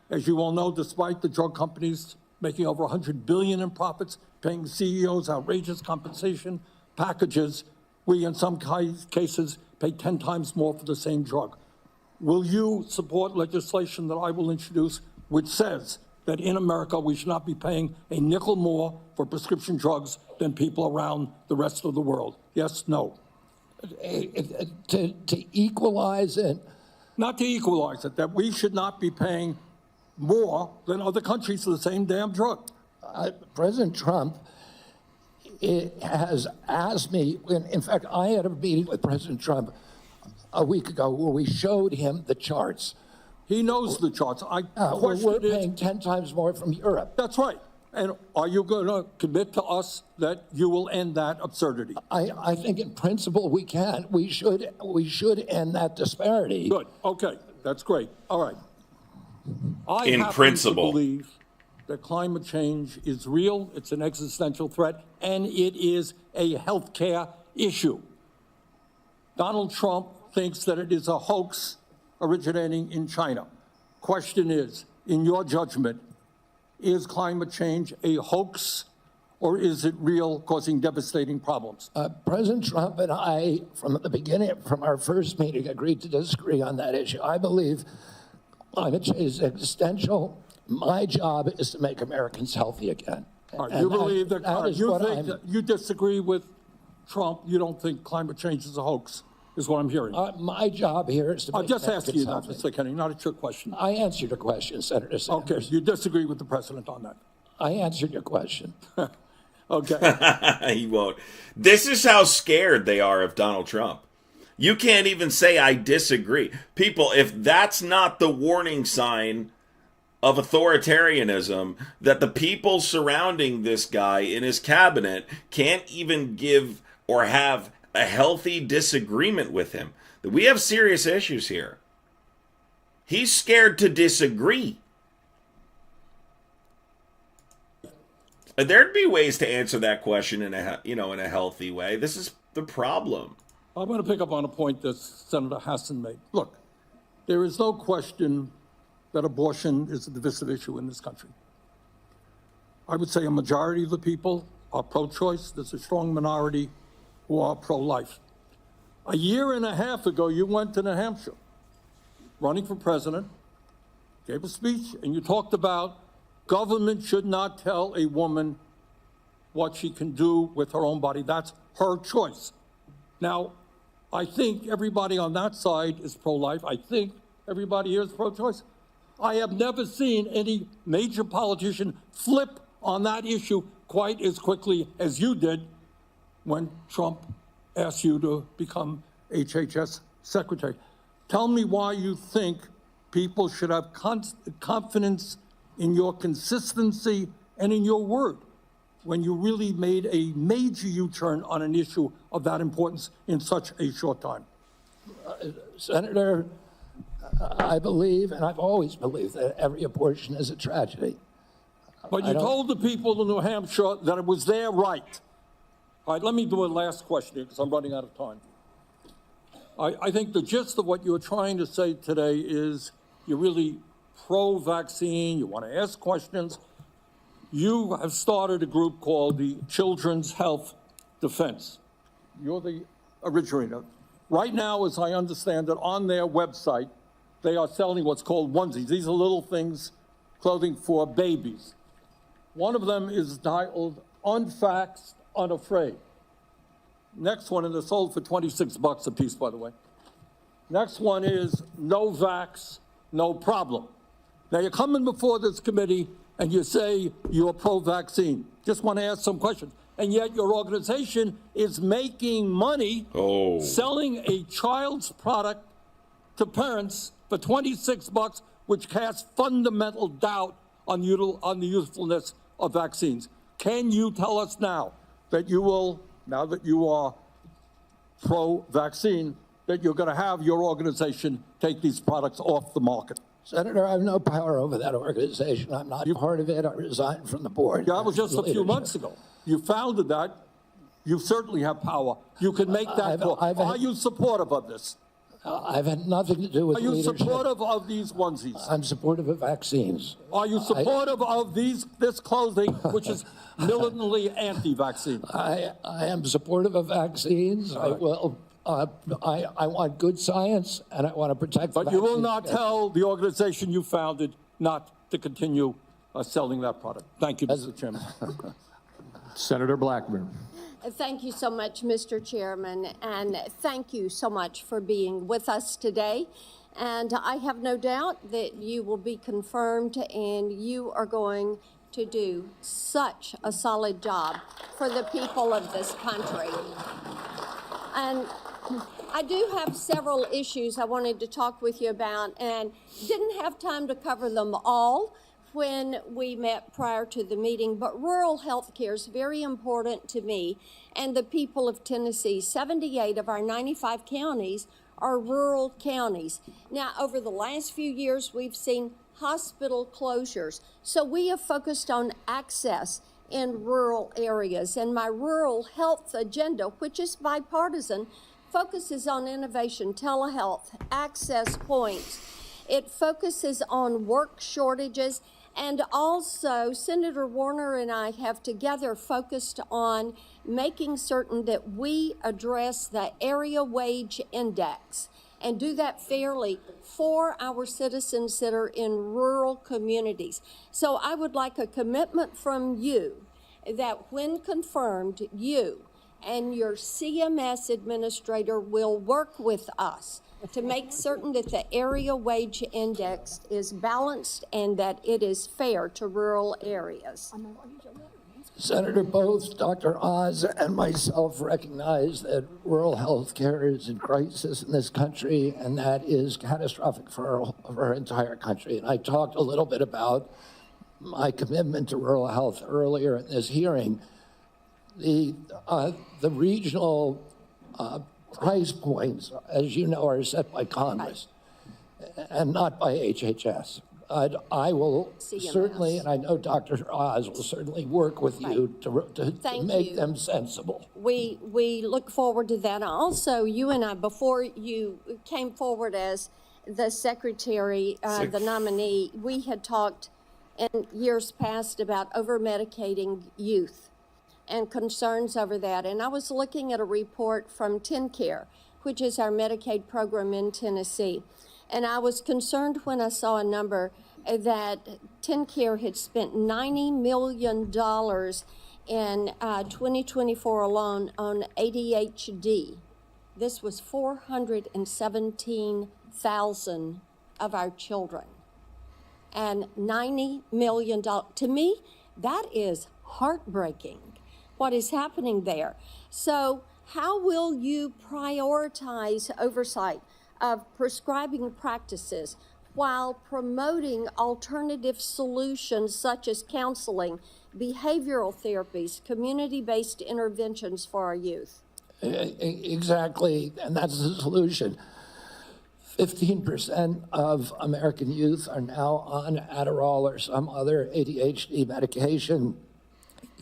As you all know, despite the drug companies making over $100 billion in profits, paying CEOs outrageous compensation packages, we in some cases pay 10 times more for the same drug. Will you support legislation that I will introduce which says that in America we should not be paying a nickel more for prescription drugs than people around the rest of the world? Yes, no? To equalize it? Not to equalize it, that we should not be paying more than other countries for the same damn drug. President Trump has asked me, in fact, I had a meeting with President Trump a week ago where we showed him the charts. He knows the charts. We're paying 10 times more from Europe. That's right. And are you going to commit to us that you will end that absurdity? I think in principle we can. We should end that disparity. Good. Okay. That's great. All right. I in principle to believe that climate change is real, it's an existential threat, and it is a healthcare issue. Donald Trump thinks that it is a hoax originating in China. Question is, in your judgment, is climate change a hoax or is it real, causing devastating problems? President Trump and I, from the beginning, from our first meeting, agreed to disagree on that issue. I believe climate change is existential. My job is to make Americans healthy again. All right, you believe that you disagree with Trump, you don't think climate change is a hoax, is what I'm hearing. My job here is to make Americans healthy. I'm just asking you that, healthy. Mr. Kennedy, not a trick question. I answered your question, Senator Sanders. Okay, you disagree with the president on that. I answered your question. Okay. He won't. This is how scared they are of Donald Trump. You can't even say I disagree. People, if that's not the warning sign of authoritarianism, that the people surrounding this guy in his cabinet can't even give or have a healthy disagreement with him, that we have serious issues here. He's scared to disagree. There'd be ways to answer that question in a healthy way. This is the problem. I want to pick up on a point that Senator Hassan made. Look, there is no question that abortion is a divisive issue in this country. I would say a majority of the people are pro-choice. There's a strong minority who are pro-life. A year and a half ago, you went to New Hampshire, running for president, gave a speech, and you talked about government should not tell a woman what she can do with her own body. That's her choice. Now, I think everybody on that side is pro-life. I think everybody here is pro-choice. I have never seen any major politician flip on that issue quite as quickly as you did when Trump asked you to become HHS Secretary. Tell me why you think people should have confidence in your consistency and in your word when you really made a major U-turn on an issue of that importance in such a short time. Senator, I believe, and I've always believed, that every abortion is a tragedy. But you told the people of New Hampshire that it was their right. All right, let me do a last question here because I'm running out of time. I think the gist of what you're trying to say today is you're really pro-vaccine, you want to ask questions. You have started a group called the Children's Health Defense. You're the originator. Right now, as I understand it, on their website, they are selling what's called onesies. These are little things, clothing for babies. One of them is titled Unvaxxed, Unafraid. Next one, and they're sold for $26 a piece, by the way. Next one is No Vax, No Problem. Now, you're coming before this committee and you say you're pro-vaccine. Just want to ask some questions. And yet your organization is making money selling a child's product to parents for $26, which casts fundamental doubt on the usefulness of vaccines. Can you tell us now that you will, now that you are pro-vaccine, that you're going to have your organization take these products off the market? Senator, I have no power over that organization. I'm not part of it. I resigned from the board. Yeah, that was just a few months ago. You founded that. You certainly have power. You can make that call. Are you supportive of this? I've had nothing to do with leadership. Are you supportive of these onesies? I'm supportive of vaccines. Are you supportive of this clothing, which is militantly anti-vaccine? I am supportive of vaccines. I will. I want good science, and I want to protect. But you will not tell the organization you founded not to continue selling that product. Thank you, Mr. Chairman. Senator Blackburn. Thank you so much, Mr. Chairman, and thank you so much for being with us today. And I have no doubt that you will be confirmed and you are going to do such a solid job for the people of this country. And I do have several issues I wanted to talk with you about and didn't have time to cover them all when we met prior to the meeting, but rural health care is very important to me and the people of Tennessee. 78 of our 95 counties are rural counties. Now, over the last few years, we've seen hospital closures. So we have focused on access in rural areas. And my rural health agenda, which is bipartisan, focuses on innovation, telehealth, access points. It focuses on work shortages. And also, Senator Warner and I have together focused on making certain that we address the area wage index and do that fairly for our citizens that are in rural communities. So I would like a commitment from you that when confirmed, you and your CMS administrator will work with us to make certain that the area wage index is balanced and that it is fair to rural areas. Senator, both Dr. Oz and myself recognize that rural health care is in crisis in this country, and that is catastrophic for our entire country. And I talked a little bit about my commitment to rural health earlier in this hearing. The regional price points, as you know, are set by Congress and not by HHS. I will CMS. certainly, and I know Dr. Oz will certainly work with you to Thank make you. them sensible. We look forward to that. Also, you and I, before you came forward as the secretary, the nominee, we had talked in years past about over-medicating youth and concerns over that. And I was looking at a report from TennCare, which is our Medicaid program in Tennessee. And I was concerned when I saw a number that TennCare had spent $90 million in 2024 alone on ADHD. This was 417,000 of our children. And $90 million. To me, that is heartbreaking, what is happening there. So how will you prioritize oversight of prescribing practices while promoting alternative solutions such as counseling, behavioral therapies, community-based interventions for our youth? Exactly, and that's the solution. 15% of American youth are now on Adderall or some other ADHD medication.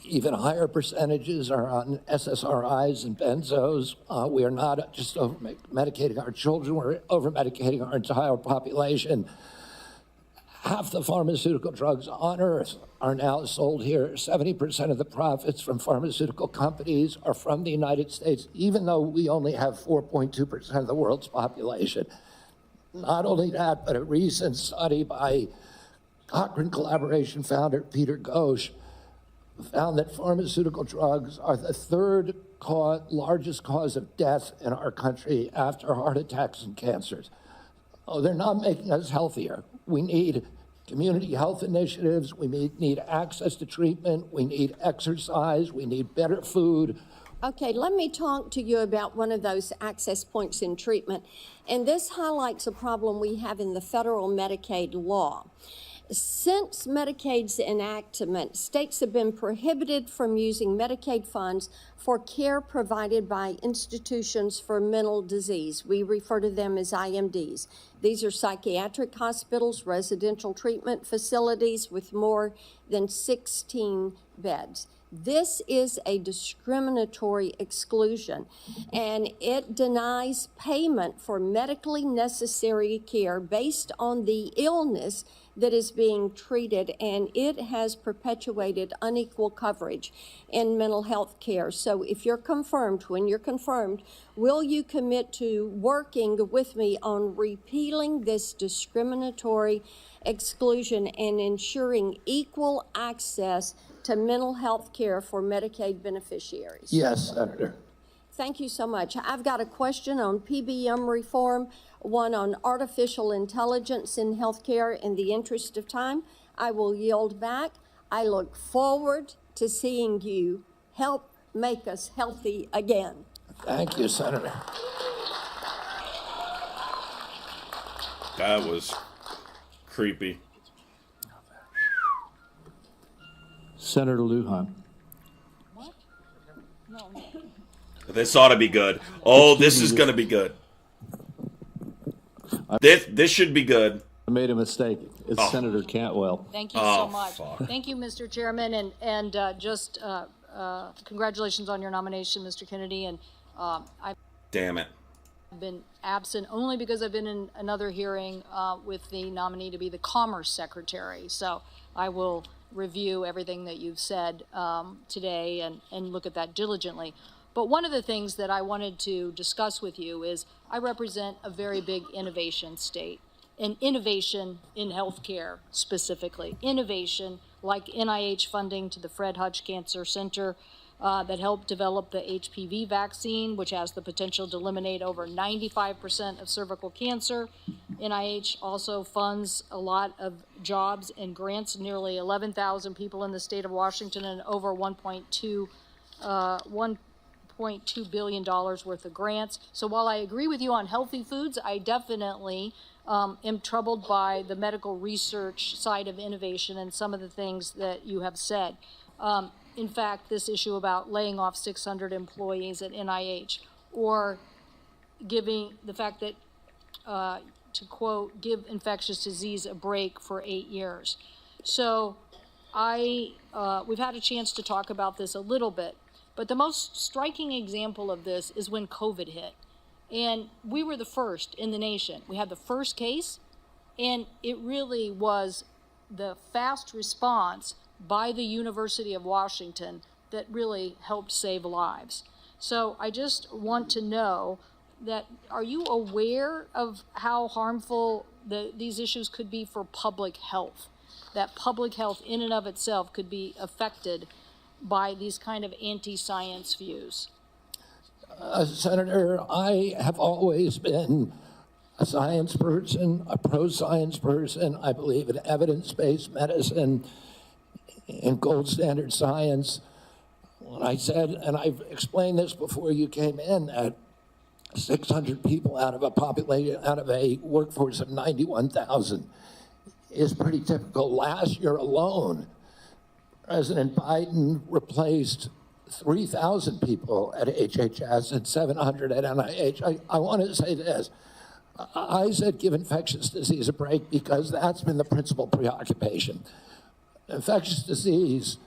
Even higher percentages are on SSRIs and benzos. We are not just over-medicating our children, we're over-medicating our entire population. Half the pharmaceutical drugs on Earth are now sold here. 70% of the profits from pharmaceutical companies are from the United States, even though we only have 4.2% of the world's population. Not only that, but a recent study by Cochrane Collaboration founder Peter Ghosh found that pharmaceutical drugs are the third largest cause of death in our country after heart attacks and cancers. Oh, they're not making us healthier. We need community health initiatives. We need access to treatment. We need exercise. We need better food. Okay, let me talk to you about one of those access points in treatment. And this highlights a problem we have in the federal Medicaid law. Since Medicaid's enactment, states have been prohibited from using Medicaid funds for care provided by institutions for mental disease. We refer to them as IMDs. These are psychiatric hospitals, residential treatment facilities with more than 16 beds. This is a discriminatory exclusion, and it denies payment for medically necessary care based on the illness that is being treated, and it has perpetuated unequal coverage in mental health care. So if you're confirmed, when you're confirmed, will you commit to working with me on repealing this discriminatory exclusion and ensuring equal access to mental health care for Medicaid beneficiaries? Yes, Senator. Thank you so much. I've got a question on PBM reform, one on artificial intelligence in healthcare. In the interest of time, I will yield back. I look forward to seeing you help make us healthy again. Thank you, Senator. That was creepy. Senator Lujan. This ought to be good. Oh, this is going to be good. This should be good. I made a mistake. It's Senator Cantwell. Thank you so much. Thank you, Mr. Chairman, and just congratulations on your nomination, Mr. Kennedy. And I've Damn it. been absent only because I've been in another hearing with the nominee to be the Commerce Secretary. So I will review everything that you've said today and look at that diligently. But one of the things that I wanted to discuss with you is I represent a very big innovation state, and innovation in healthcare specifically. Innovation like NIH funding to the Fred Hutch Cancer Center that helped develop the HPV vaccine, which has the potential to eliminate over 95% of cervical cancer. NIH also funds a lot of jobs and grants, nearly 11,000 people in the state of Washington, and over $1.2 billion worth of grants. So while I agree with you on healthy foods, I definitely am troubled by the medical research side of innovation and some of the things that you have said. In fact, this issue about laying off 600 employees at NIH, or giving the fact that to quote, give infectious disease a break for 8 years. So we've had a chance to talk about this a little bit, but the most striking example of this is when COVID hit. And we were the first in the nation. We had the first case, and it really was the fast response by the University of Washington that really helped save lives. So I just want to know that, are you aware of how harmful these issues could be for public health? That public health in and of itself could be affected by these kind of anti-science views? Senator, I have always been a science person, a pro-science person. I believe in evidence-based medicine, in gold standard science. When I said, and I've explained this before you came in, that 600 people out of a workforce of 91,000 is pretty typical. Last year alone, President Biden replaced 3,000 people at HHS and 700 at NIH. I want to say this. I said give infectious disease a break because that's been the principal preoccupation. Infectious disease,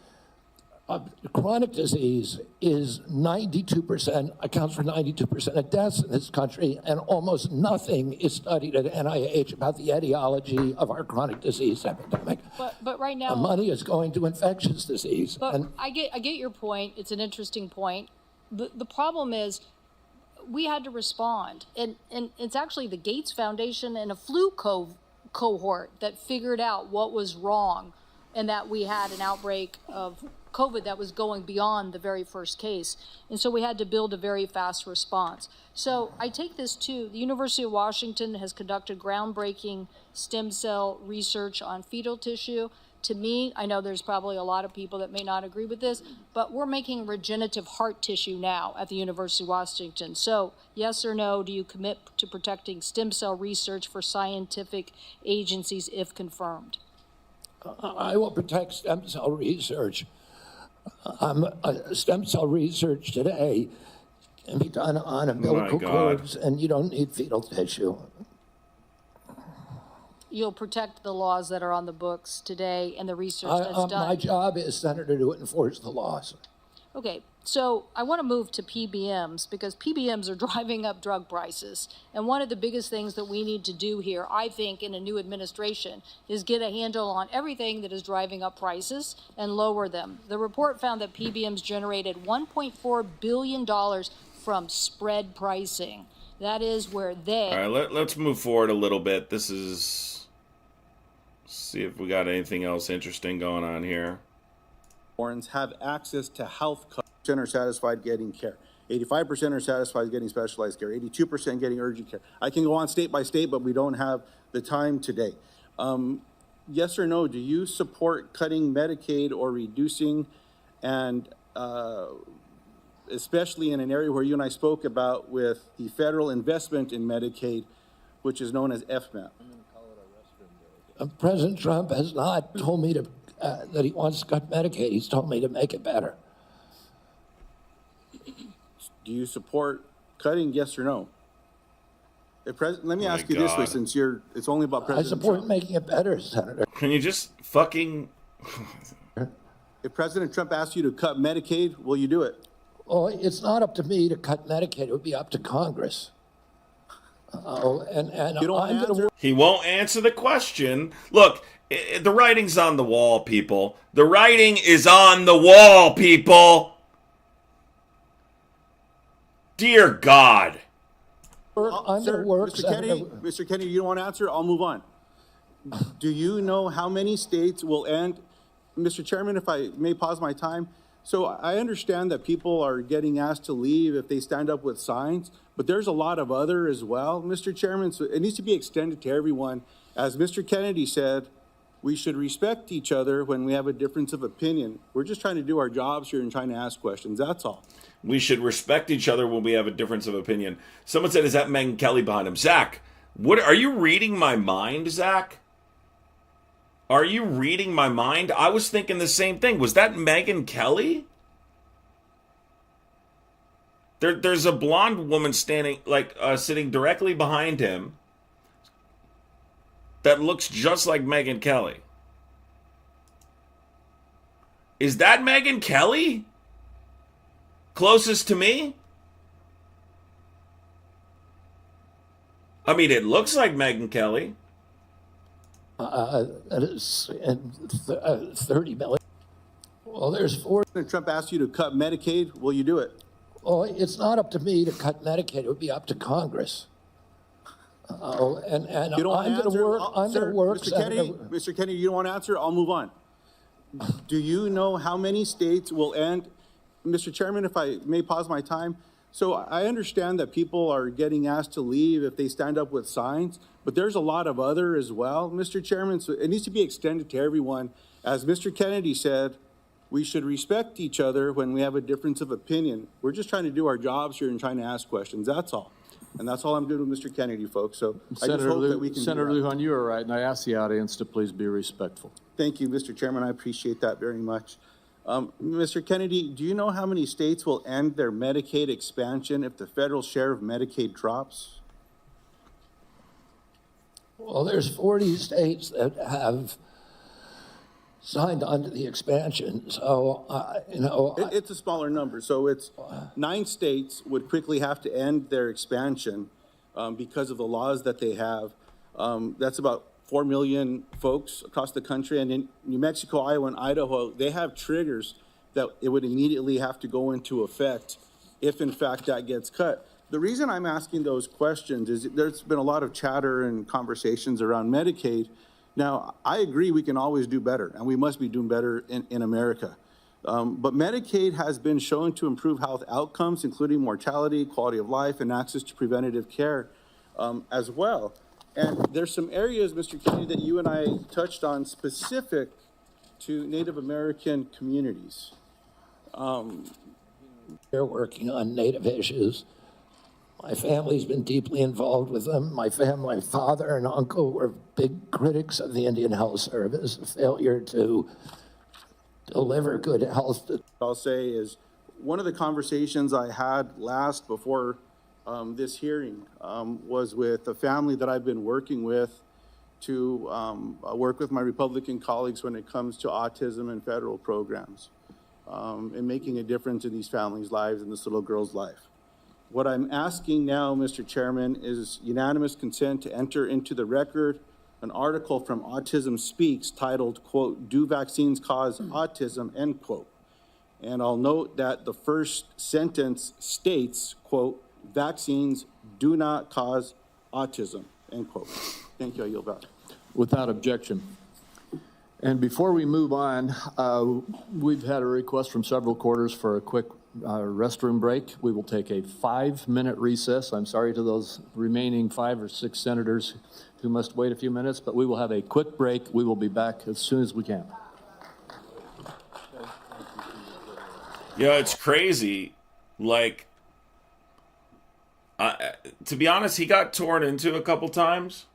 chronic disease is 92%, accounts for 92% of deaths in this country, and almost nothing is studied at NIH about the etiology of our chronic disease epidemic. But right now, the money is going to infectious disease. But I get your point. It's an interesting point. The problem is we had to respond, and it's actually the Gates Foundation and a flu cohort that figured out what was wrong, and that we had an outbreak of COVID that was going beyond the very first case. And so we had to build a very fast response. So I take this too. The University of Washington has conducted groundbreaking stem cell research on fetal tissue. To me, I know there's probably a lot of people that may not agree with this, but we're making regenerative heart tissue now at the University of Washington. So yes or no, do you commit to protecting stem cell research for scientific agencies if confirmed? I will protect stem cell research. Stem cell research today can be done on umbilical cords, and you don't need fetal tissue. You'll protect the laws that are on the books today and the research that's done. My job is, Senator, to enforce the laws. Okay, so I want to move to PBMs because PBMs are driving up drug prices. And one of the biggest things that we need to do here, I think, in a new administration is get a handle on everything that is driving up prices and lower them. The report found that PBMs generated $1.4 billion from spread pricing. That is where they... All right, let's move forward a little bit. This is... see if we got anything else interesting going on here. Have access to health coverage. Are satisfied getting care. 85% are satisfied getting specialized care. 82% getting urgent care. I can go on state by state, but we don't have the time today. Yes or no, do you support cutting Medicaid or reducing, and especially in an area where you and I spoke about with the federal investment in Medicaid, which is known as FMAP? President Trump has not told me to that he wants to cut Medicaid. He's told me to make it better. Do you support cutting, yes or no? Let me ask you this way, since it's only about President Trump. I support making it better, Senator. Can you just fucking... If President Trump asks you to cut Medicaid, will you do it? Well, it's not up to me to cut Medicaid. It would be up to Congress. He won't answer the question. Look, the writing's on the wall, people. The writing is on the wall, people. Dear God. Mr. Kennedy, you don't want to answer? I'll move on. Do you know how many states will end? Mr. Chairman, if I may pause my time. So I understand that people are getting asked to leave if they stand up with signs, but there's a lot of other as well, Mr. Chairman. So it needs to be extended to everyone. As Mr. Kennedy said, we should respect each other when we have a difference of opinion. We're just trying to do our jobs here and trying to ask questions. That's all. We should respect each other when we have a difference of opinion. Someone said, is that Megyn Kelly behind him? Zach, what are you reading my mind, Zach? Are you reading my mind? I was thinking the same thing. Was that Megyn Kelly? There's a blonde woman standing, sitting directly behind him. that looks just like Megyn Kelly. Is that Megyn Kelly? Closest to me? I mean, it looks like Megyn Kelly. That is 30 million. Well, there's 4. Trump asked you to cut Medicaid. Will you do it? Well, it's not up to me to cut Medicaid. It would be up to Congress. And You don't I'm want to going to answer? work. I'm going to work. Mr. Kennedy, you don't want to answer? I'll move on. Do you know how many states will end? Mr. Chairman, if I may pause my time. So I understand that people are getting asked to leave if they stand up with signs, but there's a lot of other as well, Mr. Chairman. So it needs to be extended to everyone. As Mr. Kennedy said, we should respect each other when we have a difference of opinion. We're just trying to do our jobs here and trying to ask questions. That's all. And that's all I'm doing with Mr. Kennedy, folks. So I just hope that we can Senator do that. Lujan, you are right, and I ask the audience to please be respectful. Thank you, Mr. Chairman. I appreciate that very much. Mr. Kennedy, do you know how many states will end their Medicaid expansion if the federal share of Medicaid drops? Well, there's 40 states that have signed on to the expansion. So, It's a smaller number. So it's 9 states would quickly have to end their expansion because of the laws that they have. That's about 4 million folks across the country. And in New Mexico, Iowa, and Idaho, they have triggers that it would immediately have to go into effect if, in fact, that gets cut. The reason I'm asking those questions is there's been a lot of chatter and conversations around Medicaid. Now, I agree we can always do better, and we must be doing better in America. But Medicaid has been shown to improve health outcomes, including mortality, quality of life, and access to preventative care as well. And there's some areas, Mr. Kennedy, that you and I touched on specific to Native American communities. They're working on Native issues. My family's been deeply involved with them. My father and uncle were big critics of the Indian Health Service, a failure to deliver good health. I'll say is one of the conversations I had last before this hearing was with a family that I've been working with to work with my Republican colleagues when it comes to autism and federal programs and making a difference in these families' lives and this little girl's life. What I'm asking now, Mr. Chairman, is unanimous consent to enter into the record an article from Autism Speaks titled, quote, "Do Vaccines Cause Autism?" End quote. And I'll note that the first sentence states, quote, "Vaccines do not cause autism," end quote. Thank you. I yield back. Without objection. And before we move on, we've had a request from several quarters for a quick restroom break. We will take a 5-minute recess. I'm sorry to those remaining 5 or 6 senators who must wait a few minutes, but we will have a quick break. We will be back as soon as we can. Yeah, it's crazy. Like, to be honest, he got torn into a couple times.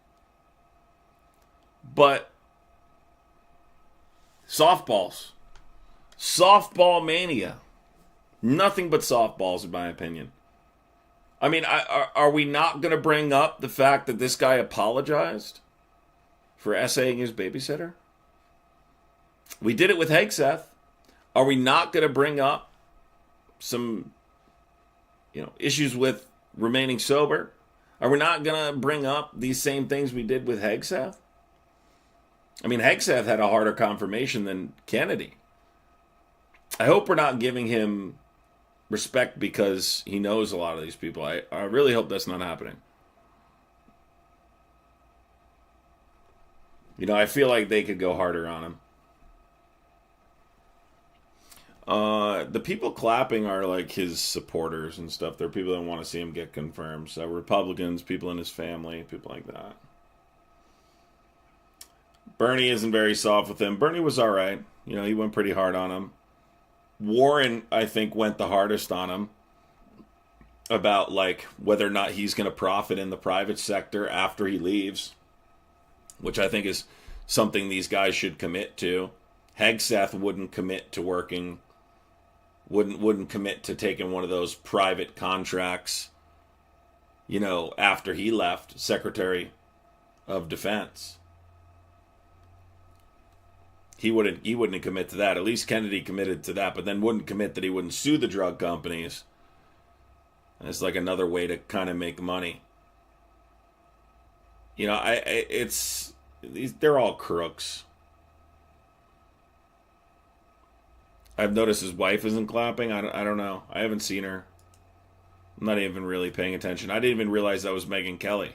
But softballs. Softball mania. Nothing but softballs, in my opinion. I mean, are we not going to bring up the fact that this guy apologized for essaying his babysitter? We did it with Hegseth. Are we not going to bring up some, issues with remaining sober? Are we not going to bring up these same things we did with Hegseth? I mean, Hegseth had a harder confirmation than Kennedy. I hope we're not giving him respect because he knows a lot of these people. I really hope that's not happening. I feel like they could go harder on him. The people clapping are like his supporters and stuff. They're people that want to see him get confirmed. So Republicans, people in his family, people like that. Bernie isn't very soft with him. Bernie was all right. He went pretty hard on him. Warren, I think, went the hardest on him about whether or not he's going to profit in the private sector after he leaves, which I think is something these guys should commit to. Hegseth wouldn't commit to working, wouldn't commit to taking one of those private contracts, after he left Secretary of Defense. He wouldn't commit to that. At least Kennedy committed to that, but then wouldn't commit that he wouldn't sue the drug companies. And it's like another way to kind of make money. You know, they're all crooks. I've noticed his wife isn't clapping. I don't know. I haven't seen her. I'm not even really paying attention. I didn't even realize that was Megyn Kelly.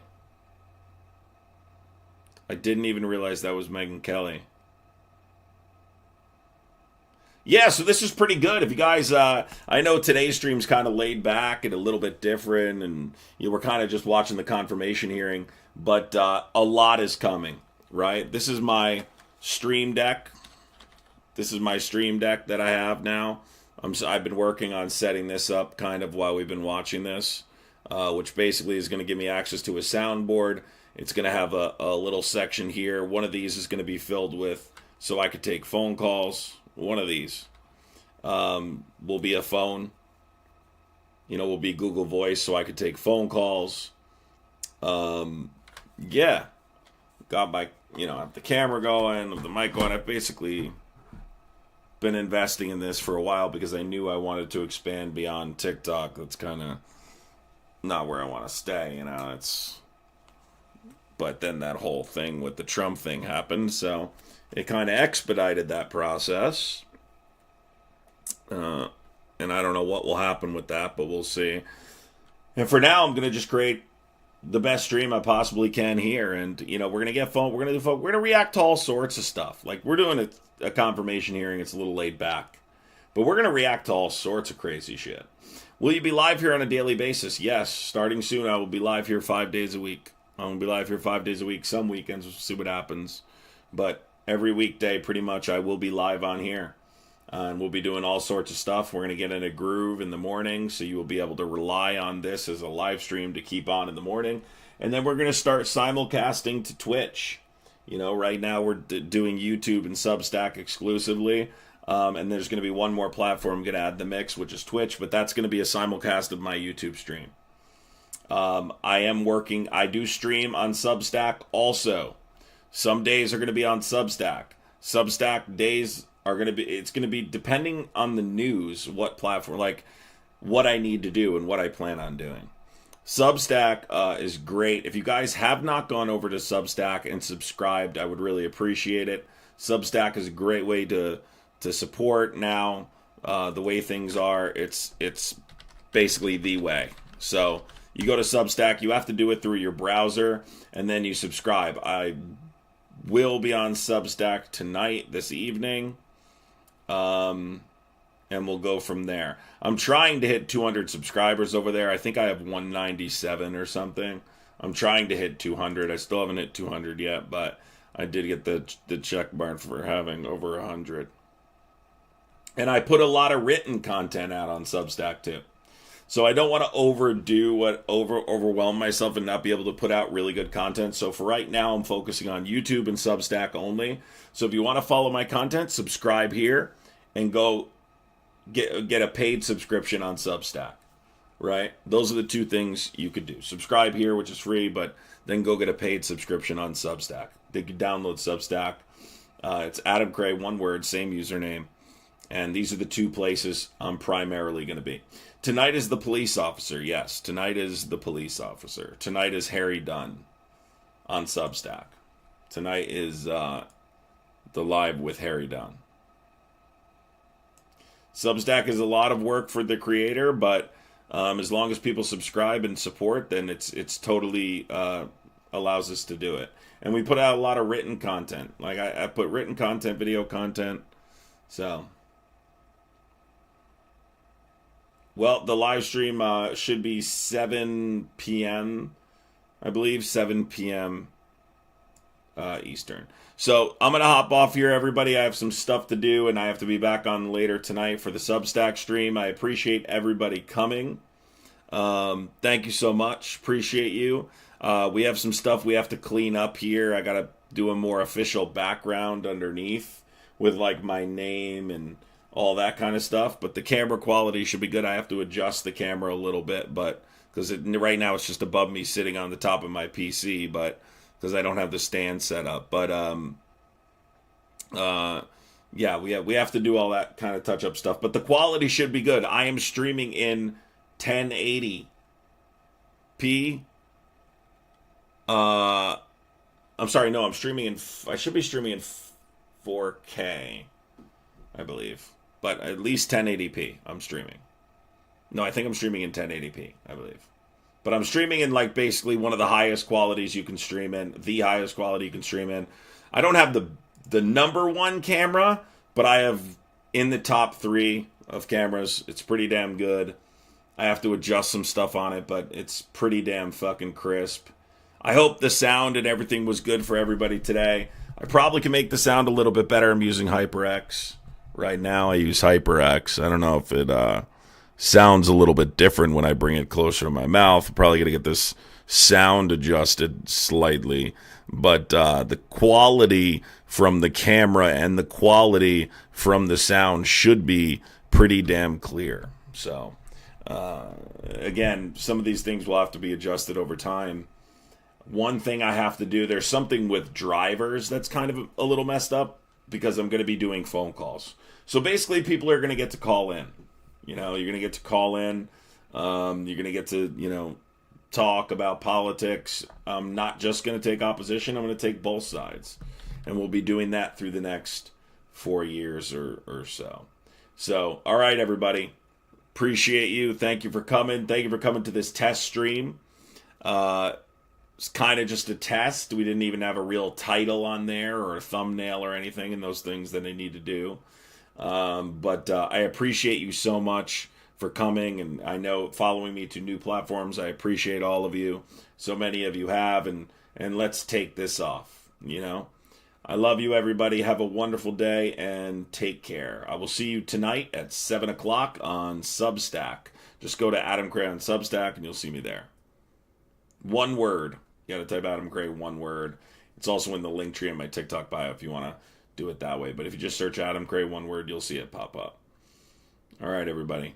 I didn't even realize that was Megyn Kelly. Yeah, so this is pretty good. If you guys, I know today's stream's kind of laid back and a little bit different, and we're kind of just watching the confirmation hearing, but a lot is coming, right? This is my stream deck. This is my stream deck that I have now. I've been working on setting this up kind of while we've been watching this, which basically is going to give me access to a soundboard. It's going to have a little section here. One of these is going to be filled with, so I could take phone calls. One of these will be a phone. Will be Google Voice, so I could take phone calls. Yeah. Got my, have the camera going, the mic going. I've basically been investing in this for a while because I knew I wanted to expand beyond TikTok. That's kind of not where I want to stay, But then that whole thing with the Trump thing happened, so it kind of expedited that process. And I don't know what will happen with that, but we'll see. And for now, I'm going to just create the best stream I possibly can here. And, we're going to get phone. We're going to react to all sorts of stuff. Like, we're doing a confirmation hearing. It's a little laid back. But we're going to react to all sorts of crazy shit. Will you be live here on a daily basis? Yes. Starting soon, I will be live here 5 days a week. I'm going to be live here 5 days a week. Some weekends, we'll see what happens. But every weekday, pretty much, I will be live on here. And we'll be doing all sorts of stuff. We're going to get in a groove in the morning, so you will be able to rely on this as a live stream to keep on in the morning. And then we're going to start simulcasting to Twitch. Right now we're doing YouTube and Substack exclusively. And there's going to be one more platform I'm going to add the mix, which is Twitch. But that's going to be a simulcast of my YouTube stream. I do stream on Substack also. Some days are going to be on Substack. Substack days are going to be, it's going to be depending on the news, what platform, like what I need to do and what I plan on doing. Substack is great. If you guys have not gone over to Substack and subscribed, I would really appreciate it. Substack is a great way to support now. The way things are, it's basically the way. So you go to Substack, you have to do it through your browser, and then you subscribe. I will be on Substack tonight, this evening, and we'll go from there. I'm trying to hit 200 subscribers over there. I think I have 197 or something. I'm trying to hit 200. I still haven't hit 200 yet, but I did get the check mark for having over 100. And I put a lot of written content out on Substack too. So I don't want to overwhelm myself and not be able to put out really good content. So for right now, I'm focusing on YouTube and Substack only. So if you want to follow my content, subscribe here and go get a paid subscription on Substack, right? Those are the two things you could do. Subscribe here, which is free, but then go get a paid subscription on Substack. They can download Substack. It's Adam Cray, one word, same username. And these are the two places I'm primarily going to be. Tonight is the police officer. Yes, tonight is the police officer. Tonight is Harry Dunn on Substack. Tonight is the live with Harry Dunn. Substack is a lot of work for the creator, but as long as people subscribe and support, then it's totally allows us to do it. And we put out a lot of written content. Like I put written content, video content. So, well, the live stream should be 7 p.m. I believe 7 p.m. Eastern. So I'm going to hop off here, everybody. I have some stuff to do, and I have to be back on later tonight for the Substack stream. I appreciate everybody coming. Thank you so much. Appreciate you. We have some stuff we have to clean up here. I got to do a more official background underneath with like my name and all that kind of stuff. But the camera quality should be good. I have to adjust the camera a little bit, but because right now it's just above me sitting on the top of my PC, but because I don't have the stand set up. But Yeah, we have to do all that kind of touch-up stuff. But the quality should be good. I am streaming in 1080p. I'm sorry, no, I'm streaming in... I should be streaming in 4K, I believe. But at least 1080p I'm streaming. No, I think I'm streaming in 1080p, I believe. But I'm streaming in, like, basically one of the highest qualities you can stream in. The highest quality you can stream in. I don't have the number one camera, but I have in the top 3 of cameras. It's pretty damn good. I have to adjust some stuff on it, but it's pretty damn fucking crisp. I hope the sound and everything was good for everybody today. I probably can make the sound a little bit better. I'm using HyperX. Right now I use HyperX. I don't know if it sounds a little bit different when I bring it closer to my mouth. I'm probably going to get this sound adjusted slightly. But the quality from the camera and the quality from the sound should be pretty damn clear. So, again, some of these things will have to be adjusted over time. One thing I have to do, there's something with drivers that's kind of a little messed up because I'm going to be doing phone calls. So basically people are going to get to call in. You know, you're going to get to call in. You're going to get to, you know, talk about politics. I'm not just going to take opposition. I'm going to take both sides. And we'll be doing that through the next 4 years or so. So, all right, everybody. Appreciate you. Thank you for coming. Thank you for coming to this test stream. It's kind of just a test. We didn't even have a real title on there or a thumbnail or anything and those things that I need to do. But I appreciate you so much for coming, and I know following me to new platforms. I appreciate all of you. So many of you have, and let's take this off, you know. I love you, everybody. Have a wonderful day, and take care. I will see you tonight at 7 o'clock on Substack. Just go to Adam Gray on Substack, and you'll see me there. One word. You got to type Adam Gray, one word. It's also in the link tree in my TikTok bio if you want to do it that way. But if you just search Adam Gray, one word, you'll see it pop up. All right, everybody.